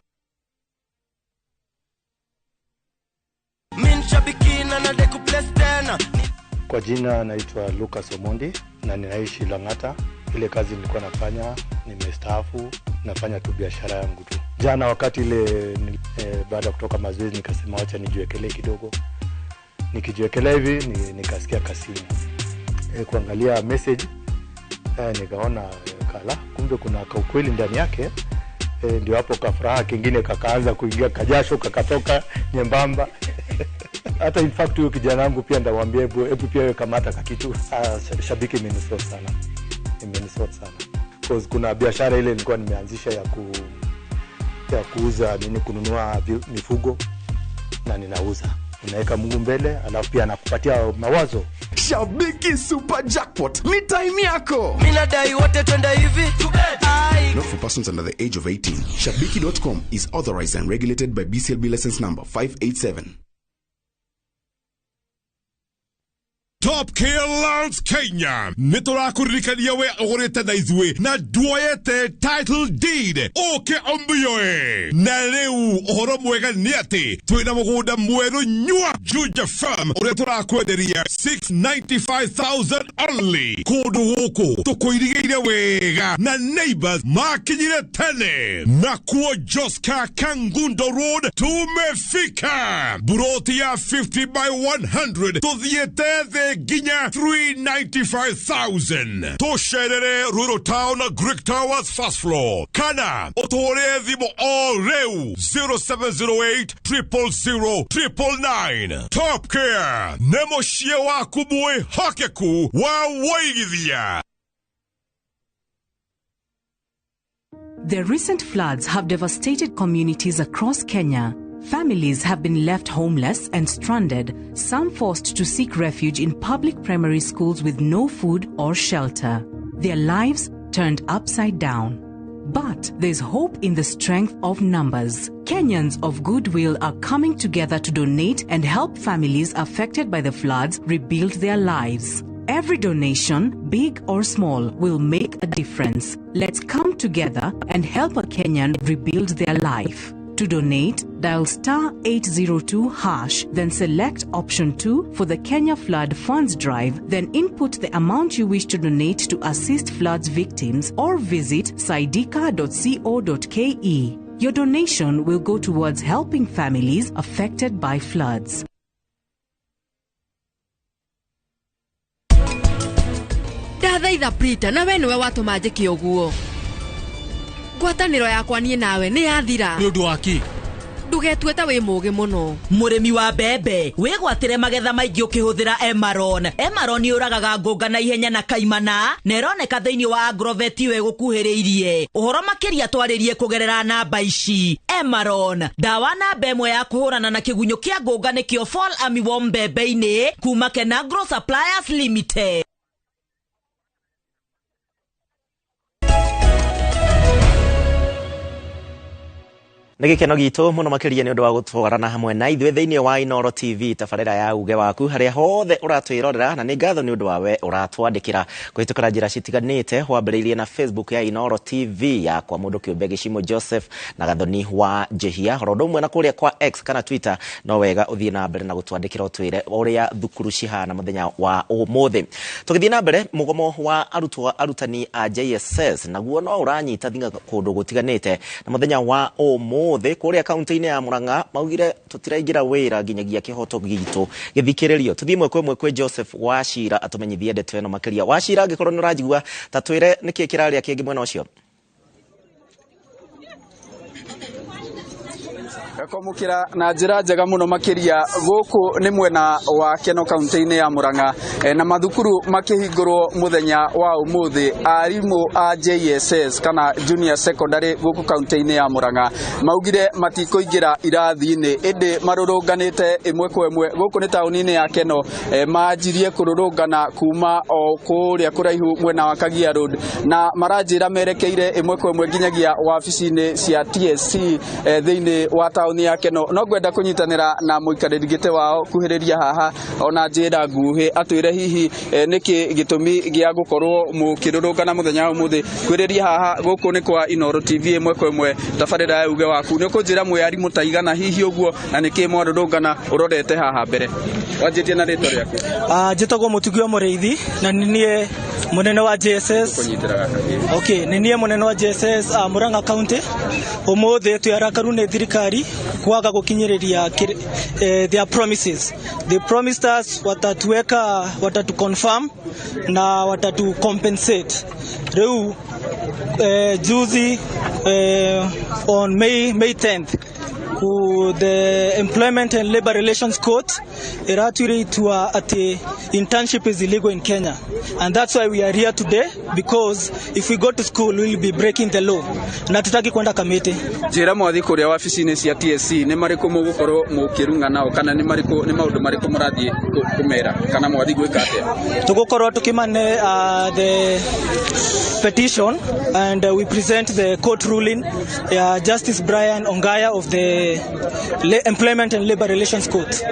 Speaker 15: Kwa jina naitwa Lucas Omondi na ninaishi Lang'ata. Ile kazi nilikuwa nafanya nimestaafu, nafanya tu biashara yangu tu. Jana wakati ile baada kutoka mazoezi nikasema acha nijiwekelee kidogo. Nikijiwekelea hivi nikasikia kasimu. Kuangalia message nikaona kala kumbe kuna ukweli ndani yake. Ndio hapo kafuraha kingine kakaanza kuingia kajasho kakatoka nyembamba. Hata in fact huyo kijana wangu pia ndamwambia hebu pia wewe kamata kakitu. Shabiki imenisort sana. Because kuna biashara ile nilikuwa nimeanzisha ya kuuza kununua mifugo na ninauza. Unaweka Mungu mbele alafu pia anakupatia mawazo.
Speaker 8: Shabiki Super Jackpot ni time yako. Minadai wote twenda hivi.
Speaker 27: Not for persons under the age of 18. Shabiki.com is authorized and regulated by BCLB license number 587.
Speaker 8: Top Care Lands Kenya nitora kurikania we ogorete na izwe na duoyete title deed oke ombioe na leu ohoro mwega ni ati twina mugunda mweru nyua Juja Farm oretora kwenderia 695,000 only kodo woko tukoirigeire wega na neighbors makinyire tene na kuo Joska Kangundo Road tumefika buroti ya 50 by 100 tuthiete ginya 395,000. Tosherere Rural Town Greek Towers first floor. Kana otore thimo all reu 0708 000 999. Top Care nemo shiewa kubue hakeku wa waigithia.
Speaker 5: The recent floods have devastated communities across Kenya. Families have been left homeless and stranded, some forced to seek refuge in public primary schools with no food or shelter. Their lives turned upside down. But there's hope in the strength of numbers. Kenyans of goodwill are coming together to donate and help families affected by the floods rebuild their lives. Every donation, big or small, will make a difference. Let's come together and help a Kenyan rebuild their life. To donate, dial *802#, then select option 2 for the Kenya Flood Funds Drive, then input the amount you wish to donate to assist floods victims or visit saidika.co.ke. Your donation will go towards helping families affected by floods.
Speaker 17: Ndathaitha Prita, na we niwe watũma njĩke ũguo. Ngwatanĩro yakwa niĩ nawe nĩ yathira.
Speaker 19: Nĩ ũndũ wa kĩ?
Speaker 17: Ndũgetue ta wĩ mũũgĩ mũno.
Speaker 20: Mũrĩmi wa mbembe wĩgwatĩre magetha maingĩ ũkĩhũthĩra Emaron. Emaron yũragaga ngũnga na ihenya na kaimana, na ĩroneka thĩinĩ wa Agrovet ĩgũkuhĩrĩirie. Ũhoro makĩria twarĩrie kũgerera namba ici. Emaron, ndawa namba ĩmwe ya kũhũrana na kĩgunyũ kĩa ngũnga nĩkĩo Fall Armyworm mbembe-inĩ kuma Kenagro Suppliers Limited.
Speaker 2: Nĩ gĩkeno gitu muno makĩria nĩ ũndũ wa gũtwarana hamwe na ithuĩ thĩinĩ wa Inooro TV tabarĩra ya uge waku harĩa hothe ũratwĩrorera, na nĩ ngatho nĩ ũndũ wa we ũratwandĩkĩra kũhĩtũkĩra njĩra citiganĩte, wambĩrĩirie na Facebook ya Inooro TV ya kwa mũndũ kĩũmbe Gĩcimo Joseph na Gathoni wa Njehia, oro ũndũ ũmwe na kũrĩa kwa X kana Twitter. No wega ũthiĩ na mbere na gũtwandĩkĩra ũtwĩre ũrĩa thukuru cihana mũthenya wa ũmũthĩ. Tũgĩthiĩ na mbere, mũgomo wa arutani a JSS naguo no ũranyita thinga kũndũ gũtiganĩte, na mũthenya wa ũmũthĩ kuria kaunti-inĩ ya Murang'a maugire tutiraingira wira nginyagia kihoto gitu githikiririo. Tuthie mwekwe mwekwe Joseph Wachira atumenyithie ndeto eno makiria. Wachira ngikorwo ni urajigua tatwire niki kiraria kingi mwena ucio.
Speaker 21: Komukira na njira njega muno makiria guku ni mwena wa Keno kaunti-ini ya Murang'a na mathukuru makihingurwo muthenya wa umuthi. Arimu a JSS kana junior secondary guku kaunti-ini ya Murang'a maugire matikoingira irathi-ini indi marurunganite imwe kwa imwe guku ni tauni-ini ya Keno. Majirie kururungana kuma o kuria kuraihu mwena wa Kagia Road na maranjira merekeire imwe kwa imwe nginyagia wabici-ini cia TSC thiini wa tauni ya Keno. No gwenda kunyitanira na muikariri gite wao kuhiriria haha ona njira nguhi atwire hihi niki gitumi gia gukorwo mukirurungana muthenya wa umuthi kwiriria haha guku ni kwa Inooro TV imwe kwa imwe tabarira ya uge waku ni kunjira mwari mutaigana hihi uguo na niki mwarurungana urorete haha mbere. Wanjitie na rito riaku?
Speaker 19: Njitagwo Mutugio Muriithi na ninie munene wa JSS. Okay, ninie munene wa JSS Murang'a County. Umuthi tuyarakaru ni thirikari kwaga gukinyiriria their promises. They promised us watatu confirm na watatu compensate. Reu juzi on May 10th the Employment and Labor Relations Court iratuitua ati internship is illegal in Kenya, and that's why we are here today, because if we go to school we will be breaking the law na tutaki kwenda kamiti.
Speaker 21: Njira mwathi kuria wabici-ini cia TSC ni mariku mugukorwo mukirunga nao kana ni maundu mariku murathie kumera kana mwathi gwika atia?
Speaker 19: Tugukorwo tukimane the petition and we present the court ruling Justice Brian Ongaya of the Employment and Labor Relations Court.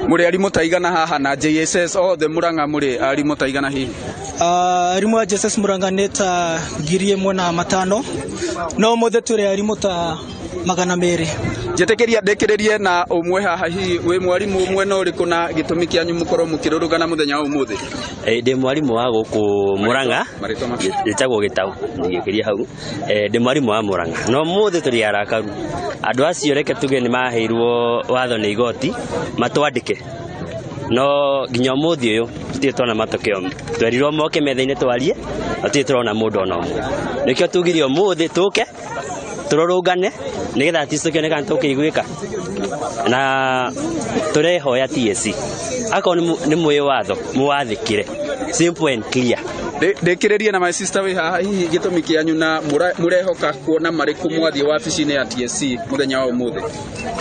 Speaker 21: Muri arimu taigana haha na JSS the Murang'a muri arimu taigana hihi?
Speaker 19: Arimu wa JSS Murang'a neta girie mwana matano no mothe turi arimu ta magana meri.
Speaker 21: Njetekeria ndekiririe na umwe haha hihi wi mwarimu mwena uriku na gitumi kianyu mukorwo mukirurugana muthenya wa umuthi?
Speaker 22: Ndi mwarimu wa guku Murang'a njitagwo Gitau ngikiria hau. Ndi mwarimu wa Murang'a no muthi turi arakaru andu acio reke tuge ni maheirwo watho ni igoti matwandike no nginya umuthi uyu tutirĩ twona matokeo twerirwo moke metha-inĩ twarie tutirĩ turona mũndũ ona ũmwe nĩkĩo tugire umuthi tũke tũrũrũngane nĩgetha at least tũkĩone kana tũkĩiguĩka na tũrehoya TSC akorwo nĩ mwĩ watho mũwathĩkĩre simple and clear.
Speaker 21: Ndĩkĩrĩrie na my sister wĩ haha hihi gĩtũmi kĩanyu na mũrehoka kuona marĩkũ mwathiĩ wabici-inĩ ya TSC mũthenya wa ũmũthĩ?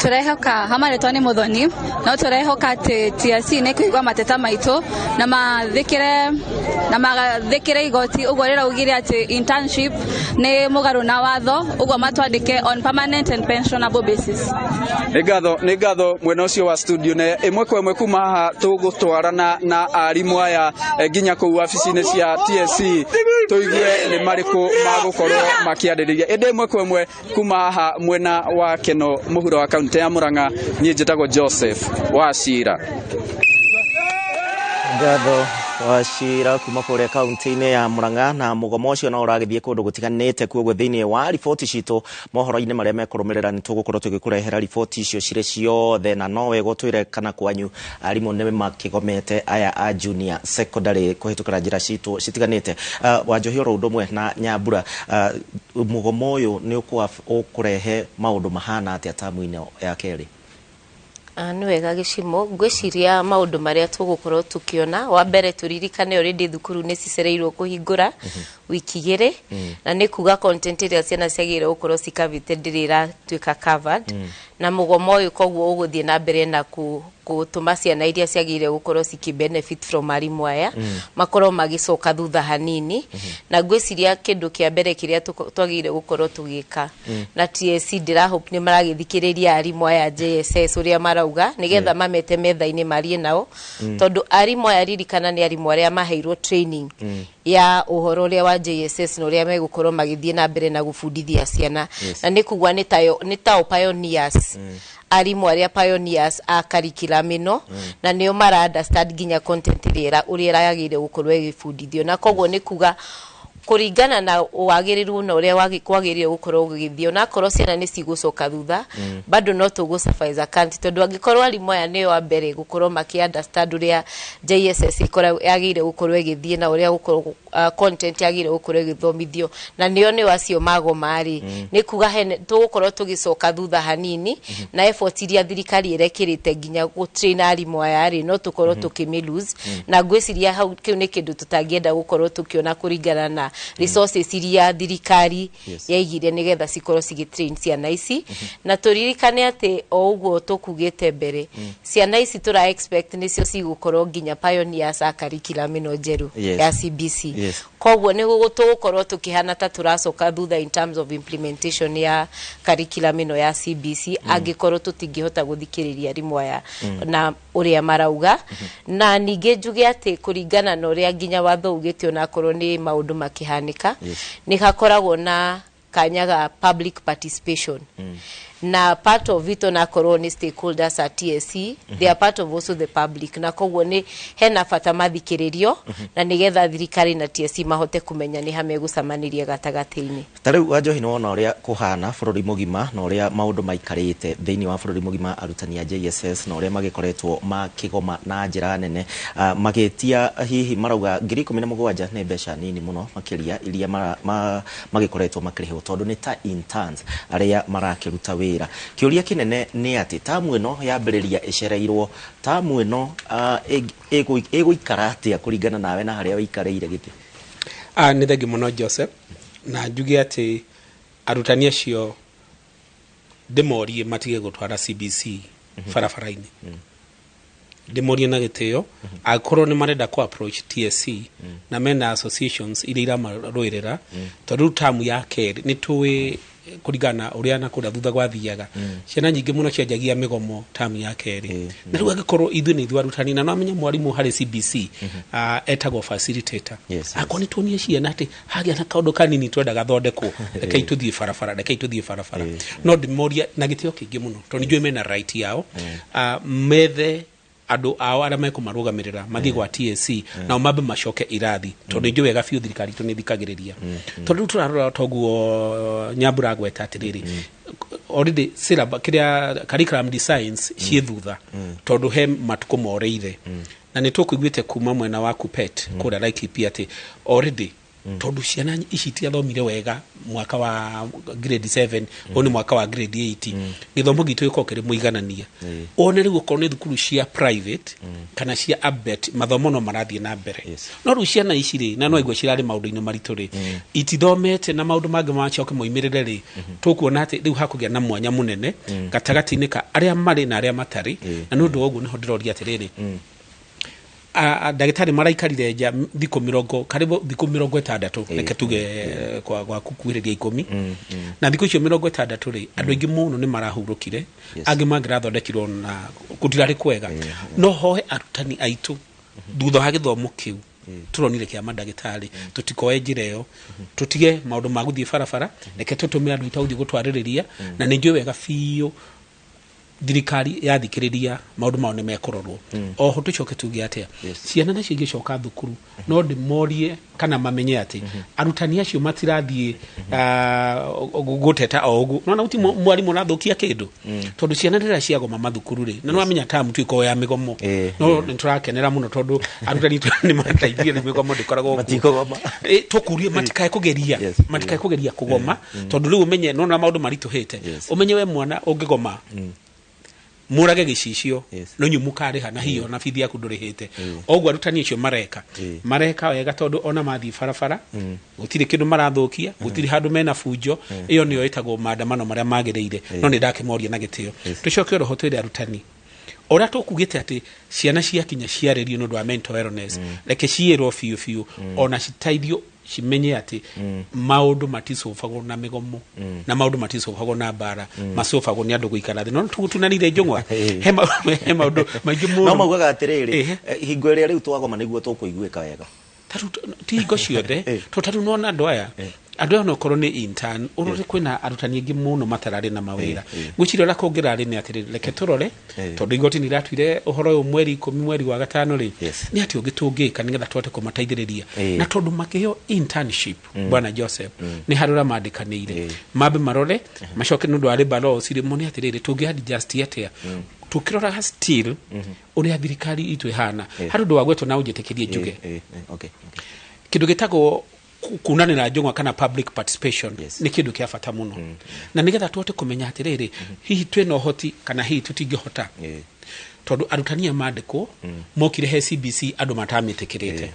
Speaker 3: Tũrehoka hamarĩtwa nĩ Mũthoni no tũrehoka atĩ TSC nĩ kũigua mateta maitũ na mathĩkĩre igoti ũguo rĩraugire atĩ internship nĩ mũgarũ na watho ũguo matwandĩke on permanent and pensionable basis.
Speaker 21: Nĩ ngatho mwena ũcio wa studio na ĩmwe kwa ĩmwe kuma haha tũgũtwarana na arimũ aya nginya kũu wabici-inĩ cia TSC tũigue nĩ marĩkũ magũkorwo makĩarĩrĩria. Ĩndĩ ĩmwe kwa ĩmwe kuma haha mwena wa Keno mũhuro wa kaunti ya Murang'a, niĩ njĩtagwo Joseph Wachira.
Speaker 2: Ngatho Wachira kuma kũrĩa kaunti-inĩ ya Murang'a, na mũgomo ũcio no ũragĩthiĩ kũndũ gũtiganĩte. Kuoguo thĩinĩ wa riboti citũ mohoro-inĩ marĩa mekũrũmĩrĩra nĩ tũgũkorwo tũgĩkũrehera riboti icio cirĩ ciothe, na no wega ũtwĩre kana kwanyu arimũ nĩ makĩgomete aya a junior secondary kũhĩtũkĩra njĩra citũ citiganĩte. Wanjohi oro ũndũ ũmwe na Nyambura, mũgomo ũyũ nĩ ũkũrehe maũndũ mahana atĩa tamu-inĩ ya kerĩ?
Speaker 26: Nĩ wega Gĩcimo, ngwĩciria maũndũ marĩa tũgũkorwo tũkĩona, wa mbere tũririkane already thukuru nĩ cicereirwo kũhingũra wiki igĩrĩ, na nĩ kuga content ĩrĩa ciana ciagĩrĩire gũkorwo cikavĩte ndĩrĩ ĩratuĩka covered, na mũgomo ũyũ koguo ũgũthiĩ na mbere na gũtũma ciana iria ciagĩrĩire gũkorwo ciki-benefit from arimũ aya makorwo magĩcoka thutha hanini, na ngwĩciria kĩndũ kĩa mbere kĩrĩa twagĩrĩire gũkorwo tũgĩka na TSC ndĩrahope nĩ maragĩthikĩrĩria arimũ aya JSS ũrĩa marauga nĩgetha mamete metha-inĩ marie nao, tondũ arimũ aya ririkana nĩ arimũ arĩa maheirwo training ya ũhoro ũrĩa wa JSS na ũrĩa megũkorwo magĩthiĩ na mbere na gũbundithia ciana, na nĩ kugwa nĩ tao pioneers, arimũ arĩa pioneers a curriculum ĩno, na nĩo mara understand nginya content ũrĩa yagĩrĩire gũkorwo ĩgĩbundithio, na koguo nĩ kuga kũringana na wagĩrĩru na ũrĩa kwagĩrĩire gũkorwo gũgĩthio, na korwo ciana nĩ cigũcoka thutha bado no tũgũsuffice account, tondũ angĩkorwo arimũ aya nĩo wa mbere gũkorwo makĩ-understand ũrĩa JSS yagĩrĩire gũkorwo ĩgĩthiĩ na ũrĩa gũkorwo content yagĩrĩire gũkorwo ĩgĩthomithio, na nĩo acio magoma-rĩ, nĩ kuga tũgũkorwo tũgĩcoka thutha hanini, na effort iria thirikari ĩrekĩrĩte nginya gũ-train arimũ aya-rĩ no tũkorwo tũkĩmĩ-lose, na ngwĩciria hau kĩu nĩ kĩndũ tũtangĩenda gũkorwo tũkĩona kũringana na resources iria thirikari yaigire nĩgetha cikorwo cigĩ-train ciana ici, na tũririkane atĩ o ũguo tũkugĩte mbere, ciana ici tũra expect nĩcio cigũkorwo nginya pioneers a curriculum ĩno njerũ ya CBC. Koguo nĩ gũgũkorwo tũkĩhana ta tũracoka thutha in terms of implementation ya curriculum ĩno ya CBC, angĩkorwo tũtingĩhota gũthikĩrĩria arimũ aya na ũrĩa marauga, na ningĩ njuge atĩ kũringana na ũrĩa nginya watho ugĩte onakorwo nĩ maũndũ makĩhanĩka, nĩ hakoragwo na kanya ga public participation, na part of it onakorwo ni stakeholders at TSC, they are part of also the public, na koguo ni hena bata mathikĩrĩrio na nigetha thirikari na TSC mahote kumenya ni ha megũcamaniria gatagati-inĩ.
Speaker 2: Tarĩu Wanjohi nĩ wona ũrĩa kũhana bũrũri mũgima na ũrĩa maũndũ maikarĩte thĩinĩ wa bũrũri mũgima, arutani a JSS na ũrĩa magĩkoretwo makĩgoma na njĩra nene, magĩtia hihi marauga 17,000 nĩ mbeca nini mũno makĩria iria magĩkoretwo makĩrĩhwo tondũ nĩ ta interns arĩa marakĩruta wĩra. Kĩũria kĩnene nĩ atĩ tamu ĩno yambĩrĩria ĩcereirwo, tamu ĩno ĩgũikara atĩa kũringana nawe na harĩa wĩikarĩire gĩtĩ?
Speaker 4: Nĩ thengi mũno Joseph, na njuge atĩ arutani acio ndĩmorie matige gũtwara CBC barabara-inĩ, ndĩmorie na gĩtĩo, akorwo nĩ marenda ku approach TSC na mena associations iria iramarũĩrĩra, tondũ tamu ya kerĩ nĩ tũĩ kũringana ũrĩa na kũrĩa thutha gwathiaga ciana nyingĩ mũno cianjagia mĩgomo tamu ya kerĩ, na rĩu angĩkorwo ithuĩ nĩ ithuĩ arutani, na no amenye mwarimũ harĩ CBC etagwo facilitator, akorwo nĩ tuonie ciana atĩ hagĩa na kaũndũ kanini twenda gathondekwo, rekei tũthiĩ barabara, no ndĩmoria na gĩtĩo kĩingĩ mũno, tondũ nĩnjũĩ mena right yao, methe andũ ao arĩa mekũmarũgamĩrĩra mathiĩ gwa TSC na mambe macoke irathi, tondũ nĩnjũĩ wega biũ thirikari tũ nĩ thikagĩrĩria, tondũ tũrarora toguo Nyambura gweta atĩrĩrĩ, already syllabus kiria curriculum designs ciethutha tondu he matuko moreire na nitukuiguite kuma mwena wa Kupet kura Laikipia ati already tondu ciana ici tiathomire wega mwaka wa grade 7 oni mwaka wa grade 8 githomo gitu giko kiri muiganania one riu ko ne thukuru cia private kana cia abet mathomo no marathie na mbere no ru ciana ici ri na no igwe cirari maundu-ini maritu ri itithomete na maundu mangi macoke moimirire ri tukuona ati riu hakugia na mwanya munene gatagati-ini ka aria mari na aria matari na nundu woguo niho ndiroria atiriri ndagitari maraikarire nja thikũ 40 karibu thikũ 60 reke tuge kwa kukuhĩrĩria 10 na thikũ icio 60 ri andũ aingĩ mũno nĩ marahurũkire angĩ mangĩrathondekirwo na gũtirarĩ kwega no hohe arutani aitũ thutha wa gĩthomo kĩu turonire kĩa mandagĩtarĩ tutikoe njĩra ĩyo tutige maũndũ ma gũthiĩ barabara reke tũtũme andũ aitũ gũthiĩ gũtwarĩrĩria na nĩ njũĩ wega biũ thirikari yathikiriria maundu mao ni mekororwo oho tucoke tuge atia ciana nacio igicoka thukuru no ndimorie kana mamenye ati arutani acio matirathie guteta ogu no na uti mwarimu nathukia kindu tondu ciana ndira ciagoma mathukuru ri na no amenya tamu tuiko ya migomo no niturakenera muno tondu arutani ni mateithie ni migomo ndikoragwo matikogoma tukurie matikae kugeria kugoma tondu riu umenye no na maundu marituhite umenye we mwana ungigoma murage gicicio no nyumukare hana hiyo na fithi yaku ndurihite ogwa arutani icio mareka wega tondu ona mathi barabara gutire kindu marathukia gutire handu mena fujo iyo niyo itagwo maandamano maria magereire no ni ndakimoria na gitio tucoke roho twire arutani ora tukugite ati ciana cia kinya ciarerio no ndwa mental illness reke ciero fiu ona citaithio cimenye ati maundu maticofagwo na migomo na maundu maticofagwo na bara macofagwo ni andu guikara thi no tugutunanire njungwa he maundu maingi muno
Speaker 2: no maugaga atiriri hingo iria riu twagoma niguo tukuiguika wega
Speaker 4: ti hingo ciothe tutaru no na andu aya no korwo ni intern urore kwina arutani ingi muno matarari na mawira gwiciro la kongerari ni atiri reke turore tondu igoti ni ratwire uhoro uyu mweri 10 mweri wa gatano ri ni ati ugitungika nigetha twote kumateithiriria na tondu makiheo internship bwana Joseph ni harura mandikanire mabe marore macoke nundu ari balo siri moni atiri tungi just yet tukirora still uri thirikari itu ihana haru wa gwetu na ujitekerie njuge kindu gitagwo kunanira njungwa kana public participation ni kindu kia bata muno na nigetha twote kumenya atiriri hihi twina uhoti kana hihi tutingihota tondu arutania mandiko mokire he CBC andu matametekirite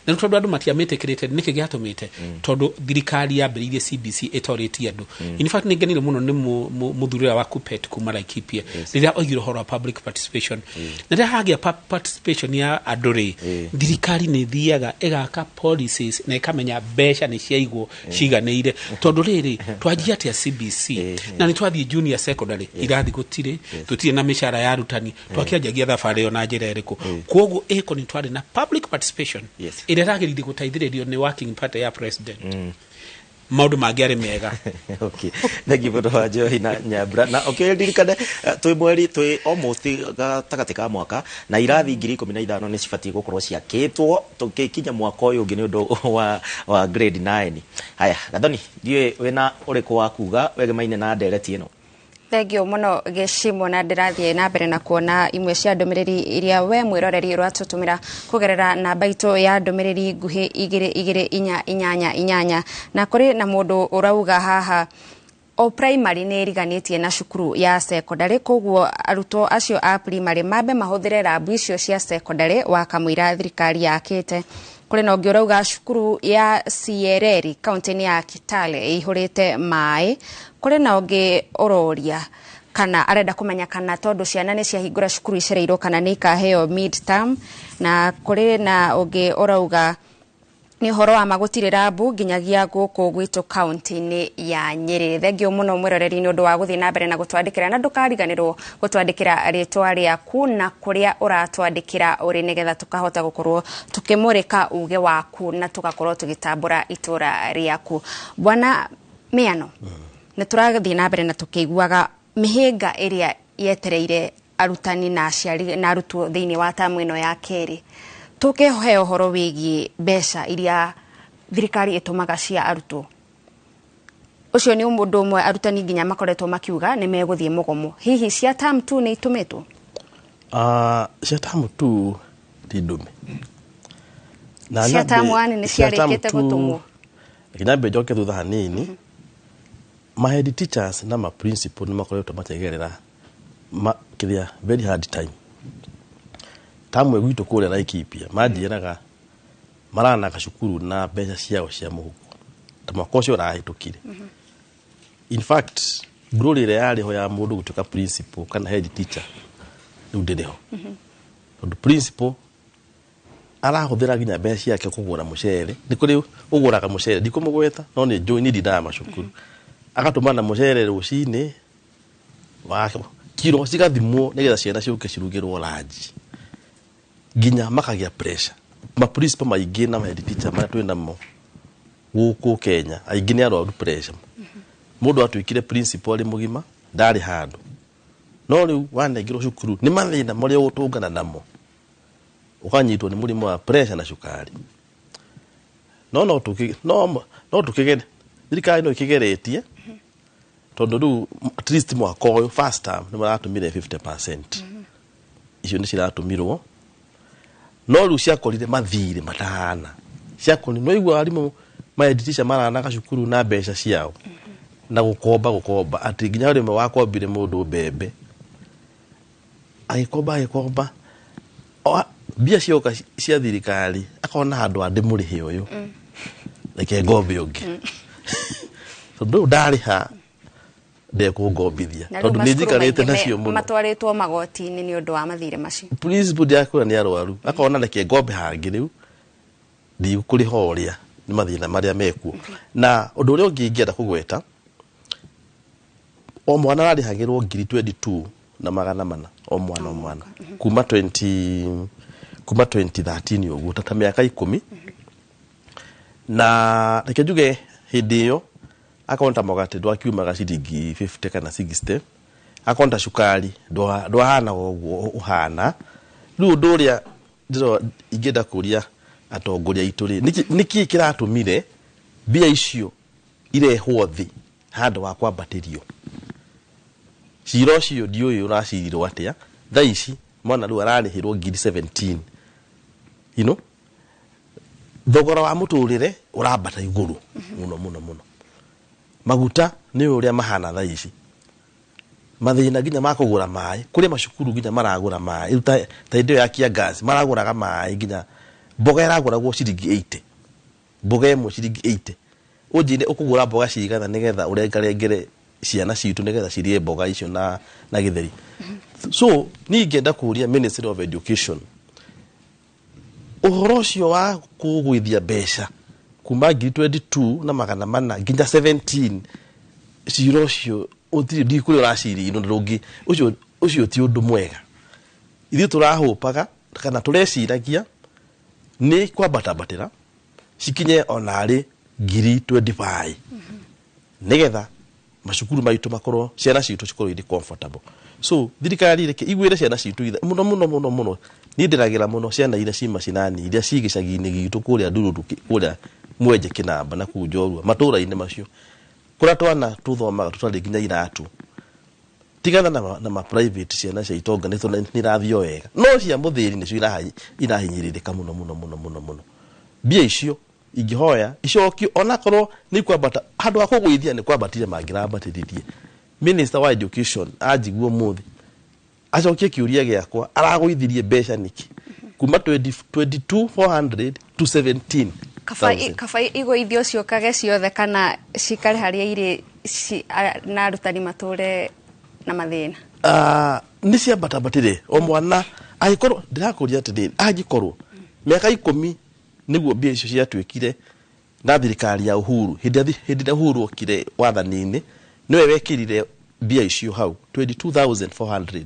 Speaker 4: na tondu andu matiametekirite niki giatumite tondu thirikari yambiririe CBC etoreti andu in fact ningenire muno ni muthurira wa Kupet kuma Laikipia riria oigire horo public participation na riria hagia participation ya anduri thirikari ni thiaga igaka policies na ikamenya besha ni ciaigwo ciganire tondu riri twanjia atia CBC na ni twathie junior secondary irathi gutire tutire na mishara ya arutani twakianjagia thabari yo na njira iriku kwoguo iko ni twari na public participation ireragirithie gutaithiririo ni working party ya president maundu mangiari mega
Speaker 2: okay thank you for joy na nyabra na okay ndirikane twi mweri twi almost gatagati ka mwaka na irathi 2015 ni cibatie gukorwo ciakitwo tukikinya mwaka uyu ungi ni undu wa grade 9 haya gathoni ndiwe wena uriku wa kuga wege maine na ndereti ino
Speaker 1: Thegio muno geshimo na ndirathie na mbere na kuona imwe cia ndomereri iria we mwiroreri rwatutumira kugerera namba itu ya ndomereri nguhi 2288 na kuri na mundu urauga haha o primary ni riganitie na cukuru ya secondary koguo arutwo acio a primary mabe mahuthire labu icio cia secondary wakamwira thirikari yakite kuri na ungi urauga cukuru ya CRR kaunti ya Kitale ihurite mai kuri na ungi uroria kana arenda kumenya kana tondu ciana ni ciahingura cukuru icereirwo kana ni ikaheo midterm na kuri na ungi urauga ni horo wa magutire labu nginyagia guku gwitu kaunti-ini ya Nyeri. Thengio muno mwiroreri ni undu wa guthii na mbere na gutwandikira na ndukariganirwo gutwandikira ritwa riaku na kuria uratwandikira uri nigetha tukahota gukorwo tukimurika uge waku na tugakorwo tugitambura itura riaku. Bwana Miano ni turathii na mbere na tukiguaga mihinga iria yetereire arutani na aciari na arutwo thiini wa tamu ino ya keri tukihe uhoro wigie besha iria thirikari itumaga cia arutwo ucio ni mundu umwe arutani nginya makoretwo makiuga ni meguthie mugomo hihi cia term 2 ni itumetwo
Speaker 18: cia term 2 ti ndume
Speaker 1: na cia term 1 ni ciarikite gutumwo
Speaker 18: kinambe njoke thutha hanini my head teachers na ma principal ni makoretwo mategerera kiria very hard time tamwe gwito kule Laikipia mathiraga marana gacukuru na mbeca ciao cia muhuko tamakocio rahitukire in fact glory ile yale ho ya mundu gutuka principal kana head teacher ndudeho tondu principal arahuthira ginya mbeca ciake kugura mucere ni kuri uguraga mucere ndikumugweta no ni join ndida macukuru agatumana mucere rucini wake kiro cigathimwo nigetha ciana ciuke cirugirwo lanji ginya makagia pressure ma principal maingi na head teacher mara twina mo guku Kenya aingi ni arwaru pressure mundu atwikire principal ali mugima ndari handu no riu wanengirwo cukuru ni mathina maria utungana namo ukanyitwo ni murimo wa pressure na cukari no tukigene thirikari no ikigeretie tondu riu at least mwaka uyu first term ni maratumire 50% icio ni ciratumirwo no riu ciakorire mathire matahana ciakorire no igwa arimu maeditisha marana gacukuru na mbeca ciao na gukomba ati nginya rimwe wakombire mundu mbembe agikomba bia cioka cia thirikari akona handu ande murihe uyu reke ngombe ungi tondu ndari ha ndeko ngombithia tondu ni njikarite nacio muno
Speaker 1: matwaritwo magoti-ini ni undu wa mathire macio
Speaker 18: principal ndiakura ni arwaru akona reke ngombe hangi riu ndi kuri horia ni mathina maria mekuo na undu uria ungiingienda kugweta o mwana ari hagirwo 22 na magana mana o mwana kuma 2013 uguo tata miaka 10 na reke njuge hindi iyo akonta mogate ndwakiumaga ciringi 50 kana 60 akonta cukari ndwahana uguo uhana riu undu uria ndiro ingenda kuria atongoria ituri niki kiratumire bia icio irehwo thi handu wa kwambatirio ciro cio ndiuyu uracirirwo atia thaici mwana riu ararihirwo 17 thogora wa muturire urambata iguru muno maguta ni uria mahana thaici mathina ginya makugura mai kuri macukuru ginya maragura mai ta indo ya kia gas maraguraga mai ginya mboga iraguragwo ciringi 80 mboga imo ciringi 80 ujine ukugura mboga cigana nigetha urengarengere ciana citu nigetha cirie mboga icio na githeri so ni ngenda kuria Ministry of Education uhoro cio wa kugwithia mbeca kuma 2022 na magana mana nginya 17 ciro cio uthiri ndi kuri uraciri ino ndungi ucio ti undu mwega ithu turahupaga kana tureciragia ni kwambatabatira cikinye onari 25 nigetha macukuru maitu makorwo ciana citu cikorwo iri comfortable so thirikari reke igwire ciana citu muno ni ndiragira muno ciana ira cima cinani iria cigicagi-ini gitu kuria ndururu kuria mwenje kinamba na kunjorua matura-ini macio kura twana tuthomaga tutari nginya iratu tigana na ma private ciana cia itonga ni rathio wega no cia muthiri nicio irahinyiririka muno bia icio ingihoya icokio onakorwo ni kwambata handu akugwithia ni kwambatire mangirabatiririe Minister wa Education ajiguo muthi acokie kiuria giakwa aragwithirie mbeca niki kuma 22,400 to 17
Speaker 1: kaba igwithio ciokage ciothe kana cikare haria iri na arutani mature na mathina
Speaker 18: ni ciambatabatire o mwana agikorwo ndirakuria atiri agikorwo miaka 10 niguo bia icio ciatwikire na thirikari ya Uhuru hindi Uhuru okire wathani-ini niwe wekirire bia icio hau 22,400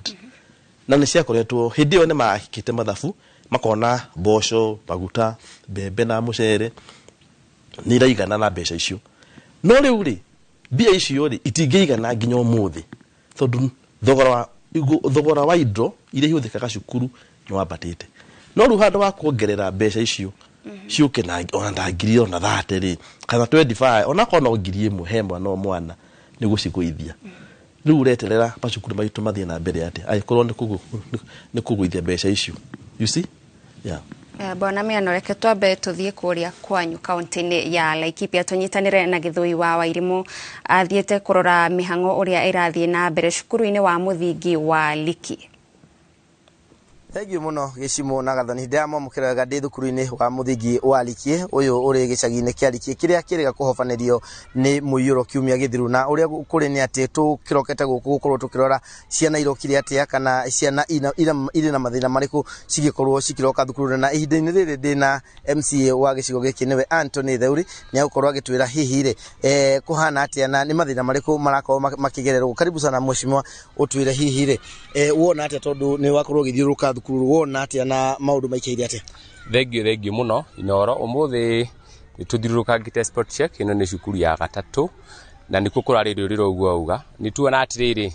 Speaker 18: na ni ciakoretwo hindi yo ni mahikite mathabu makona mboco maguta mbembe na mucere ni raigana na mbeca icio no riu ri bia icio ri itingeigana nginya umuthi tondu thogora wa indo iria ihuthikaga cukuru ni wambatite no riu handu wa kuongerera mbeca icio ciuke na ona ndangiri ona thate ri kana 25 ona kono ngiri imwe he mwana mwana ni guciguithia riu reterera macukuru maitu mathie na mbere ati aikorwo ni kuguithia mbeca icio you see yeah.
Speaker 1: Bona Miano reke twambe tuthie kuria kwanyu kaunti-ini ya Laikipia tunyitanire na Githui wa Wairimu athiete kurora mihango uria irathie na mbere cukuru-ini wa muthingi wa Liki.
Speaker 6: Thank you muno Gicimo na Gathoni ndamo mukiraga ndi thukuru-ini wa muthingi wa Liki uyu uri gicagi-ini kia Liki kiria kiriga kuhofanirio ni muiyuro kiumia githiru na uria kuri ni ati tukirokete guku gukorwo tukirora ciana irokire atia kana ciana ina mathina mariku cigikorwo cikiroka thukuru na ihinda-ini riri ndina MCA wa gicigo giki niwe Anthony Theuri ni agukorwo agitwira hihi ri kuhana atia na ni mathina mariku marakorwo makigererwo. Karibu sana mheshimiwa utwire hihi ri wona atia tondu ni wakorwo githiuruka thukuru wona atia na maundu maikire atia.
Speaker 9: Thank you muno Inoro umuthi nituthiurukangite spot check ino ni cukuru ya gatatu na nikuo kurarĩrio rĩro ũguo auga nituona atiriri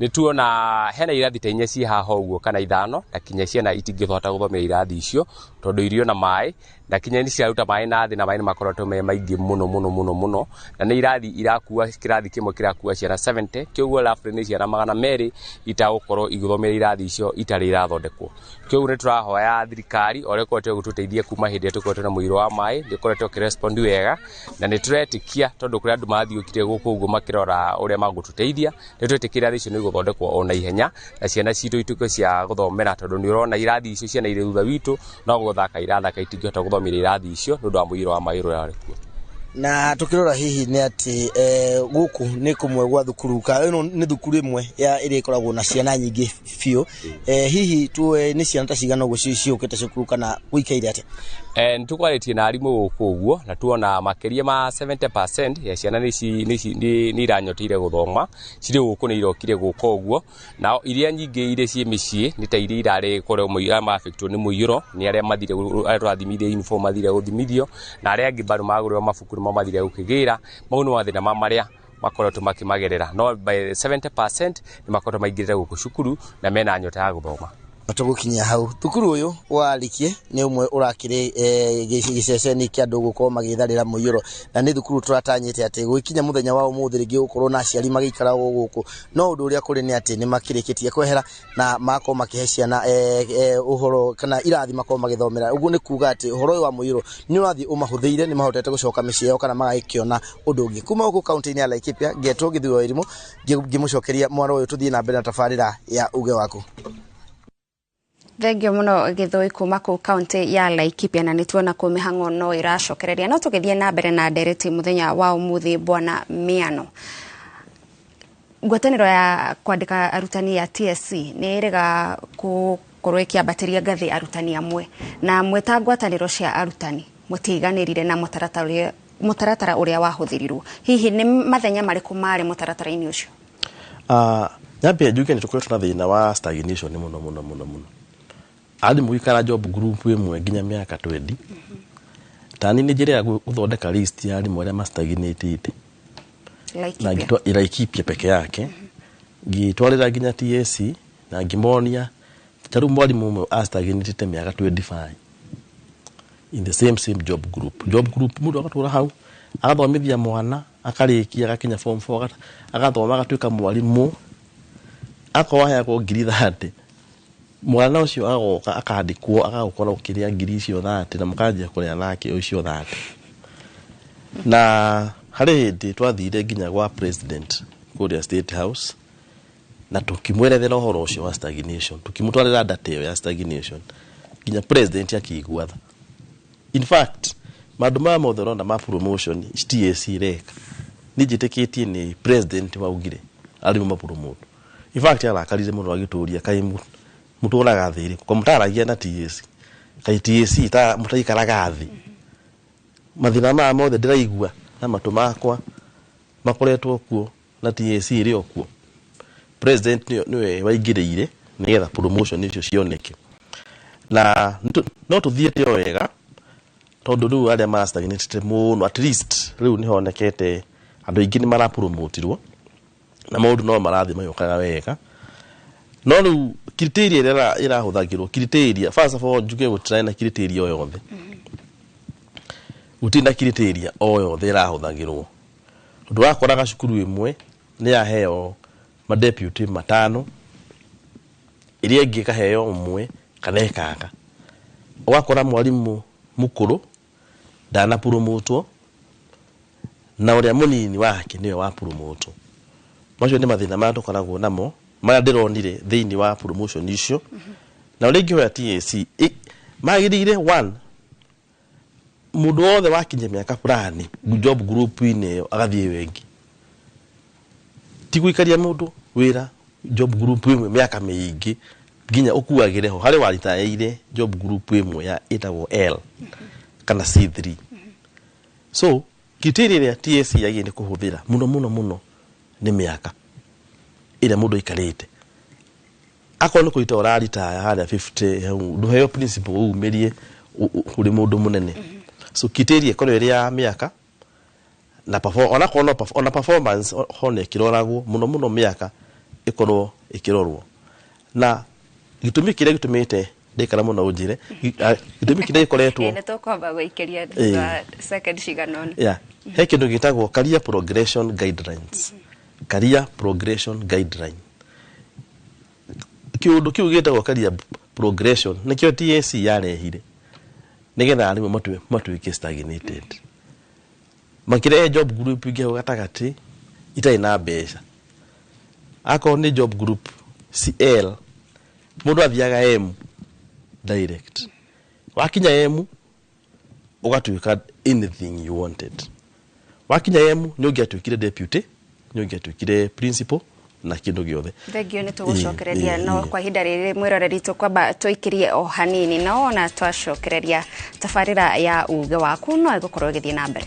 Speaker 9: nituona hena irathi ta inya ci haha ũguo kana ithano na kinya ciana itingĩhota gũthomera irathi icio tondu irio na maĩ na kinya ni ciaruta maĩ na thĩ na maĩ makoretwo me maingĩ muno na nĩ irathi irakua kirathi kimwe kirakua ciana 70 kĩoguo lafre ni ciana 200 itagũkorwo igũthomera irathi icio itarĩ irathondekwo. Kĩoguo nĩ tũrahoya thirikari orekote gũtũteithia kuma hĩndĩ ĩrĩa tũkoretwo na mũiro wa maĩ ndĩkoretwo kĩrespond wega na nĩ tũretĩkia tondu kũrĩa andũ mathiũkire gũkũ ũguo makĩrora ũrĩa magũtũteithia nĩ twetĩkia irathi icio nĩ igũthondekwo ona ihenya na ciana citũ ituĩke cia gũthomera tondu nĩ ũrona irathi icio ciana irĩ thutha witũ no gũthaka irathaka itingĩhota gũthomera irathi icio nĩ ũndũ wa mũiro wa maĩ ũrĩa warĩ kuo.
Speaker 6: Na tukirora hihi ni ati guku ni kumwe gwa thukuru ka ino ni thukuru imwe ya iri ikoragwo na ciana nyingi biu hihi tu ni ciana ta cigana uguo ciukite cukuru kana guikaire ati
Speaker 9: nitukwaritie na arimu guku uguo na tuona makeria ma 70% ya ciana ni iranyoteire guthoma ciri guku ni irokire guku uguo na iria nyingi ire cie micii ni ta iria irare kore muira ma affectwo ni muiyuro ni aria mathire arathimithie uniform mathire guthimithio na aria angi baru magurwa mabukuru mathire gukigira mau ni wathina maria makoretwo makimagerera no by 70% ni makoretwo maingirire guku cukuru na mena nyota ya guthoma.
Speaker 6: Tugukinya hau thukuru uyu wa Liki ni umwe urakire giceceni kia andu gukorwo magitharira muiyuro na ni thukuru turatanyite ati gwikinya muthenya wa umuthi ringi gukorwo na aciari magikara guku no undu uria kuri ni ati ni makirikitie kwehera na mako makihe ciana uhoro kana irathi mako magithomera uguo ni kuga ati uhoro wa muiyuro ni urathi umahuthiire ni mahotete gucoka micii yao kana magagikiona undu ungi kuma guku kaunti-ini ya Laikipia Getwo Githui wa Wairimu ngimucokeria mwana uyu tuthie na mbere na tafarira ya uge waku.
Speaker 1: Thengio muno Githui kuma ku kaunti ya Laikipia na nituona ku mihango no iracokereria no tugithie na mbere na ndereti muthenya wa umuthi Bwana Miano. Ngwataniro ya kwandika arutani ya TSC ni iriga gukorwo ikiambatĩria ngathĩ arutani amwe na mweta ngwataniro cia arutani mutiganirire na mutaratara uria wahuthirirwo hihi ni mathenya mariku mari mutaratara-ini ucio.
Speaker 18: Nyambia njuke ni tukoretwo na thina wa stagnation muno ali mwikara job group imwe nginya miaka 20 tani ni njira ya guthondeka list ya ali mwere mastagnatite na ngitwa Laikipia peke yake ngitwarira nginya TSC na ngimonia taru mwalimu umwe astagnatite miaka 25 in the same job group mudo akatura hau agathomithia mwana akarikia agakinya form 4 agathoma agatuika mwalimu akoya ko ngiri 30 mwana ucio agoka akandikwo agakora ukiria ngiri icio 30 na mukanjia kuria nake ucio 30 na hari hindi twathire nginya gwa president kuria State House na tukimwerethera uhoro ucio wa stagnation tukimutwarira data ya stagnation nginya president akigwa tha. In fact maduma modoro na ma promotion TSC reka nijiteketie ni president wa ugire ali mu promote. In fact alakarize muno agituria kaimu muturaga thiri kwa mutaragia na TSC kai TSC ta mutaikaraga thi mathina ma mothe ndiraigua na matu makwa makoretwo kuo na TSC iri okuo president niwe waingiriire nigetha promotion icio cioneke na no tuthiete o wega tondu riu aria mastagnate muno at least riu ni honekete andu ingi ni mara promotirwo na maundu no marathi mayukaga wega no riu criteria ira huthagirwo criteria first of all njuge gutira na criteria o yothe gutinda kiriteria o yothe irahuthagirwo ndu wakoraga cukuru imwe ni yaheo ma deputy matano iria ingi kaheo umwe kana ikaga ugakora mwarimu mukuru ndana purumutwo na uria munini wake niwe wa purumutwo macio ni mathina ma tukoragwo namo mara ndironire thiini wa promotion icio na uria ingi wa TSC magirire one mundu wothe wakinye miaka fulani job group ine agathie wengi tiguikaria mundu wira job group imwe miaka mingi ginya ukuagire ho hari waritaire job group imwe ya itago L kana C3 so kitiri ya TSC yaginde kuhuthira muno ni miaka ira mundu ikarite akone kuita oraritaya haria 50 nduheo principle umerie uri mundu munene so kitiri kono iria miaka na ona performance hone kiroragwo muno miaka ikorwo ikirorwo na gitumi kiria gitumite ndikara muno unjire gitumi kiria ikoretwo
Speaker 1: ene tokwamba guikeria second shiganon
Speaker 18: he kindu gitagwo career progression guidelines career progression guideline kiundu kiu gitagwo career progression nikio TSC yarehire nigetha arimu matuike stagnated makire job group ige gatagati itai na mbeca ako ni job group CL mundu athiaga M direct wakinya M ugatuika anything you wanted wakinya M ni ungiatuikire deputy ni ungiatuikire principal na kindu giothe
Speaker 1: thegio ni tugucokereria no kwa hinda riri mwiroreri tukwamba tuikirie o hanini no na twacokereria tafarira ya uge waku no igukorwo githie na mbere.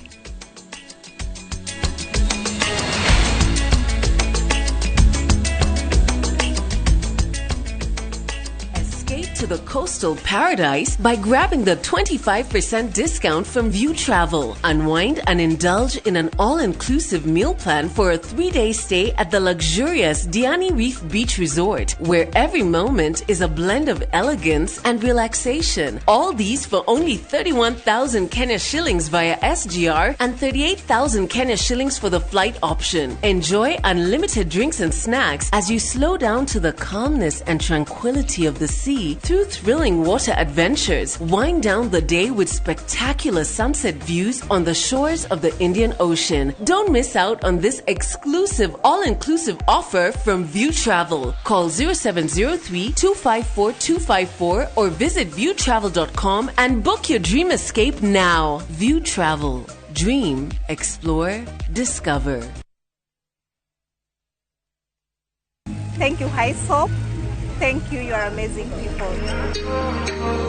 Speaker 7: To the coastal paradise by grabbing the 25% discount from View Travel. Unwind and indulge in an all-inclusive meal plan for a 3-day stay at the luxurious Diani Reef Beach Resort, where every moment is a blend of elegance and relaxation. All these for only 31,000 Kenya shillings via SGR and 38,000 Kenya shillings for the flight option. Enjoy unlimited drinks and snacks as you slow down to the calmness and tranquility of the sea through thrilling water adventures. Wind down the day with spectacular sunset views on the shores of the Indian Ocean. Don't miss out on this exclusive all-inclusive offer from View Travel. Call 0703-254-254 or visit viewtravel.com and book your dream escape now. View Travel. Dream, explore, discover.
Speaker 11: Thank you, Highsoap. Thank you, you are amazing people.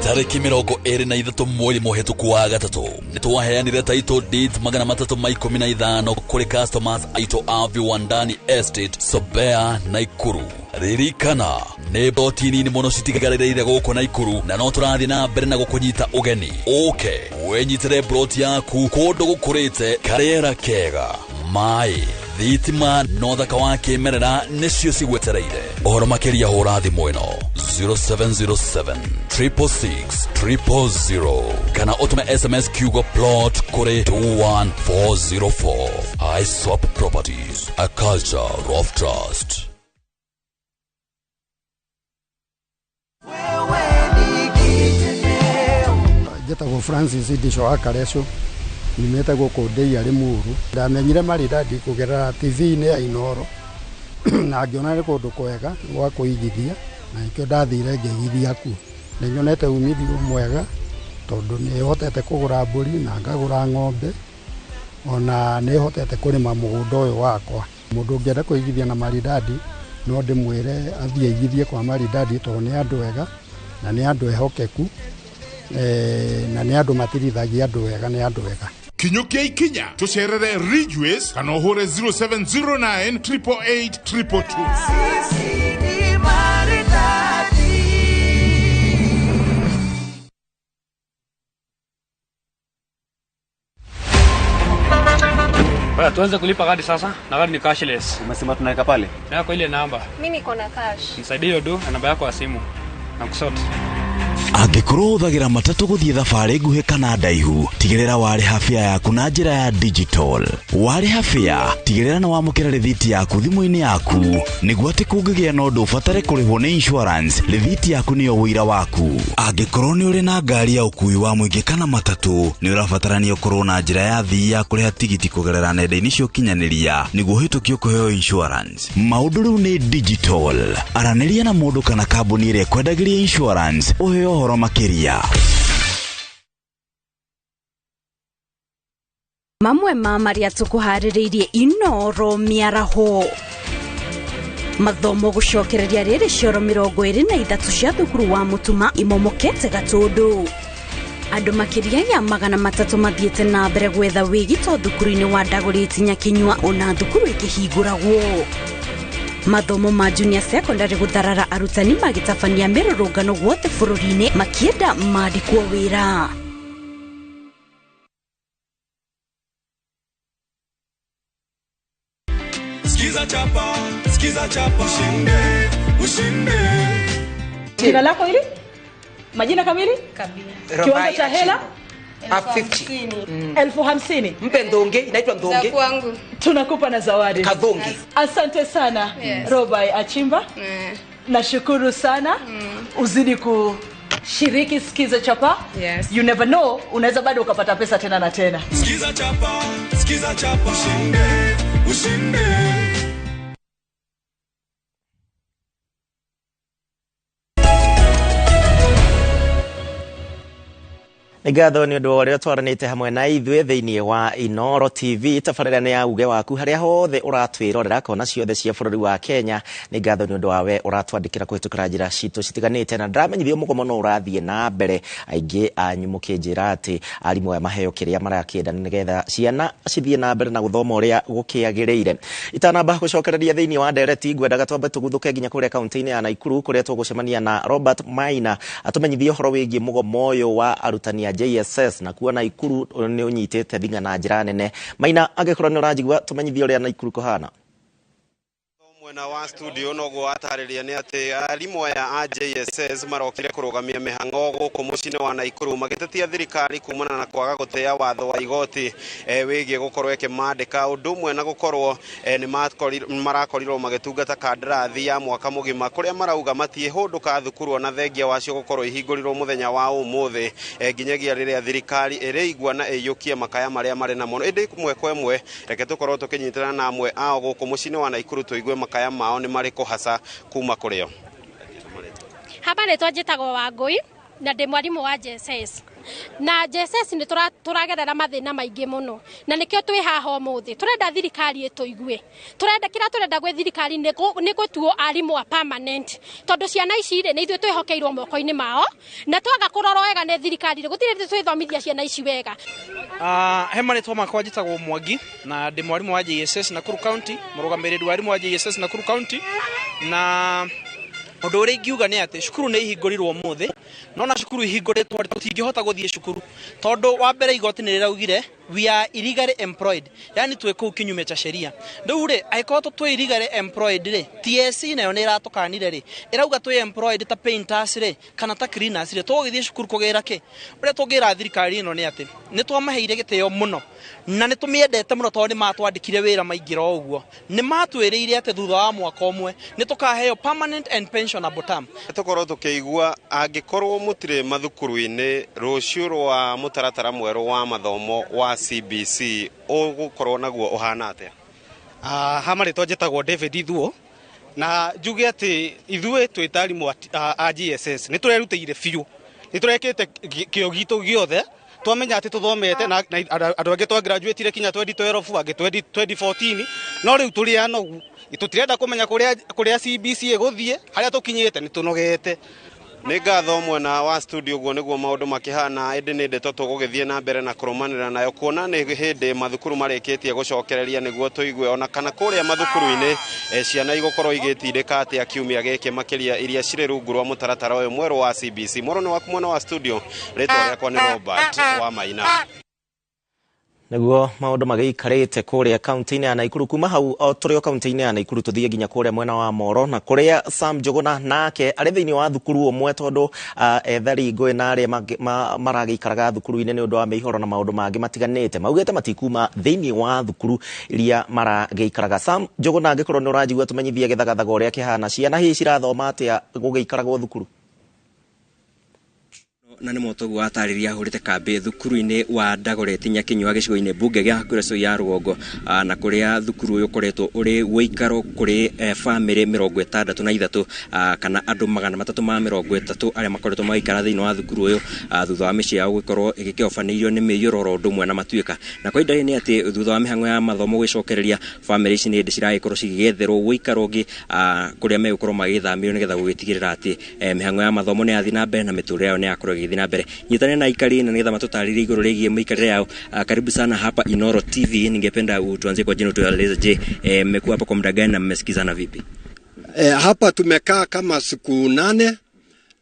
Speaker 12: Tariki mirongo eri na ithatu mweri muhituku wa gatatu nitwaheanire title deed 315 kuri customers aito a Viwandani Estate Sobea Naikuru. Ririkana ne boti nini muno citigagarĩrĩire gũkũ Naikuru na no tũrathiĩ na mbere na gũkũnyita ũgeni. Oke wenyitire broti yaku kũndũ gũkũrĩte karĩera kega mai thitima no thaka wa kĩmerera nĩcio cigwetereire. Ũhoro makĩria hũra thimũ ĩno 0707 666 000 kana ũtume SMS kiugo plot kũrĩ 21404. Highsoap Properties, a culture of trust.
Speaker 16: Jetagwo Francis Ndisho Akarecio nimeta gũkũ ndei arĩ mũru ndamenyire maridadi kũgerera TV-inĩ ya Inoro na ngĩona nĩ kũndũ kwega gwa kũigithia na ikĩo ndathire ngĩigithia kuo nĩnyonete umithio mwega tondũ nĩhotete kũgũra mbũri na ngagũra ng'ombe ona nĩhotete kũrĩma mũgũnda ũyũ wakwa. Mũndũ ũngĩenda kũigithia na maridadi no ndĩmwĩre athiĩ aigithie kwa maridadi tondũ nĩ andũ ega na nĩ andũ ehokeku na nĩ andũ matirithagia andũ ega nĩ andũ ega.
Speaker 8: Kinyukia ikinya tucerere Ridgeways kana uhure 0709 888 222. Sisi ni maridadi.
Speaker 23: Baya tuanze kulipa kadi sasa na kadi ni cashless.
Speaker 24: Umesema tunaweka pale?
Speaker 23: Na kwa ile namba.
Speaker 11: Mimi niko na cash.
Speaker 23: Nisaidie hiyo do na namba yako ya simu. Nakusote.
Speaker 10: Angĩkorwo ũthagira matatu gũthiĩ thabarĩ nguhĩ kana ndaihu, tigĩrĩra warĩha fare yaku na njĩra ya digital. Warĩha fare, tigĩrĩra nĩ wamũkĩra rĩthiti yaku thimũ-inĩ yaku, nĩguo atĩ kũngĩgĩa na ũndũ ũbatare kũrĩhwo nĩ insurance, rĩthiti yaku nĩyo wĩira waku. Angĩkorwo nĩ ũrĩ na ngari ya ũkui wa mũingĩ kana matatu, nĩ ũrabatarania ũkorwo na njĩra ya thii ya kũrĩha tigiti kũgerera nenda-inĩ cia ũkinyanĩria, nĩguo ũhĩtũkio kũheo insurance. Maũndũ rĩu nĩ digital. Aranĩria na mũndũ kana kambuni ĩrĩa kwendagĩria insurance, ũheo ũhoro makĩria.
Speaker 1: Mamwe ma marĩa tũkũharĩrĩirie Inooro mĩaraho. Mathomo gũcokereria rĩrĩ cioro 23 cia thukuru wa Mũtuma imomokete Gatũndũ. Andũ makĩria ya 300 mathiĩte na mbere gwetha wĩgito thukuru-inĩ wa Dagoretti Nyakinyua ona thukuru ĩkĩhingũragwo. Mathomo ma junior secondary gũtharara arutani magĩtabania mĩrũrũngano guothe bũrũri-inĩ makĩenda maandĩkwo wĩra.
Speaker 13: Skiza chapa ushinde.
Speaker 14: Jina lako hili? Majina kamili?
Speaker 15: Kabila.
Speaker 14: Kiwango cha hela?
Speaker 15: 50.
Speaker 14: 50.
Speaker 15: Mpe ndonge, inaitwa ndonge.
Speaker 14: Za kwangu. Tunakupa na zawadi.
Speaker 15: Kadhongi.
Speaker 14: Asante sana. Robai Achimba. Nashukuru sana. Uzidi kushiriki Skiza Chapa.
Speaker 15: Yes.
Speaker 14: You never know, unaweza bado ukapata pesa tena na tena.
Speaker 13: Skiza chapa ushinde.
Speaker 2: Nĩngatho nĩ ũndũ wa ũrĩa twaranĩte hamwe na ithuĩ thĩinĩ wa Inooro TV, tabarĩra nĩ ya uge waku harĩa hothe ũratwĩrorera kona ciothe cia bũrũri wa Kenya. Nĩngatho nĩ ũndũ wa we ũratwandĩkĩra kũhĩtũkĩra njĩra citũ citiganĩte, na ndĩramenyithio mũgomo no ũrathiĩ na mbere. Aingĩ anyu mũkĩnjĩra atĩ arimũ aya maheo kĩrĩa marakĩenda nĩgetha ciana cithiĩ na mbere na gũthoma ũrĩa gũkĩagĩrĩire. Itanamba gũcokereria thĩinĩ wa ndereti, ngwendaga twambe tũguthũke nginya kũrĩa kaunti-inĩ ya Naikuru kũrĩa tũgũcemania na Robert Maina atũmenyithie ũhoro wĩgiĩ mũgomo ũyũ wa arutani JSS na kuona Naikuru nĩ ũnyitĩte thing'a na njĩra nene. Maina, angĩkorwo nĩ ũranjigua tũmenyithie ũrĩa Naikuru kũhana.
Speaker 24: Mwena wa studio noguo atarĩria nĩ atĩ arimũ aya a JSS marokire kũrũgamia mĩhang'o gũkũ mũciĩ-inĩ wa Naikuru magĩtetia thirikari kumana na kwaga gũtĩa watho wa igoti wĩgiĩ gũkorwo ĩkĩmandĩka, ũndũ ũmwe na gũkorwo nĩ marakorirwo magĩtungata kandarathi ya mwaka mũgima, kũrĩa marauga matiĩhũndũka thukuru ona thengia wacio gũkorwo ihingũrirwo mũthenya wa ũmũthĩ nginyagia rĩrĩa thirikari ĩrĩigua na ĩiyũkie makaya marĩa marĩ namo. Ĩndĩ ĩmwe kwa ĩmwe reke tũkorwo tũkĩnyitana na amwe ao gũkũ mũciĩ-inĩ wa Naikuru tũigue makaya mao nĩ marĩkũ hasa kuma kũrĩo.
Speaker 25: Hapa rĩtwa njĩtagwo Wangũi na ndĩ mwarimũ wa JSS. Na JSS nĩ tũragerera mathĩna maingĩ mũno, na nĩkĩo twĩ haha ũmũthĩ. Tũrenda thirikari ĩtũigue. Tũrenda gwĩ thirikari nĩ gũtuo arimũ a permanent, tondũ ciana ici rĩ nĩ ithuĩ twĩhokeirwo moko-inĩ mao, na twaga kũrorwo wega nĩ thirikari rĩ gũtirĩ twĩthomithia ciana ici wega.
Speaker 23: He marĩtwa makwa njĩtagwo Mwangi na ndĩ mwarimũ wa JSS Nakuru County, mũrũgamĩrĩri wa arimũ wa JSS Nakuru County, na ũndũ ũrĩa ingiuga nĩ atĩ cukuru nĩ ihingũrirwo ũmũthĩ, no na cukuru ihingũrĩtwo tũtingĩhota gũthiĩ cukuru tondũ wa mbere igoti nĩ rĩraugire we are illegally employed, yani twĩ kũu kinyume cha sheria. Rĩu rĩ angĩkorwo twĩ illegally employed rĩ, TSC nayo nĩ ĩratũkanire rĩ, ĩrauga twĩ employed ta painters rĩ kana ta cleaners rĩ, tũgũgĩthiĩ cukuru kũgĩra kĩ? Ũrĩa tũngĩra thirikari ĩno nĩ atĩ nĩ twamaheire gĩtĩo mũno na nĩ tũmĩendete mũno tondũ nĩ matwandĩkire wĩra maingĩ ro ũguo. Nĩ matwĩrĩire atĩ thutha wa mwaka ũmwe nĩ tũkaheo permanent and pensionable term.
Speaker 24: Tũkorwo tũkĩigua angĩkorwo mũtirĩ mathukuru-inĩ rũciũ rwa mũtaratara mwerũ wa mathomo wa CBC ũgũkorwo naguo ũhana atĩa?
Speaker 23: Hama rĩtwa njĩtagwo David Ithuo na njuge atĩ ithuĩ twĩ ta arimũ a JSS nĩ tũrerutĩire biũ, nĩ tũrekĩte kĩo gitũ gĩothe, twamenya atĩ tũthomete na andũ angĩ twa graduate kinya 2012 angĩ 2014, no rĩu tũrĩ anogu tũtirenda kũmenya kũrĩa CBC ĩgũthiĩ, harĩa tũkinyĩte nĩ tũnogete.
Speaker 24: Nĩ ngatho mwena wa studio guo nĩguo maũndũ makĩhana, ĩndĩ nĩ ndeto tũgũgĩthiĩ na mbere na kũrũmanĩra nayo kuona nĩ hĩndĩ mathukuru marĩkĩtie gũcokereria nĩguo tũigue ona kana kũrĩa mathukuru-inĩ ciana igũkorwo igĩtindĩka atĩa kiumia gĩkĩ makĩria iria cirĩ rungu rwa mũtaratara ũyũ mwerũ wa CBC. Mũrũ nĩ waku mwena wa studio, rĩtwa rĩakwa nĩ Robert wa Maina.
Speaker 2: Naguo maundu magiikarite kuria kaunti-ini ya Naikuru kuma hau o turi o kaunti-ini ya Naikuru tuthie nginya kuria mwena wa Moro na kuria Sam Njuguna nake ari thiini wa thukuru umwe tondu ethari ngui na aria maragiikaraga thukuru-ini ni undu wa mihoro na maundu mangi matiganite maugite matikuma thiini wa thukuru iria maragiikaraga. Sam Njuguna angikorwo ni urajigua tumenyithie githagathaga uria kihana ciana hihi cirathoma atia gugiikaragwo thukuru
Speaker 3: na nä motogu watariria ahurite kambi thukuru-inä wa Dagoretti Nyakinyua gicigo-inä mbunge gĩa Kuresoi ya Rugongo na kuria thukuru uyu ukoretwo uri wikaro kuri family 63 kana andu 330 aria makoretwo magikara thiini wa thukuru uyu thutha wa mici yao gukorwo igikiobanĩirio nĩ mĩiyũroro ũndũ ũmwe na matuĩka na kwa ihinda nĩ atĩ thutha wa mĩhang'o ya mathomo gũcokereria family ici nĩ hĩndĩ ciragĩkorwo cigĩetherwo wĩikaro ũngĩ kũrĩa megũkorwo magĩthamĩrio nĩgetha gũgĩtigĩrĩra atĩ mĩhang'o ya mathomo nĩ yathi na mbere na mĩtũrĩre yao nĩ yakorwo ĩgĩthiĩ na mbere. Nyitane na ikari na nĩgetha matũtarĩrie igũrũ rĩgiĩ mĩikarĩre yao. Karibu sana hapa Inoro TV. Ningependa utuanzie kwa jina, tueleze, je, mmekuwa hapa kwa muda gani na mmesikizana vipi?
Speaker 5: Hapa tumekaa kama siku 8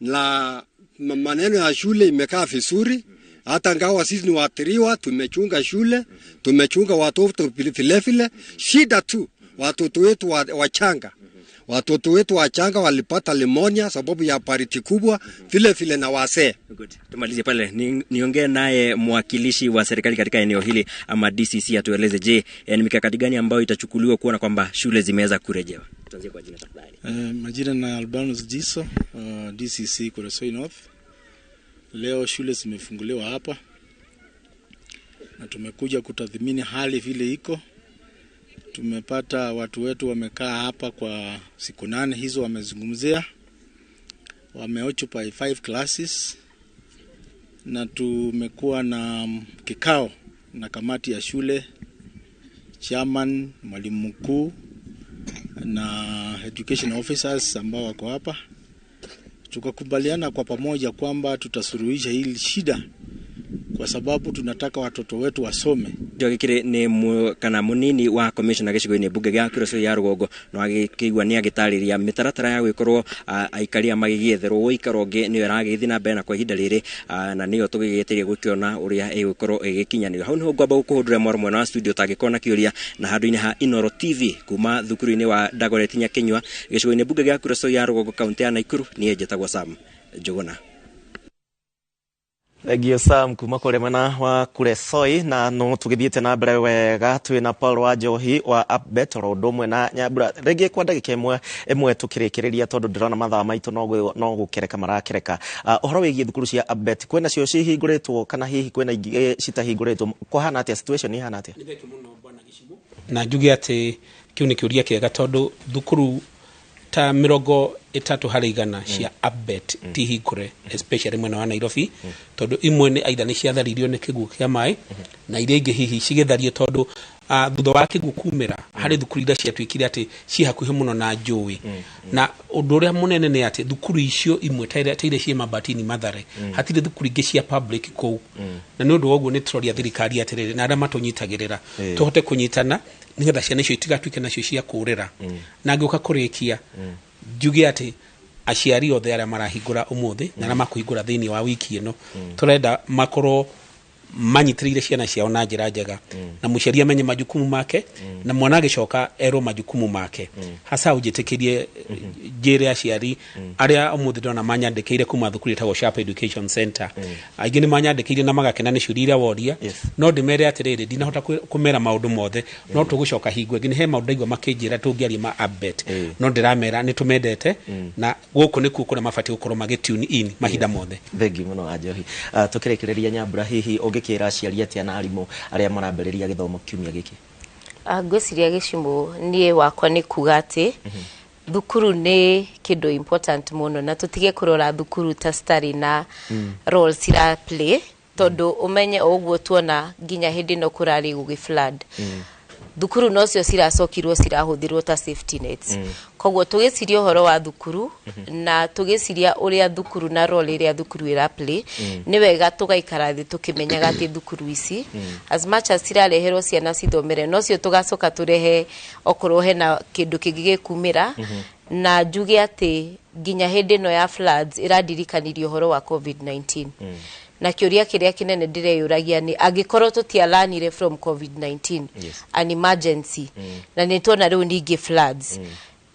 Speaker 5: na maneno ya shule imekaa vizuri. Hata ngawa sisi ni waathiriwa, tumechunga shule, tumechunga watoto vile vile. Shida tu watoto wetu wachanga. Watoto wetu wachanga walipata limonia sababu ya baridi kubwa vile vile na wazee.
Speaker 3: Tumalizie pale niongee naye mwakilishi wa serikali katika eneo hili ama DCC atueleze, je, ni mikakati gani ambayo itachukuliwa kuona kwamba shule zimeweza kurejewa? Tuanzie kwa jina tafadhali.
Speaker 17: Majina na Albanus Jiso, DCC Kuresoi North. Leo shule zimefunguliwa hapa na tumekuja kutathmini hali vile iko. Tumepata watu wetu wamekaa hapa kwa siku 8 hizo, wamezungumzia, wameoccupy 5 classes na tumekuwa na kikao na kamati ya shule, chairman, mwalimu mkuu na education officers ambao wako hapa. Tukakubaliana kwa pamoja kwamba tutasuluhisha hili shida kwa sababu tunataka watoto wetu wasome.
Speaker 3: Gikiri ni kana munini wa commissioner gicigo-inĩ mbunge gĩa Kuresoi ya Rugongo no agĩkĩigua nĩ agĩtarĩria mĩtaratara ya gwĩkorwo aikaria magĩgĩetherwo ũikaro ũngĩ nĩyo ĩragĩthiĩ na mbere na kwa ihinda rĩrĩ na nĩyo tũgĩgĩetereire gũkĩona ũrĩa ĩgũkorwo ĩgĩkinyanĩra. Hau nĩho ngwamba gũkũhũndũra mwena wa studio tangĩkorwo na kĩũria na handũ-inĩ ha Inoro TV kuma thukuru-inĩ wa Dagoretti Nyakinyua gĩcigo-inĩ mbunge gĩa Kuresoi ya Rugongo kaunti ya Naikuru. Niĩ njĩtagwo Sam Njuguna.
Speaker 2: Thegio Sam kuma kule mwena wa Kuresoi na no tugithiete na mbere wega twina Paul wa Njohi wa Upbet ro mwe na Nyambura. Rege kwa ndagika imwe tukirikireria tondu ndirona mathaa maitu no gukereka marakereka. Uhoro wigie thukuru cia Upbet kwena cio cihinguritwo kana hihi kwena ingĩ citahinguritwo kuhana atia situation ihana atia?
Speaker 4: Na njuge ati kiu ni kiuria kiega tondu thukuru ta 30% cia Upbet tihingure especially mwena wa Nairobi tondu imwe ni aitha ni ciatharirio ni kiguo kia mai na iria ingi hihi cigithario tondu thutha wa kiguo kumira hari thukuru iria ciatwikire ati ci hakuhi muno na njui na undu uria munene ni ati thukuru icio imwe taire cie Mabatini Mathare hatire thukuru ingi cia public kou na ni undu woguo ni turoria thirikari atiriri na aria matunyitagirira tuhote kunyitana nigetha ciana icio itigatuike nacio cia kurira na ngĩũka kũrĩkia njuge ati aciari othe aria marahingũra umuthi na aria makuhingũra thiini wa wiki ĩno turenda makorwo manyitĩrĩire ciana ciao na njĩra njega na mũciari amenye majukumu make na mwana agĩcoka erwo majukumu make hasa ũnjĩtĩkĩrie njĩre aciari aria umuthi ndona manyandĩkĩire kuma thukuru ĩtagwo Sharp Education Center aingĩ nĩ manyandĩkĩire na magakena nĩ ciũria iria woria no ndĩmere atĩrĩrĩ ndinahota kũmera maũndũ mothe no tũgũcoka hingo ĩngĩ nĩ he maũndũ ndaigua makĩnjĩra tũngĩaria ma Upbet no ndĩramera nĩ tũmendete na gũkũ nĩkuo kũrĩa mabatiĩ gũkorwo magĩtune in mahinda mothe.
Speaker 2: Thengi mũno wa Njohi. Tũkĩrĩkĩrĩria Nyambura hihi ũngĩkĩra aciari atia na arimũ arĩa marambĩrĩria gĩthomo kiumia gĩkĩ?
Speaker 26: Ngwĩciria gĩcimo niĩ wakwa nĩ kuga atĩ thukuru nĩ kĩndũ important mũno na tũtige kũrora thukuru ta starĩ na role cira play tondu umenye ũguo tuona nginya hĩndĩ no kũrarĩ gũgĩ-flood thukuru no cio ciracokirwo cirahũthĩrwo ta safety nets koguo tũgĩciria ũhoro wa thukuru na tũgĩciria ũrĩa thukuru na role ĩrĩa thukuru ĩra play nĩ wega tũgaikara thĩ tũkĩmenyaga atĩ thukuru ici as much as cirareherwo ciana cithomere no cio tũgacoka tũrehe okorwo hena kĩndũ kĩngĩ gĩkumĩra na njuge atĩ nginya hĩndĩ ĩno ya floods ĩrandirikanirie ũhoro wa COVID-19 na kĩũria kĩrĩa kĩnene ndĩreyũragia nĩ angĩkorwo tũtialanire from COVID-19 an emergency na nĩ tuona rĩu ningĩ floods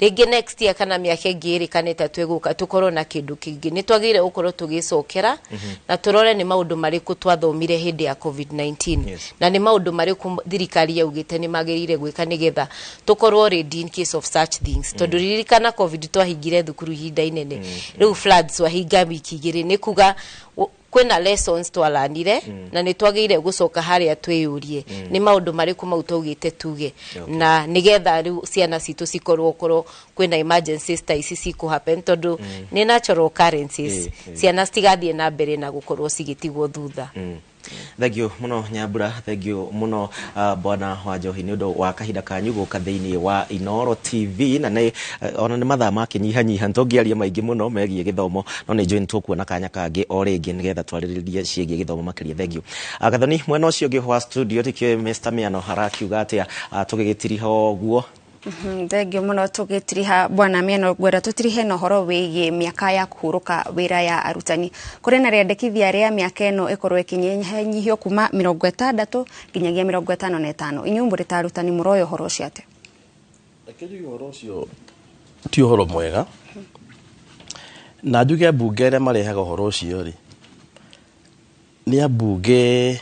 Speaker 26: rĩngĩ next year kana mĩaka ĩngĩ ĩrĩ kana ĩtatũ ĩgũka tũkorwo na kĩndũ kĩngĩ nĩ twagĩrĩire gũkorwo tũgĩcokera na tũrore nĩ maũndũ marĩkũ twathomire hĩndĩ ya COVID-19 na nĩ maũndũ marĩkũ thirikari yaugĩte nĩ magĩrĩire gwĩka nĩgetha tũkorwo ready in case of such things tondũ ririkana COVID twahingire thukuru ihinda inene rĩu floods wahinga wiki igĩrĩ nĩ kuga kwena lessons twalanire na nĩ twagĩrĩire gũcoka harĩa twĩyũrie nĩ maũndũ marĩkũ mau twaugĩte tuge na nĩgetha rĩu ciana citũ cikorwo kwena emergencies ta ici ciku happen tondũ nĩ natural occurrences ciana citigathiĩ na mbere na gũkorwo cigĩtigwo thutha.
Speaker 2: Thank you muno Nyambura, thank you muno bwana Wanjohi nĩ ũndũ wa kahinda kanyu gũka thĩinĩ wa Inooro TV na nĩ ona nĩ mathaa makĩnyihanyiha tũngĩaria maingĩ mũno megiĩ gĩthomo no nĩ njũĩ nĩtũkuona kanya kangĩ o rĩngĩ nĩgetha twarĩrĩrie ciĩgiĩ gĩthomo makĩria. Thank you. Gathoni mwena ũcio ũngĩ wa studio tikĩoĩ Mr. Miano harakiuga atĩa tũgĩgĩtiriha ũguo.
Speaker 1: Thank you muno tugitiriha bwana Miano gwera tutirihe no horo wĩgiĩ mĩaka ya kũhurũka wĩra ya arutani kũrĩ na rĩandĩkithia rĩa mĩaka ĩno ĩkorwo ĩkĩnyihanyihio kuma 60 nginyagia 55 inyumbũrĩ ta arutani mũroyo horo ũcio atĩa?
Speaker 18: Lakini horo ũcio ti horo mwega na njuge mbunge arĩa marehaga horo ũcio rĩ nĩ ambunge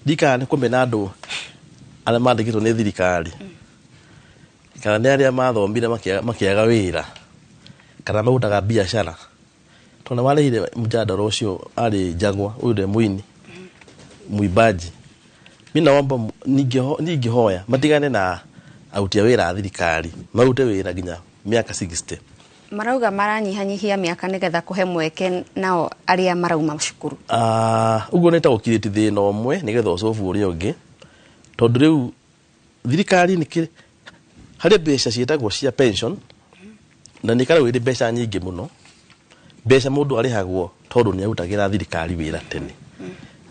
Speaker 18: ndikana kũmena andũ arĩa mandĩkĩtwo nĩ thirikari kana nĩ arĩa mathomire makĩaga wĩra kana marutaga biacara tondũ marehire mjadala ũcio arĩ Njagwa ũyũ Mũini Mwimbaji mimi naomba ningehoya matigane na aruti a wĩra a thirikari marute wĩra nginya mĩaka 60
Speaker 1: marauga maranyihanyihia mĩaka nĩgetha kũhe mweke nao arĩa marauma cukuru.
Speaker 18: Ũguo nĩ ta gũkirĩti thĩna ũmwe nĩgetha ũcobu ũrĩa ũngĩ tondũ rĩu thirikari nĩ harĩ mbeca ciĩtagwo cia pension na nĩ karĩ wĩrĩ mbeca nyingĩ mũno mbeca mũndũ arĩhagwo tondũ nĩ arutagĩra thirikari wĩra tene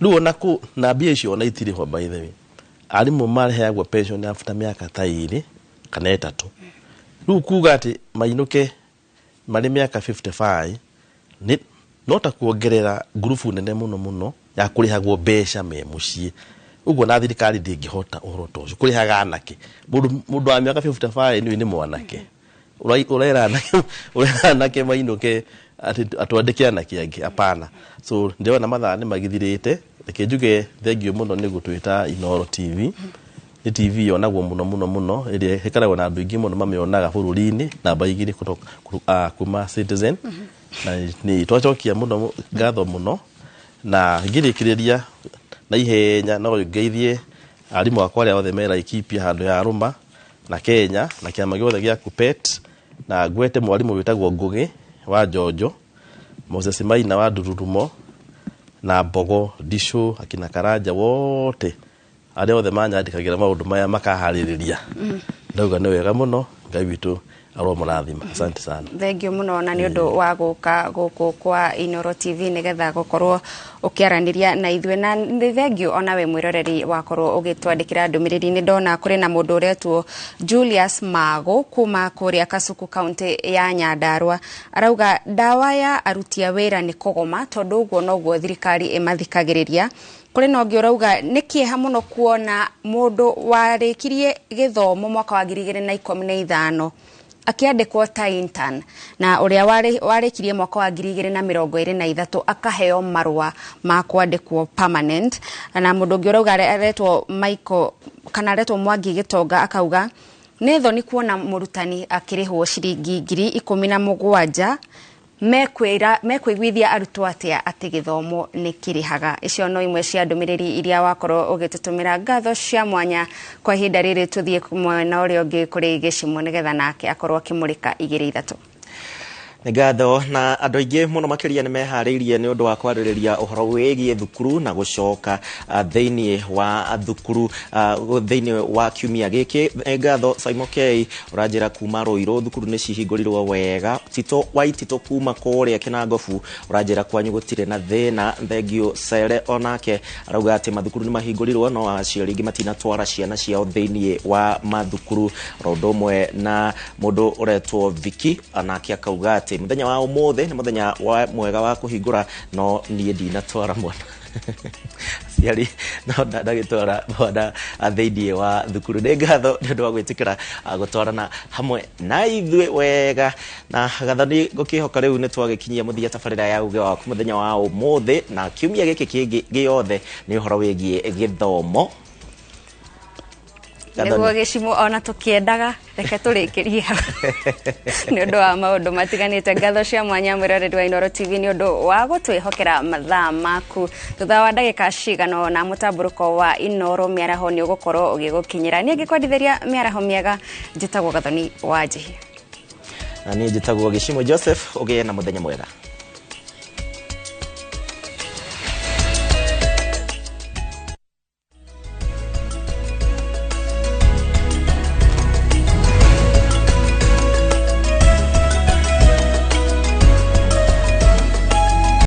Speaker 18: rĩu ona na mbia icio ona itirĩhwo by the way arimũ marĩhagwo pension after mĩaka ta 2 kana 3 rĩu kuga atĩ mainũke marĩ mĩaka 55 no ta kuongerera ngurubu nene mũno ya kũrĩhagwo mbeca me mũciĩ ugo na thirikari ndĩngĩhota ũhoro ta ũcio kũrĩhaga anake mũndũ wa mĩaka 55 nĩ mwanake ũrera anake mainũke atwandĩke anake angĩ apana so ndĩrona mathaa nĩ magithirĩte reke njuge thengiũ mũno nĩ gũtwĩta Inooro TV nĩ TV yonagwo mũno ĩrĩa ĩkoragwo na andũ aingĩ mũno mamĩonaga bũrũri-inĩ namba 2 kuma Citizen na nĩ twacokia mũno ngatho mũno na ngĩrĩkĩrĩria na ihenya no ngeithie arimũ akwa arĩa othe mera Laikipia handũ ya Arũma na Kenya na kĩama gĩothe gĩa KUPPET na ngwete mwarimũ wĩtagwo Ngũgĩ wa Njonjo Moses Maina wa Ndururumo na Mbogo Ndicũ akina Karanja wote arĩa othe manyandĩkagĩra maũndũ maya makaharĩrĩria ndauga nĩ wega mũno Ngai witũ aromũrathima asante sana.
Speaker 1: Thank you muno na nĩ ũndũ wa gũka gũkũ kwa Inooro TV nĩgetha gũkorwo ũkĩaranĩria na ithuĩ na nĩ thank you ona we mwĩroreri wakorwo ũgĩtwandĩkĩra ndũmĩrĩri nĩ ndona kũrĩ na mũndũ ũretwo Julius Mago kuma kũrĩa Kasuku County ya Nyandarua arauga ndawa ya aruti a wĩra nĩ kũgoma tondũ ũguo noguo thirikari ĩmathikagĩrĩria kũrĩ na ũngĩ ũrauga nĩ kĩeha mũno kuona mũndũ warĩkirie gĩthomo mwaka wa 2015 akiandĩkwo ta intern na ũrĩa warĩkirie mwaka wa 2023 akaheo marũa ma kwandĩkwo permanent na mũndũ ũngĩ ũrauga aretwo Michael kana aretwo Mwangi Gĩtonga akauga nĩ thoni kuona mũrutani akĩrĩhwo ciringi 17,000 mekwĩiguithia arutwo atĩa atĩ gĩthomo nĩ kĩrĩhaga. Icio no imwe cia ndũmĩrĩri iria wakorwo ũgĩtũtũmĩra ngatho cia mwanya kwa ihinda rĩrĩ tũthiĩ mwena ũrĩa ũngĩ kũrĩ Gĩcimo nĩgetha nake akorwo akĩmũrĩka 2-3.
Speaker 2: Ngatho na andũ aingĩ mũno makĩria nĩ meharĩirie nĩ ũndũ wa kwarĩrĩria ũhoro wĩgiĩ thukuru na gũcoka thĩinĩ wa thukuru thĩinĩ wa kiumia gĩkĩ. Ngatho Simon K ũranjĩra kuma Rũirũ thukuru nĩ cihingũrirwo wega. Tito Waitito kuma kũrĩa Kĩnangobu ũranjĩra kwanyu gũtirĩ na thĩna. Thengio Cere onake arauga atĩ mathukuru nĩ mahingũrirwo no aciari aingĩ matinatwara ciana ciao thĩinĩ wa mathukuru. Ũndũ ũmwe na mũndũ ũretwo Viki onake akauga atĩ muthenya wa ũmũthĩ nĩ muthenya wa mwega wa kũhingũra no niĩ ndinatwara mwana ciari no ndagitwara bwana thĩinĩ wa thukuru. Nĩ ngatho nĩ ũndũ wa gwĩtĩkĩra gũtwarana hamwe na ithuĩ wega, na gathani ngũkĩhoka rĩu nĩ twagĩkinyia mũthia tabarĩra ya uge waku mũthenya wa ũmũthĩ, na kiumia gĩkĩ kĩngĩ gĩothe nĩ ũhoro wĩgiĩ gĩthomo.
Speaker 1: Nĩguo gĩcimo ona tũkĩendaga reke tũrĩkĩrie nĩ ũndũ wa maũndũ matiganĩte. Ngatho cia mwanya mwĩroreri wa Inooro TV nĩ ũndũ wa gũtwĩhokera mathaa maku. Thutha wa ndagĩka cigana na mũtambũrũko wa Inooro mĩaraho nĩ ũgũkorwo ũgĩgũkinyĩra. Niĩ ngĩkwendithĩria mĩaraho mĩega, njĩtagwo Gathoni wa Njihia.
Speaker 2: Na niĩ njĩtagwo Gĩcimo Joseph. Ũgĩe na mũthenya mwega.